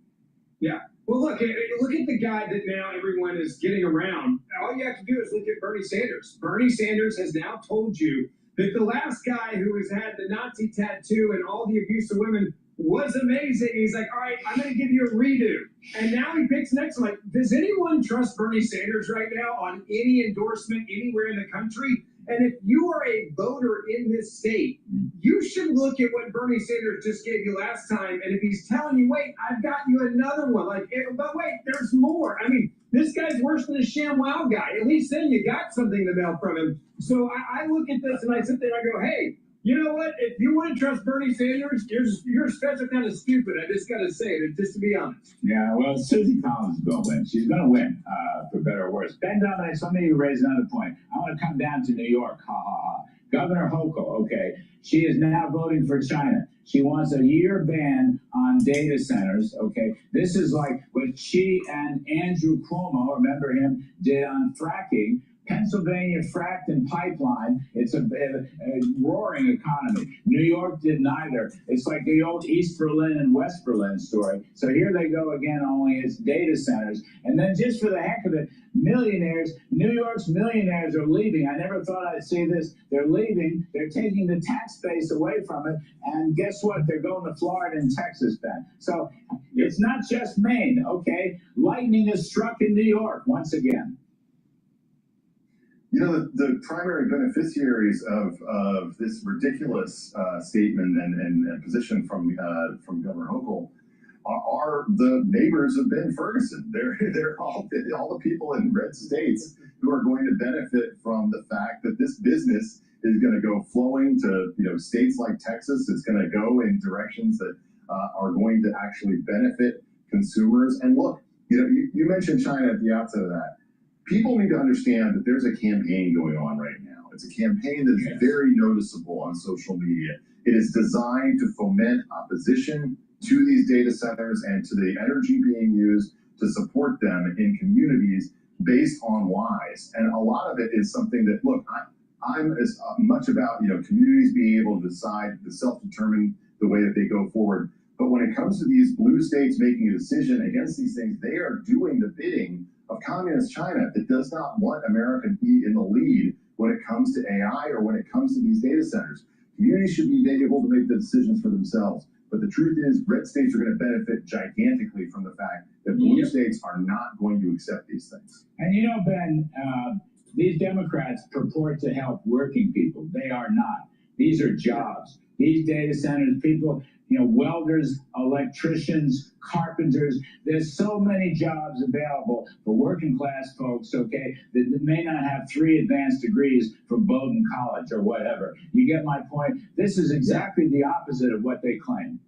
Yeah. Well, look at the guy that now everyone is getting around. All you have to do is look at Bernie Sanders. Bernie Sanders has now told you that the last guy who has had the Nazi tattoo and all the abuse of women was amazing. He's like, all right, I'm going to give you a redo. And now he picks next. Like, does anyone trust Bernie Sanders right now on any endorsement anywhere in the country? And if you are a voter in this state, you should look at what Bernie Sanders just gave you last time. And if he's telling you, wait, I've got you another one. Like, but wait, there's more. I mean, this guy's worse than a ShamWow guy. At least then you got something to mail from him. So I look at this and I sit there and I go, hey, you know what? If you want to trust Bernie Sanders, you're a special kind of stupid. I just got to say it, just to be honest. Yeah, well, Susie Collins is going to win. She's going to win, for better or worse. Ben Dominich, let me raise another point. I want to come down to New York. Ha, ha, ha. Governor Hochul, okay, she is now voting for China. She wants a year ban on data centers, okay? This is like what she and Andrew Cuomo, remember him, did on fracking. Pennsylvania fracked and pipeline. It's a roaring economy. New York did neither. It's like the old East Berlin and West Berlin story. So here they go again, only it's data centers. And then just for the heck of it, millionaires, New York's millionaires are leaving. I never thought I'd see this. They're leaving. They're taking the tax base away from it. And guess what? They're going to Florida and Texas, Ben. So it's not just Maine, okay? Lightning has struck in New York once again. The primary beneficiaries of this ridiculous statement and position from Governor Hochul are the neighbors of Ben Ferguson. They're all the people in red states who are going to benefit from the fact that this business is going to go flowing to states like Texas. It's going to go in directions that are going to actually benefit consumers. And look, you mentioned China at the outset of that. People need to understand that there's a campaign going on right now. It's a campaign that's very noticeable on social media. It is designed to foment opposition to these data centers and to the energy being used to support them in communities based on lies. And a lot of it is something that, look, I'm as much about communities being able to decide, to self-determine the way that they go forward. But when it comes to these blue states making a decision against these things, they are doing the bidding of communist China that does not want America to be in the lead when it comes to AI or when it comes to these data centers. Communities should be able to make the decisions for themselves. But the truth is, red states are going to benefit gigantically from the fact that blue states are not going to accept these things. And you know, Ben, these Democrats purport to help working people. They are not. These are jobs. These data centers, people, you know, welders, electricians, carpenters. There's so many jobs available for working class folks, okay, that may not have 3 advanced degrees from Bowdoin College or whatever. You get my point? This is exactly the opposite of what they claim.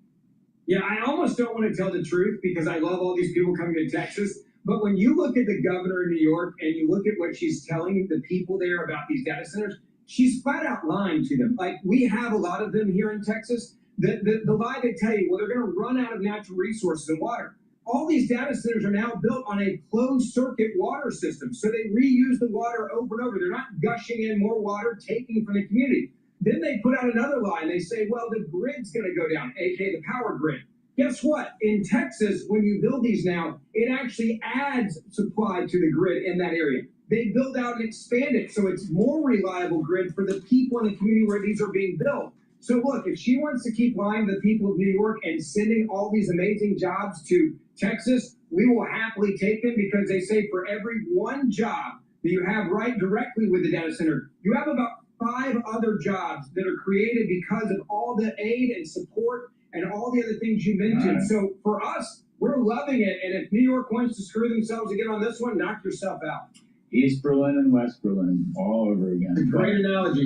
Yeah, I almost don't want to tell the truth because I love all these people coming to Texas. But when you look at the governor of New York and you look at what she's telling the people there about these data centers, she's flat out lying to them. Like, we have a lot of them here in Texas. The lie they tell you, well, they're going to run out of natural resources and water. All these data centers are now built on a closed circuit water system. So they reuse the water over and over. They're not gushing in more water, taking from the community. Then they put out another lie and they say, well, the grid's going to go down, aka the power grid. Guess what? In Texas, when you build these now, it actually adds supply to the grid in that area. They build out and expand it so it's more reliable grid for the people in the community where these are being built. So look, if she wants to keep lying to the people of New York and sending all these amazing jobs to Texas, we will happily take them because they say for every one job that you have right directly with the data center, you have about 5 other jobs that are created because of all the aid and support and all the other things you mentioned. So for us, we're loving it. And if New York wants to screw themselves again on this one, knock yourself out. East Berlin and West Berlin all over again. Great analogy.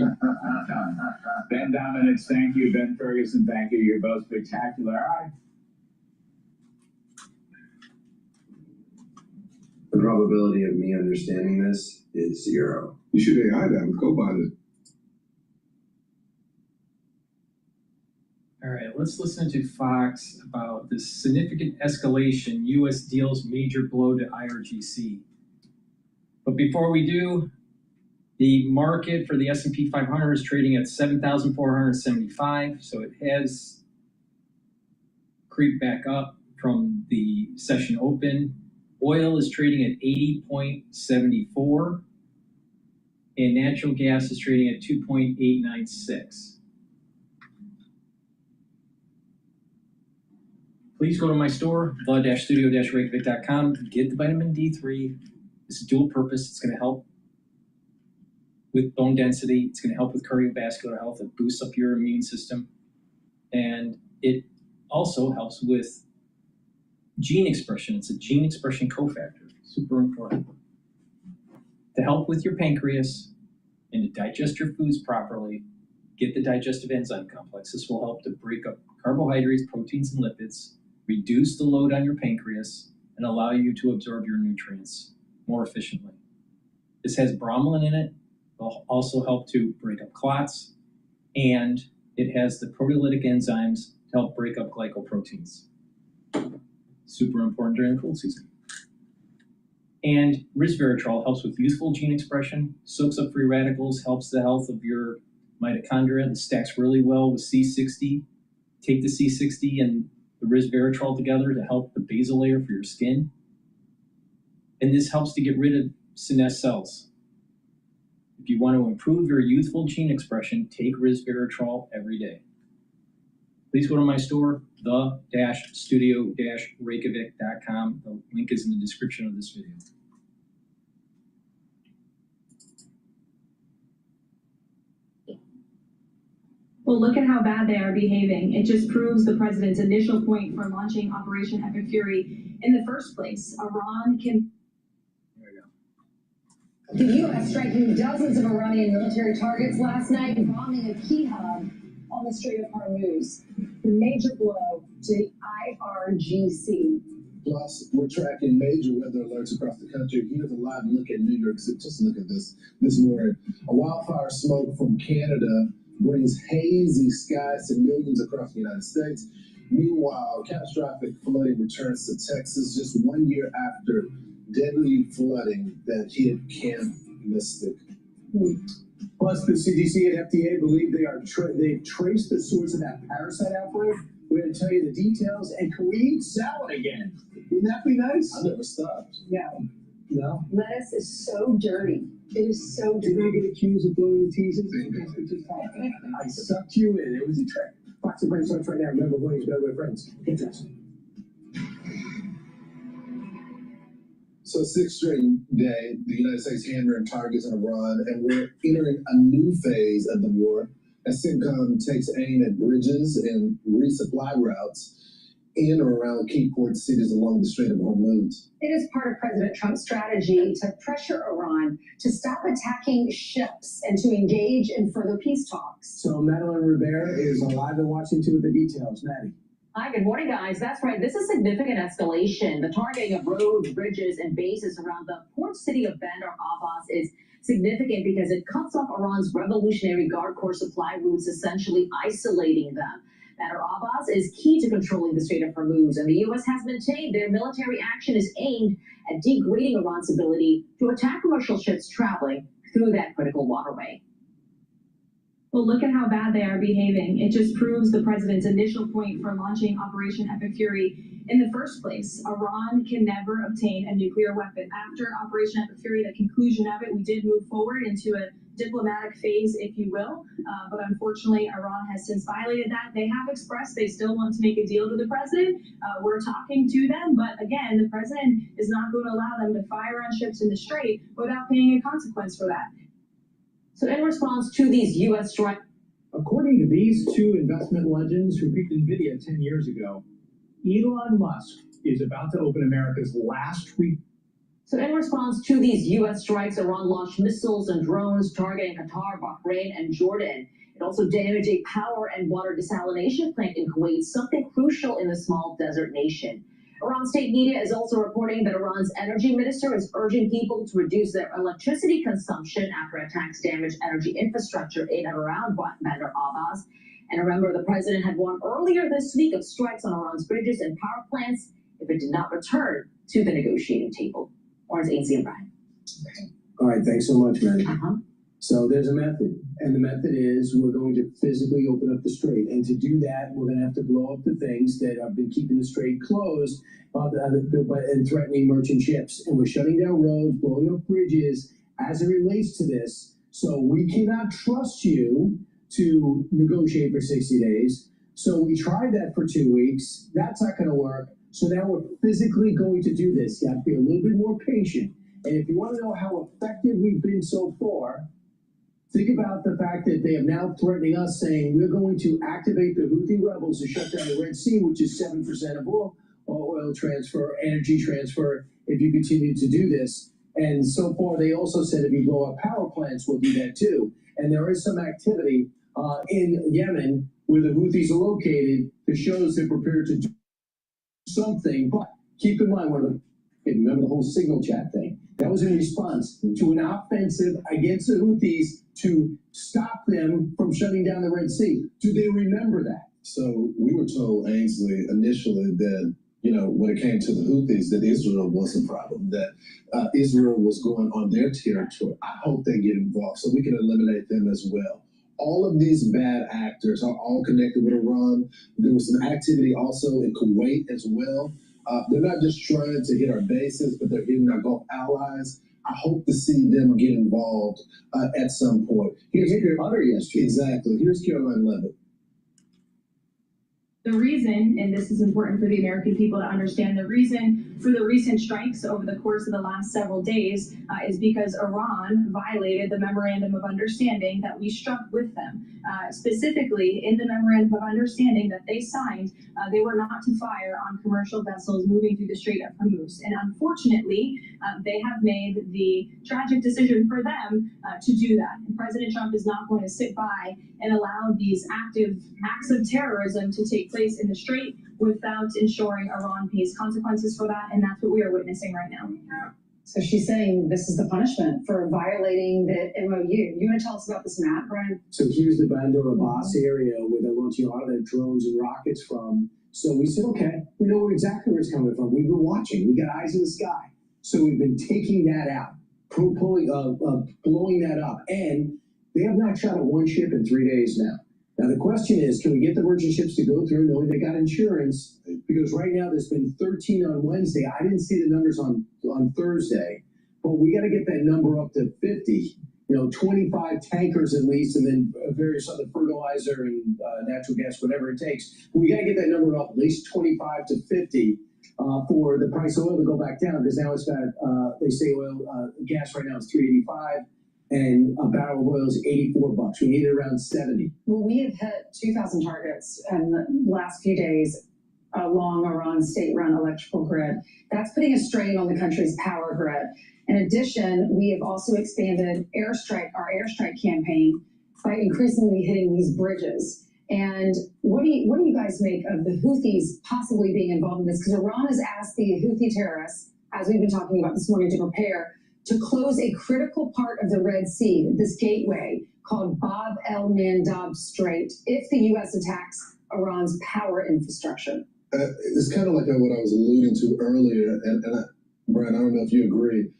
Ben Dominitz, thank you. Ben Ferguson, thank you. You're both spectacular. All right. The probability of me understanding this is 0. You should AI that with Copilot. All right, let's listen to Fox about this significant escalation. U.S. deals major blow to IRGC. But before we do, the market for the S&P 500 is trading at 7,475, so it has creeped back up from the session open. Oil is trading at 80.74, and natural gas is trading at 2.896. Please go to my store, the-studio-reykjavik.com, get the vitamin D3. It's dual purpose. It's going to help with bone density. It's going to help with cardiovascular health. It boosts up your immune system. And it also helps with gene expression. It's a gene expression cofactor. Super important. To help with your pancreas and to digest your foods properly, get the digestive enzyme complex. This will help to break up carbohydrates, proteins, and lipids, reduce the load on your pancreas, and allow you to absorb your nutrients more efficiently. This has bromelain in it. It'll also help to break up clots, and it has the proteolytic enzymes to help break up glycoproteins. Super important during the cold season. And resveratrol helps with youthful gene expression, soaks up free radicals, helps the health of your mitochondria. It stacks really well with C60. Take the C60 and the resveratrol together to help the basal layer for your skin. And this helps to get rid of senescent cells. If you want to improve your youthful gene expression, take resveratrol every day. Please go to my store, the-studio-reykjavik.com. The link is in the description of this video. Well, look at how bad they are behaving. It just proves the president's initial point for launching Operation Epic Fury in the first place. Iran can... The U.S. striking dozens of Iranian military targets last night, bombing a key hub on the Strait of Hormuz. The major blow to the IRGC. Plus, we're tracking major weather alerts across the country. Here's a live look at New York City. Just look at this morning. A wildfire smoke from Canada brings hazy skies to millions across the United States. Meanwhile, catastrophic flooding returns to Texas just 1 year after deadly flooding that hit Camp Mystic. Plus, the CDC and FDA believe they've traced the source of that parasite outbreak. We're going to tell you the details, and can we eat salad again? Wouldn't that be nice? I never stopped. No. No? Lettuce is so dirty. It is so Did I get accused of blowing the teasers? I sucked you in. It was a trick. Fox and Brain starts right now. Remember, Williams, better with friends. Get this. So, sixth straight day, the United States hammering targets in Iran, and we're entering a new phase of the war as CENTCOM takes aim at bridges and resupply routes in or around key port cities along the Strait of Hormuz. It is part of President Trump's strategy to pressure Iran to stop attacking ships and to engage in further peace talks. So, Madeline Rivera is alive and watching too with the details. Maddie. Hi, good morning, guys. That's right. This is significant escalation. The targeting of roads, bridges, and bases around the port city of Bandar Abbas is significant because it cuts off Iran's Revolutionary Guard Corps supply routes, essentially isolating them. Bandar Abbas is key to controlling the Strait of Hormuz, and the U.S. has maintained their military action is aimed at degrading Iran's ability to attack commercial ships traveling through that critical waterway. Well, look at how bad they are behaving. It just proves the president's initial point for launching Operation Ep58 in the first place. Iran can never obtain a nuclear weapon. After Operation Ep58, the conclusion of it, we did move forward into a diplomatic phase, if you will. But unfortunately, Iran has since violated that. They have expressed they still want to make a deal to the president. We're talking to them. But again, the president is not going to allow them to fire on ships in the Strait without paying a consequence for that. So in response to these U.S. strikes, according to these two investment legends who picked NVIDIA 10 years ago, Elon Musk is about to open America's last week. So in response to these U.S. strikes, Iran launched missiles and drones targeting Qatar, Bahrain, and Jordan. It also damaged a power and water desalination plant in Kuwait, something crucial in the small desert nation. Iran state media is also reporting that Iran's energy minister is urging people to reduce their electricity consumption after attacks damaged energy infrastructure in and around Bandar Abbas. And remember, the president had warned earlier this week of strikes on Iran's bridges and power plants if it did not return to the negotiating table. Orange, Ainsley, and Brian. All right, thanks so much, Maddie. So there's a method, and the method is we're going to physically open up the strait. And to do that, we're going to have to blow up the things that have been keeping the strait closed and threatening merchant ships. And we're shutting down roads, blowing up bridges as it relates to this. So we cannot trust you to negotiate for 60 days. So we tried that for 2 weeks. That's not going to work. So now we're physically going to do this. You have to be a little bit more patient. And if you want to know how effective we've been so far, think about the fact that they are now threatening us, saying we're going to activate the Houthi rebels to shut down the Red Sea, which is 7% of oil transfer, energy transfer, if you continue to do this. And so far, they also said if you blow up power plants, we'll do that too. And there is some activity in Yemen where the Houthis are located that shows they're prepared to do something. But keep in mind, remember the whole signal chat thing? That was in response to an offensive against the Houthis to stop them from shutting down the Red Sea. Do they remember that? So we were told, Ainsley, initially that, when it came to the Houthis, that Israel was a problem, that Israel was going on their territory. I hope they get involved so we can eliminate them as well. All of these bad actors are all connected with Iran. There was some activity also in Kuwait as well. They're not just trying to hit our bases, but they're hitting our Gulf allies. I hope to see them get involved at some point. Here's your butter yesterday. Exactly. Here's Caroline Levitt. The reason, and this is important for the American people to understand, the reason for the recent strikes over the course of the last several days is because Iran violated the Memorandum of Understanding that we struck with them. Specifically, in the Memorandum of Understanding that they signed, they were not to fire on commercial vessels moving through the Strait of Hormuz. And unfortunately, they have made the tragic decision for them to do that. And President Trump is not going to sit by and allow these active acts of terrorism to take place in the Strait without ensuring Iran pays consequences for that, and that's what we are witnessing right now. So she's saying this is the punishment for violating the MOU. You want to tell us about this map, Brian? So here's the Bandar Abbas area where they're launching a lot of their drones and rockets from. So we said, okay, we know exactly where it's coming from. We've been watching. We got eyes in the sky. So we've been taking that out, blowing that up. And they have not shot at one ship in 3 days now. Now, the question is, can we get the merchant ships to go through knowing they got insurance? Because right now there's been 13 on Wednesday. I didn't see the numbers on Thursday. but we got to get that number up to 50. 25 tankers at least, and then various other fertilizer and natural gas, whatever it takes. We got to get that number up at least 25 to 50 for the price of oil to go back down, because now it's got, they say gas right now is $3.85. And a barrel of oil is $84. We need it around 70. Well, we have hit 2,000 targets in the last few days along Iran's state-run electrical grid. That's putting a strain on the country's power grid. In addition, we have also expanded our airstrike campaign by increasingly hitting these bridges. And what do you guys make of the Houthis possibly being involved in this? Because Iran has asked the Houthi terrorists, as we've been talking about this morning, to prepare to close a critical part of the Red Sea, this gateway called Bab el-Mandab Strait, if the U.S. attacks Iran's power infrastructure. It's kind of like what I was alluding to earlier, and Brian, I don't know if you agree.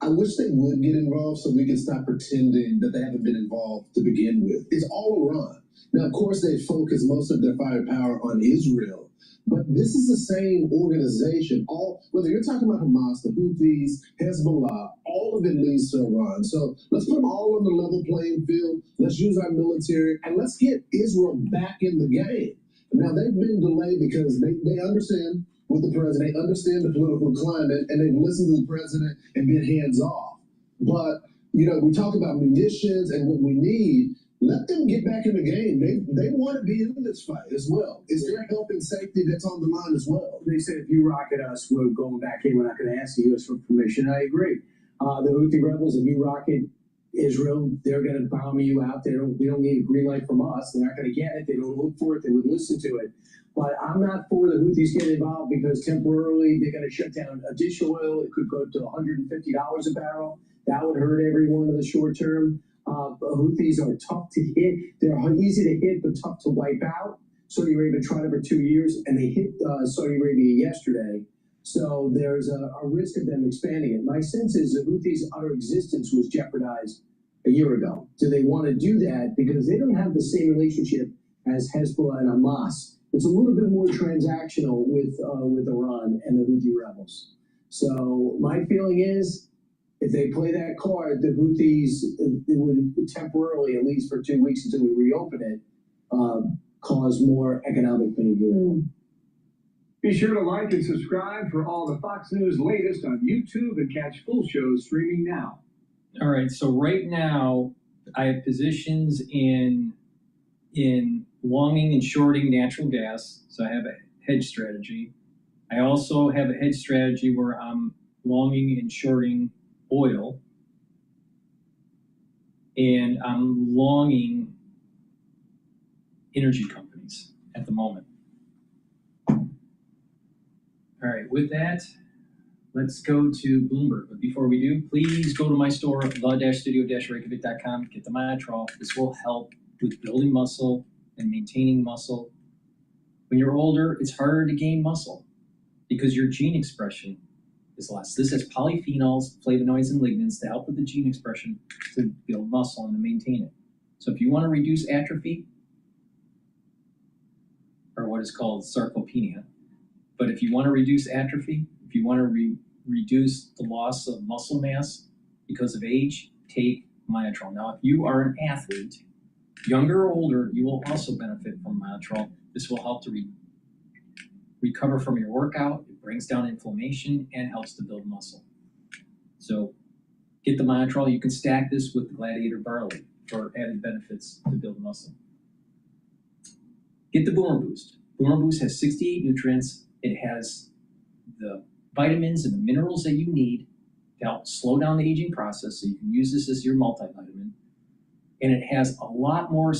I wish they would get involved so we can stop pretending that they haven't been involved to begin with. It's all Iran. Now, of course, they focus most of their firepower on Israel, but this is the same organization. Whether you're talking about Hamas, the Houthis, Hezbollah, all of it leads to Iran. So let's put them all on the level playing field. Let's use our military, and let's get Israel back in the game. Now, they've been delayed because they understand with the president, they understand the political climate, and they've listened to the president and been hands off. But, we talk about munitions and what we need. Let them get back in the game. They want to be in this fight as well. It's their health and safety that's on the line as well. They said if you rocket us, we're going back in. We're not going to ask the U.S. for permission. I agree. The Houthi rebels, if you rocket Israel, they're going to bomb you out. We don't need a green light from us. They're not going to get it. They don't look for it. They wouldn't listen to it. But I'm not for the Houthis getting involved, because temporarily they're going to shut down additional oil. It could go to $150 a barrel. That would hurt everyone in the short term. Houthis are tough to hit. They're easy to hit, but tough to wipe out. Saudi Arabia tried it for 2 years, and they hit Saudi Arabia yesterday. So there's a risk of them expanding it. My sense is the Houthis' utter existence was jeopardized a year ago. Do they want to do that? Because they don't have the same relationship as Hezbollah and Hamas. It's a little bit more transactional with Iran and the Houthi rebels. So my feeling is, if they play that card, the Houthis, it would temporarily, at least for 2 weeks until we reopen it, cause more economic pain here. Be sure to like and subscribe for all the Fox News latest on YouTube, and catch full shows streaming now. All right, so right now I have positions in longing and shorting natural gas, so I have a hedge strategy. I also have a hedge strategy where I'm longing and shorting oil, and I'm longing energy companies at the moment. All right, with that, let's go to Bloomberg. But before we do, please go to my store, the-studio-reykjavik.com, get the Myotrol. This will help with building muscle and maintaining muscle. When you're older, it's harder to gain muscle because your gene expression is less. This has polyphenols, flavonoids, and lignans to help with the gene expression to build muscle and to maintain it. So if you want to reduce atrophy, or what is called sarcopenia, but if you want to reduce atrophy, if you want to reduce the loss of muscle mass because of age, take Myotrol. Now, if you are an athlete, younger or older, you will also benefit from Myotrol. This will help to recover from your workout. It brings down inflammation and helps to build muscle. So get the Myotrol. You can stack this with the Gladiator Barley for added benefits to build muscle. Get the Boomer Boost. Boomer Boost has 68 nutrients. It has the vitamins and the minerals that you need to help slow down the aging process, so you can use this as your multivitamin. And it has a lot more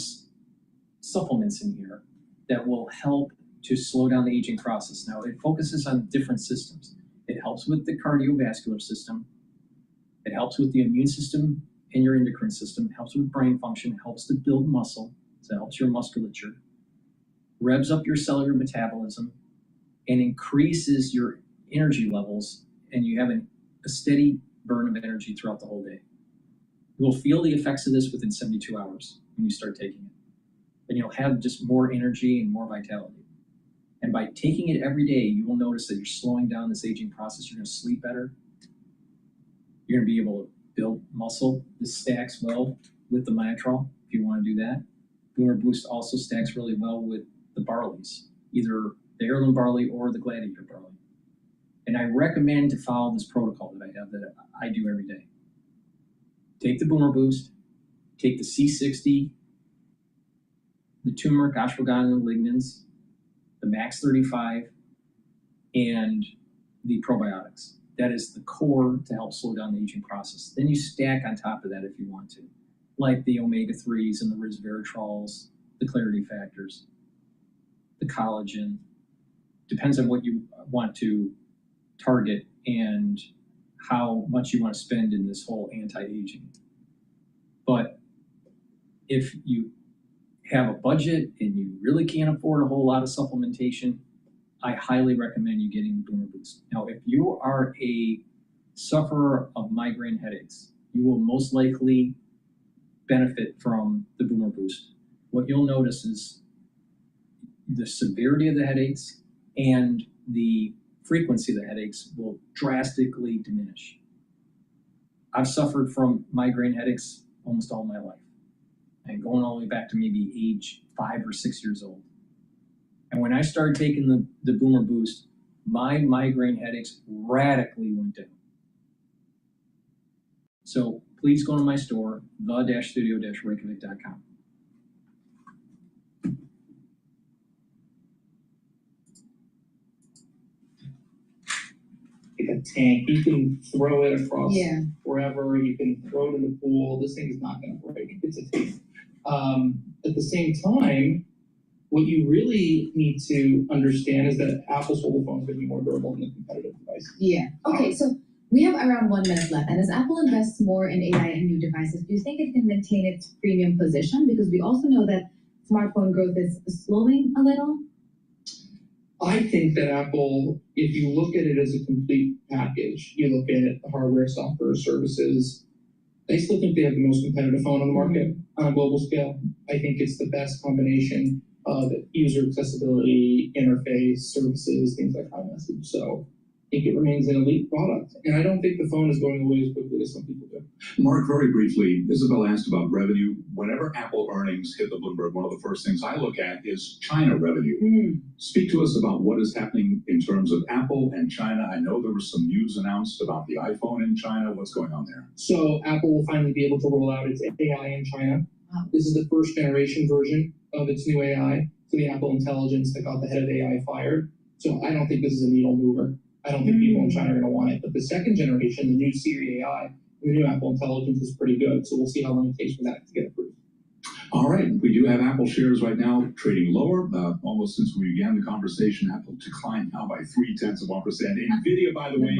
supplements in here that will help to slow down the aging process. Now, it focuses on different systems. It helps with the cardiovascular system. It helps with the immune system and your endocrine system. It helps with brain function. It helps to build muscle. So it helps your musculature. Revs up your cellular metabolism and increases your energy levels, and you have a steady burn of energy throughout the whole day. You will feel the effects of this within 72 hours when you start taking it. And you'll have just more energy and more vitality. And by taking it every day, you will notice that you're slowing down this aging process. You're going to sleep better. You're going to be able to build muscle. This stacks well with the Myotrol if you want to do that. Boomer Boost also stacks really well with the barleys, either the heirloom barley or the gladiator barley. And I recommend to follow this protocol that I have that I do every day. Take the Boomer Boost, take the C60, the turmeric, ashwagandha, and lignans, the Max 35, and the probiotics. That is the core to help slow down the aging process. Then you stack on top of that if you want to, like the omega-3s and the resveratrols, the clarity factors, the collagen. Depends on what you want to target and how much you want to spend in this whole anti-aging. But if you have a budget and you really can't afford a whole lot of supplementation, I highly recommend you getting the Boomer Boost. Now, if you are a sufferer of migraine headaches, you will most likely benefit from the Boomer Boost. What you'll notice is the severity of the headaches and the frequency of the headaches will drastically diminish. I've suffered from migraine headaches almost all my life, and going all the way back to maybe age 5 or 6 years old. And when I started taking the Boomer Boost, my migraine headaches radically went down. So please go to my store, the-studio-reykjavik.com. Like a tank, you can throw it across wherever, you can throw it in the pool. This thing is not going to break. It's a tank. At the same time, what you really need to understand is that Apple's mobile phone is going to be more durable than the competitive device. Yeah. Okay, so we have around 1 minute left, and as Apple invests more in AI and new devices, do you think it can maintain its premium position? Because we also know that smartphone growth is slowing a little. I think that Apple, if you look at it as a complete package, you look at the hardware, software, services, I still think they have the most competitive phone on the market on a global scale. I think it's the best combination of user accessibility, interface, services, things like iMessage. So I think it remains an elite product. And I don't think the phone is going away as quickly as some people do. Mark, very briefly, Isabel asked about revenue. Whenever Apple earnings hit the Bloomberg, one of the first things I look at is China revenue. Speak to us about what is happening in terms of Apple and China. I know there was some news announced about the iPhone in China. What's going on there? So Apple will finally be able to roll out its AI in China. This is the first generation version of its new AI, so the Apple Intelligence that got the head of AI fired. So I don't think this is a needle mover. I don't think people in China are going to want it. But the second generation, the new Siri AI, the new Apple Intelligence is pretty good. So we'll see how long it takes for that to get approved. All right, we do have Apple shares right now trading lower. Almost since we began the conversation, Apple declined now by 0.3%. NVIDIA, by the way,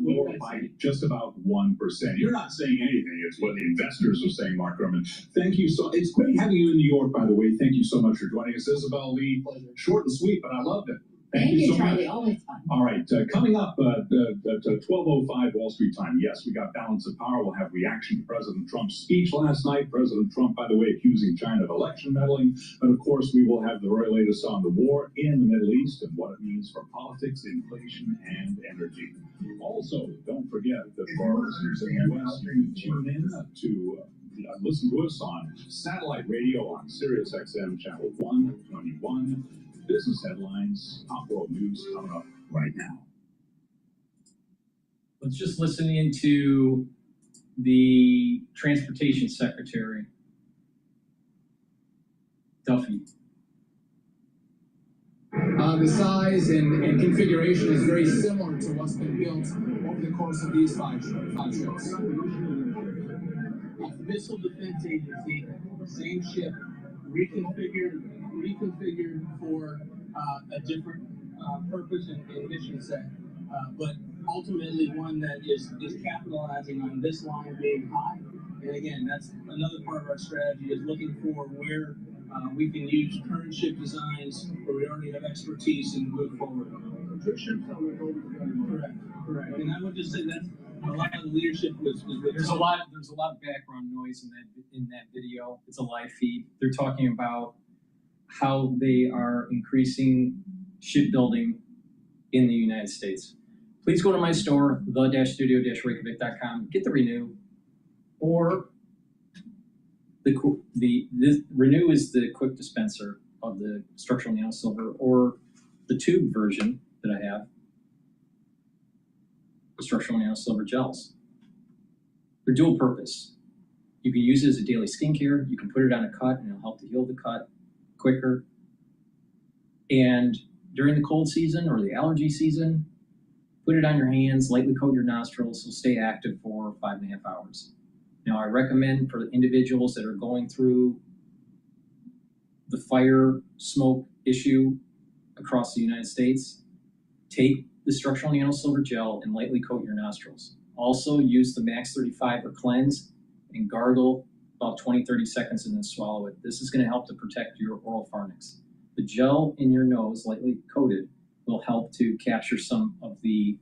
lower by just about 1%. You're not saying anything. It's what the investors are saying, Mark Gurman. Thank you. So it's great having you in New York, by the way. Thank you so much for joining us, Isabel Lee. Short and sweet, but I loved it. Thank you so Charlie. much. Always fun. All right, coming up at 12:05 Wall Street time. Yes, we got Balance of Power. We'll have reaction to President Trump's speech last night. President Trump, by the way, accusing China of election meddling. But of course, we will have the very latest on the war in the Middle East and what it means for politics, inflation, and energy. Also, don't forget that for our listeners in the U.S., you can tune in to listen to us on satellite radio on Sirius XM Channel 121. Business headlines, top world news coming up right now. Let's just listen into the Transportation Secretary, Duffy. The size and configuration is very similar to what's been built over the course of these five ships. Missile Defense Agency, same ship, reconfigured for a different purpose and mission set, but ultimately one that is capitalizing on this line being high. And again, that's another part of our strategy, is looking for where we can use current ship designs where we already have expertise and move forward. Correct. And I would just say that's a lot of the leadership was There's a lot of background noise in that video. It's a live feed. They're talking about how they are increasing shipbuilding in the United States. Please go to my store, the-studio-reykjavik.com, get the Renew, or the Renew is the quick dispenser of the structural nano silver, or the tube version that I have, the structural nano silver gels. They're dual purpose. You can use it as a daily skincare. You can put it on a cut and it'll help to heal the cut quicker. And during the cold season or the allergy season, put it on your hands, lightly coat your nostrils, so stay active for 5.5 hours. Now, I recommend for individuals that are going through the fire smoke issue across the United States, take the structural nano silver gel and lightly coat your nostrils. Also use the Max 35 or cleanse and gargle about 20-30 seconds and then swallow it. This is going to help to protect your oral pharynx. The gel in your nose, lightly coated, will help to capture some of the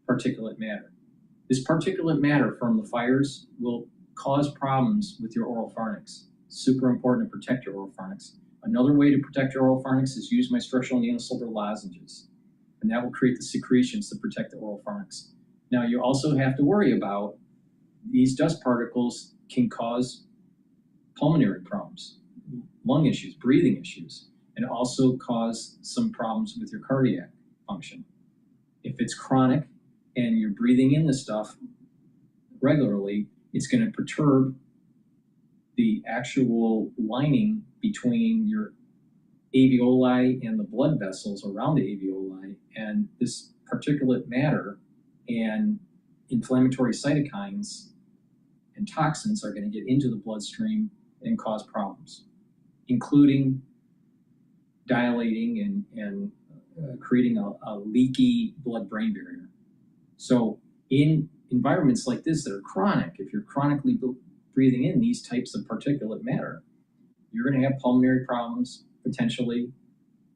particulate matter. This particulate matter from the fires will cause problems with your oral pharynx. Super important to protect your oral pharynx. Another way to protect your oral pharynx is use my structural nano silver lozenges, and that will create the secretions to protect the oral pharynx. Now, you also have to worry about these dust particles can cause pulmonary problems, lung issues, breathing issues, and also cause some problems with your cardiac function. If it's chronic and you're breathing in this stuff regularly, it's going to perturb the actual lining between your alveoli and the blood vessels around the alveoli, and this particulate matter and inflammatory cytokines and toxins are going to get into the bloodstream and cause problems, including dilating and creating a leaky blood-brain barrier. So in environments like this that are chronic, if you're chronically breathing in these types of particulate matter, you're going to have pulmonary problems, potentially,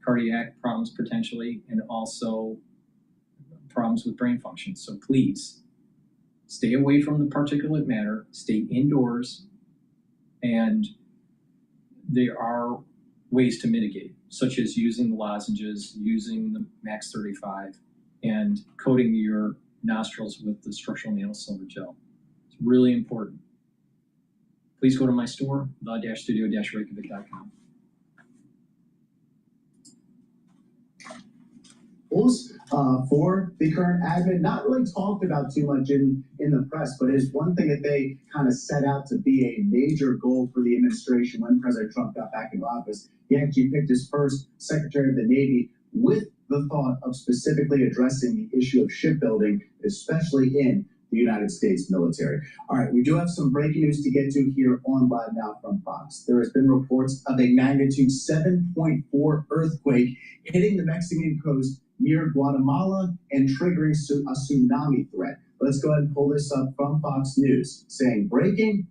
cardiac problems, potentially, and also problems with brain function. So please, stay away from the particulate matter, stay indoors, and there are ways to mitigate, such as using the lozenges, using the Max 35, and coating your nostrils with the structural nano silver gel. It's really important. Please go to my store, the-studio-reykjavik.com. For the current admin, not really talked about too much in the press, but is one thing that they kind of set out to be a major goal for the administration when President Trump got back into office. He actually picked his first Secretary of the Navy with the thought of specifically addressing the issue of shipbuilding, especially in the United States military. All right, we do have some breaking news to get to here on Live Now from Fox. There has been reports of a magnitude 7.4 earthquake hitting the Mexican coast near Guatemala and triggering a tsunami threat. Let's go ahead and pull this up from Fox News, saying breaking.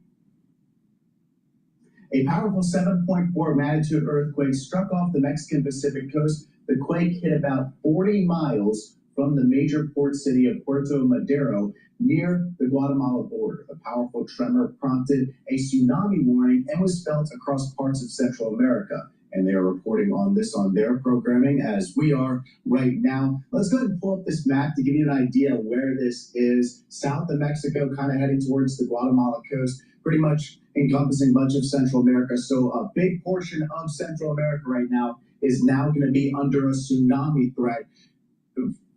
A powerful 7.4 magnitude earthquake struck off the Mexican Pacific coast. The quake hit about 40 miles from the major port city of Puerto Madero near the Guatemala border. The powerful tremor prompted a tsunami warning and was felt across parts of Central America. And they are reporting on this on their programming as we are right now. Let's go ahead and pull up this map to give you an idea of where this is. South of Mexico, kind of heading towards the Guatemala coast, pretty much encompassing much of Central America. So a big portion of Central America right now is now going to be under a tsunami threat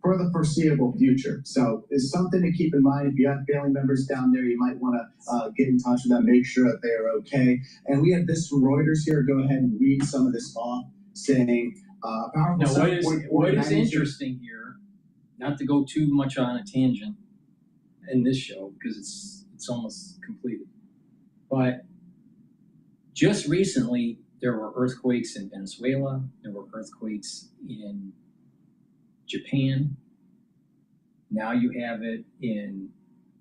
for the foreseeable future. So it's something to keep in mind. If you have family members down there, you might want to get in touch with them, make sure that they are okay. And we have this from Reuters here. Go ahead and read some of this off, saying powerful. Now, what is interesting here, not to go too much on a tangent in this show because it's almost completed, but just recently there were earthquakes in Venezuela. There were earthquakes in Japan. Now you have it in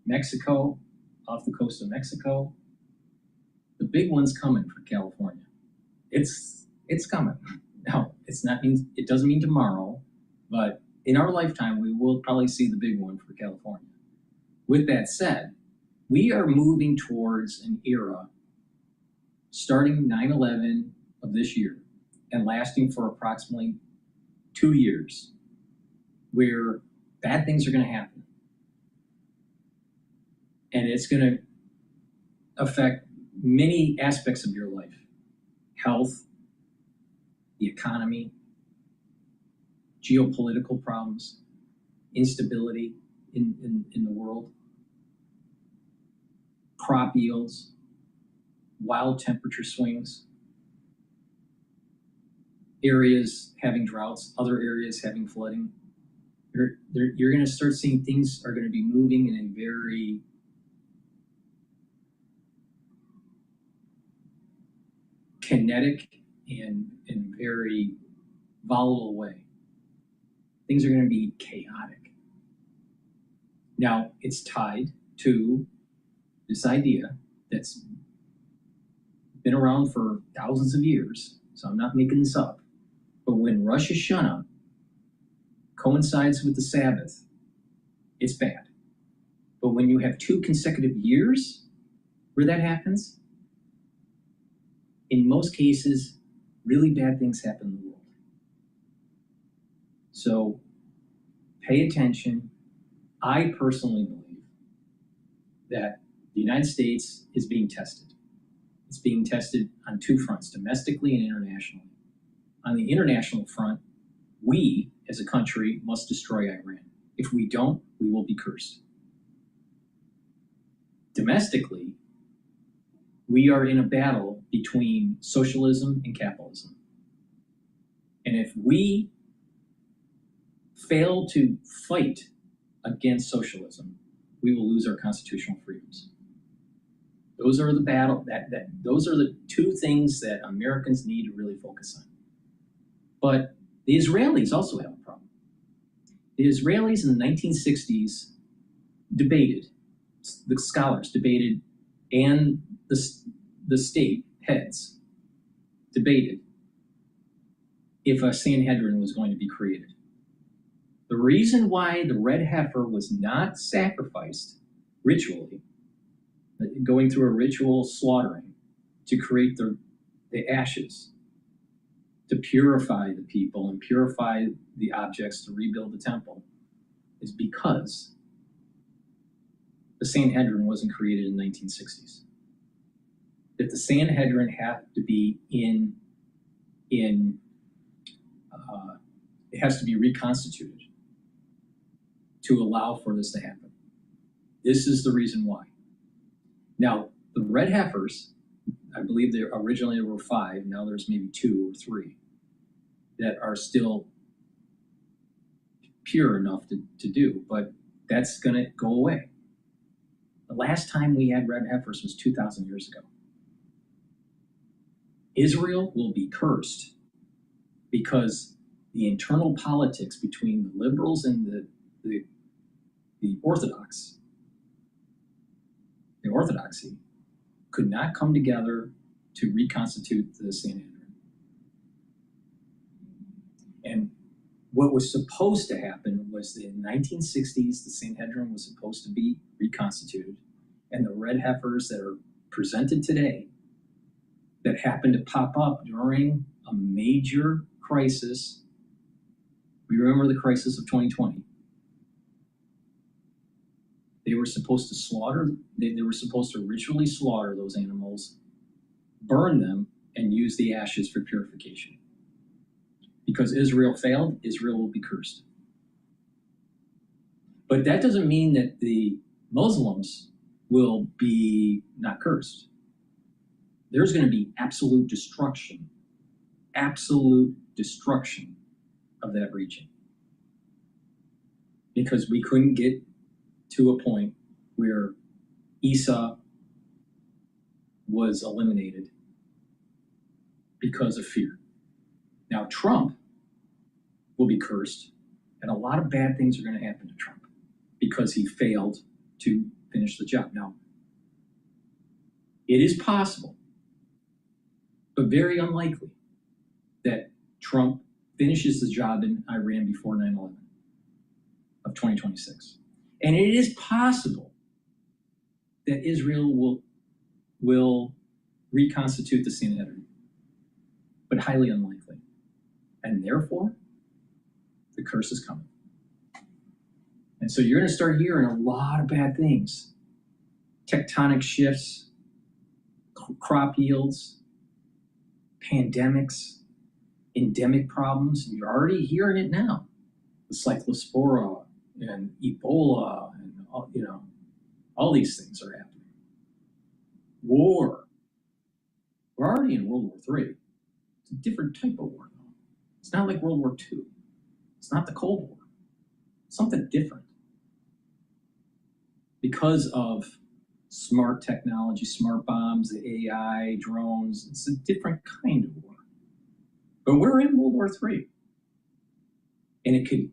Mexico, off the coast of Mexico. The big one's coming for California. It's coming. Now, it doesn't mean tomorrow, but in our lifetime, we will probably see the big one for California. With that said, we are moving towards an era starting 9/11 of this year and lasting for approximately 2 years, where Bad things are going to happen. And it's going to affect many aspects of your life. Health, the economy, geopolitical problems, instability in the world, crop yields, wild temperature swings, areas having droughts, other areas having flooding. You're going to start seeing things are going to be moving in a very kinetic and very volatile way. Things are going to be chaotic. Now, it's tied to this idea that's been around for thousands of years, so I'm not making this up. But when Rosh Hashanah coincides with the Sabbath, it's bad. But when you have 2 consecutive years where that happens, in most cases, really bad things happen in the world. So pay attention. I personally believe that the United States is being tested. It's being tested on 2 fronts, domestically and internationally. On the international front, we, as a country, must destroy Iran. If we don't, we will be cursed. Domestically, we are in a battle between socialism and capitalism. And if we fail to fight against socialism, we will lose our constitutional freedoms. Those are the those are the 2 things that Americans need to really focus on. But the Israelis also have a problem. The Israelis in the 1960s debated, the scholars debated, and the state heads debated if a Sanhedrin was going to be created. The reason why the red heifer was not sacrificed ritually, going through a ritual slaughtering to create the ashes, to purify the people and purify the objects to rebuild the temple, is because the Sanhedrin wasn't created in the 1960s. That the Sanhedrin had to be it has to be reconstituted to allow for this to happen. This is the reason why. Now, the red heifers, I believe originally there were 5, now there's maybe 2 or 3 that are still pure enough to do, but that's going to go away. The last time we had red heifers was 2,000 years ago. Israel will be cursed because the internal politics between the liberals and the orthodoxy could not come together to reconstitute the Sanhedrin. And what was supposed to happen was that in the 1960s, the Sanhedrin was supposed to be reconstituted, and the red heifers that are presented today that happened to pop up during a major crisis. We remember the crisis of 2020. They were supposed to slaughter, they were supposed to ritually slaughter those animals, burn them, and use the ashes for purification. Because Israel failed, Israel will be cursed. But that doesn't mean that the Muslims will be not cursed. There's going to be absolute destruction of that region. Because we couldn't get to a point where Esau was eliminated because of fear. Now, Trump will be cursed, and a lot of bad things are going to happen to Trump because he failed to finish the job. Now, it is possible, but very unlikely, that Trump finishes the job in Iran before 9/11 of 2026. And it is possible that Israel will reconstitute the Sanhedrin, but highly unlikely. And therefore, the curse is coming. And so you're going to start hearing a lot of bad things. Tectonic shifts, crop yields, pandemics, endemic problems. You're already hearing it now. The cyclospora and Ebola and all these things are happening. War. We're already in World War III. It's a different type of war though. It's not like World War II. It's not the Cold War. It's something different. Because of smart technology, smart bombs, AI, drones, it's a different kind of war. But we're in World War III. And it could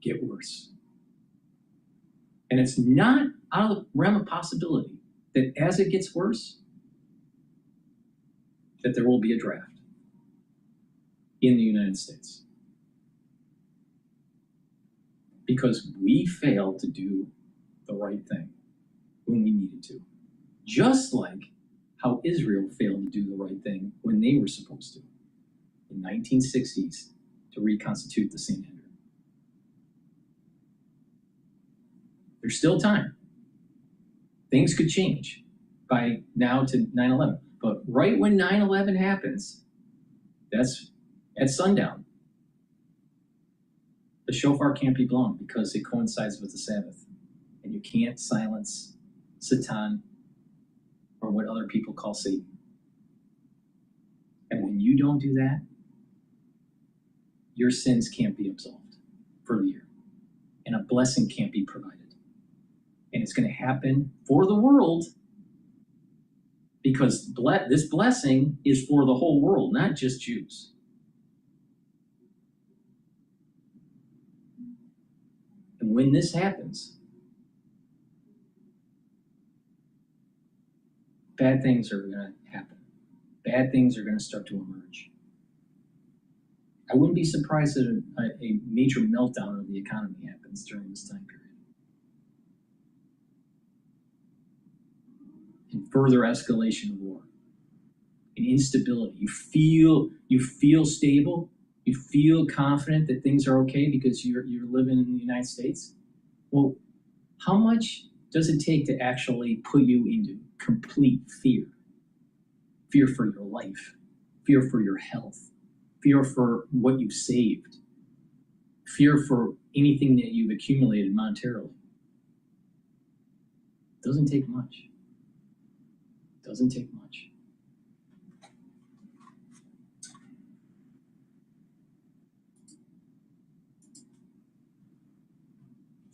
get worse. And it's not out of the realm of possibility that as it gets worse, that there will be a draft in the United States. Because we failed to do the right thing when we needed to. Just like how Israel failed to do the right thing when they were supposed to in 1960s to reconstitute the same. There's still time. Things could change by now to 9/11. But right when 9/11 happens, that's at sundown. The shofar can't be blown because it coincides with the Sabbath. And you can't silence Satan or what other people call Satan. And when you don't do that, your sins can't be absolved for the year. And a blessing can't be provided. And it's going to happen for the world because this blessing is for the whole world, not just Jews. And when this happens, bad things are going to happen. Bad things are going to start to emerge. I wouldn't be surprised that a major meltdown of the economy happens during this time period. And further escalation of war and instability. You feel stable. You feel confident that things are okay because you're living in the United States. Well, how much does it take to actually put you into complete fear? Fear for your life, fear for your health, fear for what you've saved, fear for anything that you've accumulated monetarily. It doesn't take much. Doesn't take much.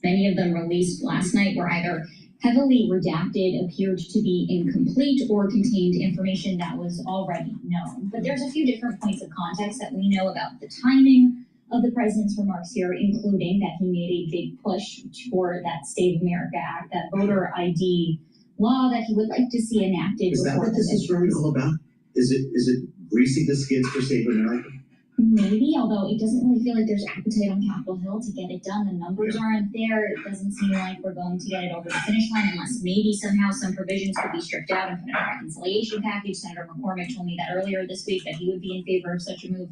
Many of them released last night were either heavily redacted, appeared to be incomplete, or contained information that was already known. But there's a few different points of context that we know about the timing of the president's remarks here, including that he made a big push for that Save America Act, that voter ID law that he would like to see enacted. Is that what this is really all about? Is it greasing the skids for Save America? Maybe, although it doesn't really feel like there's appetite on Capitol Hill to get it done. The numbers aren't there. It doesn't seem like we're going to get it over the finish line unless maybe somehow some provisions could be stripped out and put in a reconciliation package. Senator McCormick told me that earlier this week that he would be in favor of such a move.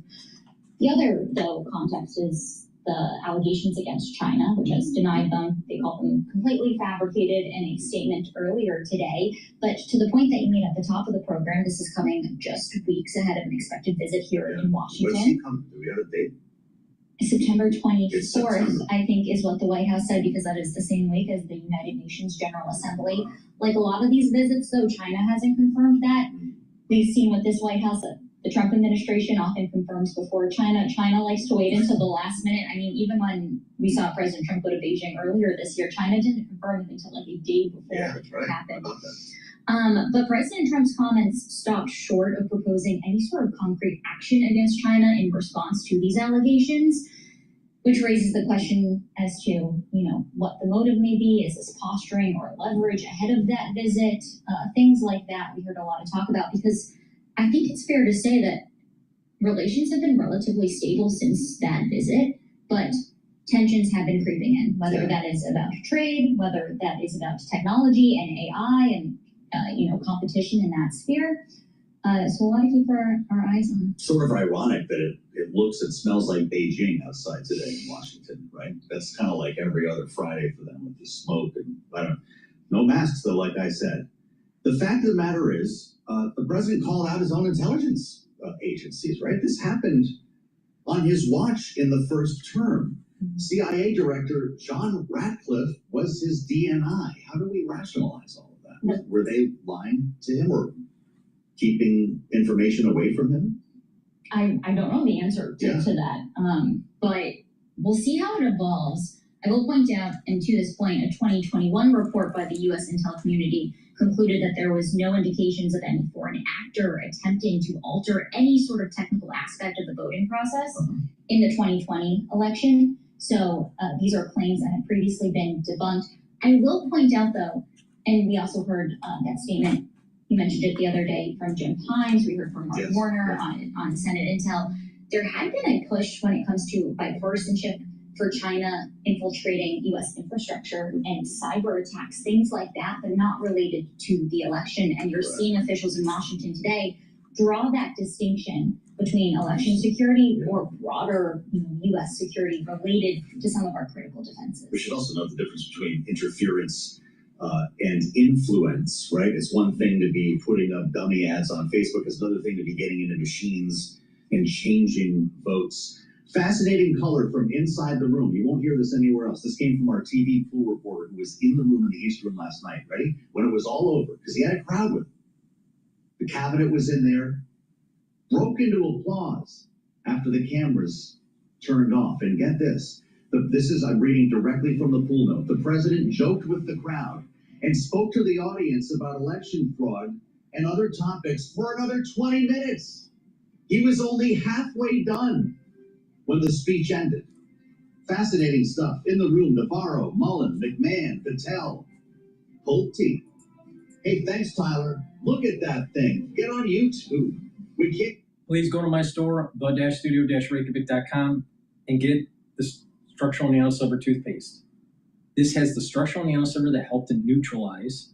The other, though, context is the allegations against China, which has denied them. They called them completely fabricated in a statement earlier today. But to the point that you made at the top of the program, this is coming just weeks ahead of an expected visit here in Washington. When's he coming? Do we have a date? September 24th, I think, is what the White House said, because that is the same week as the United Nations General Assembly. Like a lot of these visits, though, China hasn't confirmed that. We've seen with this White House, the Trump administration often confirms before China. China likes to wait until the last minute. I mean, even when we saw President Trump go to Beijing earlier this year, China didn't confirm it until like a day before it happened. But President Trump's comments stopped short of proposing any sort of concrete action against China in response to these allegations, which raises the question as to, what the motive may be. Is this posturing or leverage ahead of that visit? Things like that we heard a lot of talk about, because I think it's fair to say that relations have been relatively stable since that visit, but tensions have been creeping in, whether that is about trade, whether that is about technology and AI and competition in that sphere, So a lot to keep our eyes on. Sort of ironic that it looks and smells like Beijing outside today in Washington, right? That's kind of like every other Friday for them with the smoke and no masks though, like I said. The fact of the matter is, the president called out his own intelligence agencies, right? This happened on his watch in the first term. CIA Director John Ratcliffe was his DNI. How do we rationalize all of that? Were they lying to him or keeping information away from him? I don't know the answer to that, but we'll see how it evolves. I will point out, and to this point, a 2021 report by the U.S. intel community concluded that there was no indications of any foreign actor attempting to alter any sort of technical aspect of the voting process in the 2020 election. So these are claims that had previously been debunked. I will point out, though, and we also heard that statement, you mentioned it the other day from Jim Himes, we heard from Mark Warner on Senate Intel. There had been a push when it comes to bipartisanship for China infiltrating U.S. infrastructure and cyber attacks, things like that, but not related to the election. And you're seeing officials in Washington today draw that distinction between election security or broader U.S. security related to some of our critical defenses. We should also note the difference between interference and influence, right? It's one thing to be putting up dummy ads on Facebook. It's another thing to be getting into machines and changing votes. Fascinating color from inside the room. You won't hear this anywhere else. This came from our TV pool reporter who was in the room in the East Room last night. Ready? When it was all over, because he had a crowd with him. The cabinet was in there, broke into applause after the cameras turned off. And get this. I'm reading directly from the pool note. The president joked with the crowd and spoke to the audience about election fraud and other topics for another 20 minutes. He was only halfway done when the speech ended. Fascinating stuff. In the room, Navarro, Mullen, McMahon, Cottrell, Pulte. Hey, thanks, Tyler. Look at that thing. Get on YouTube. We can't. Please go to my store, the-studio-reykjavik.com, and get the structural nanosilver toothpaste. This has the structural nanosilver that helped to neutralize.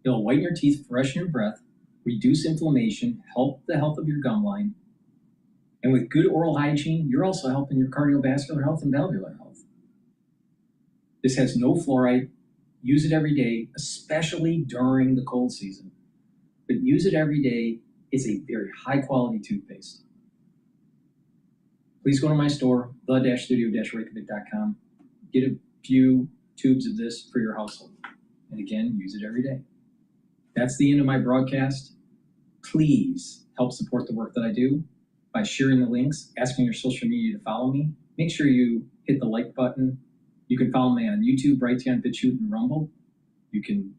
It'll whiten your teeth, freshen your breath, reduce inflammation, help the health of your gum line. And with good oral hygiene, you're also helping your cardiovascular health and valvular health. This has no fluoride. Use it every day, especially during the cold season. But use it every day. It's a very high quality toothpaste. Please go to my store, the-studio-reykjavik.com. Get a few tubes of this for your household. And again, use it every day. That's the end of my broadcast. Please help support the work that I do by sharing the links, asking your social media to follow me. Make sure you hit the like button. You can follow me on YouTube, Brighteon, Bitchute, and Rumble. You can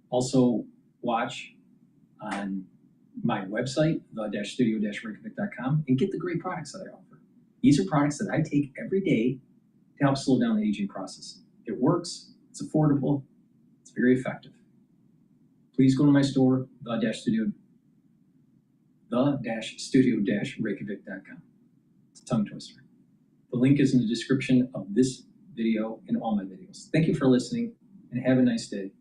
also watch on my website, the-studio-reykjavik.com, and get the great products that I offer. These are products that I take every day to help slow down the aging process. It works, it's affordable, it's very effective. Please go to my store, the-studio-reykjavik.com. It's a tongue twister. The link is in the description of this video and all my videos. Thank you for listening, and have a nice day.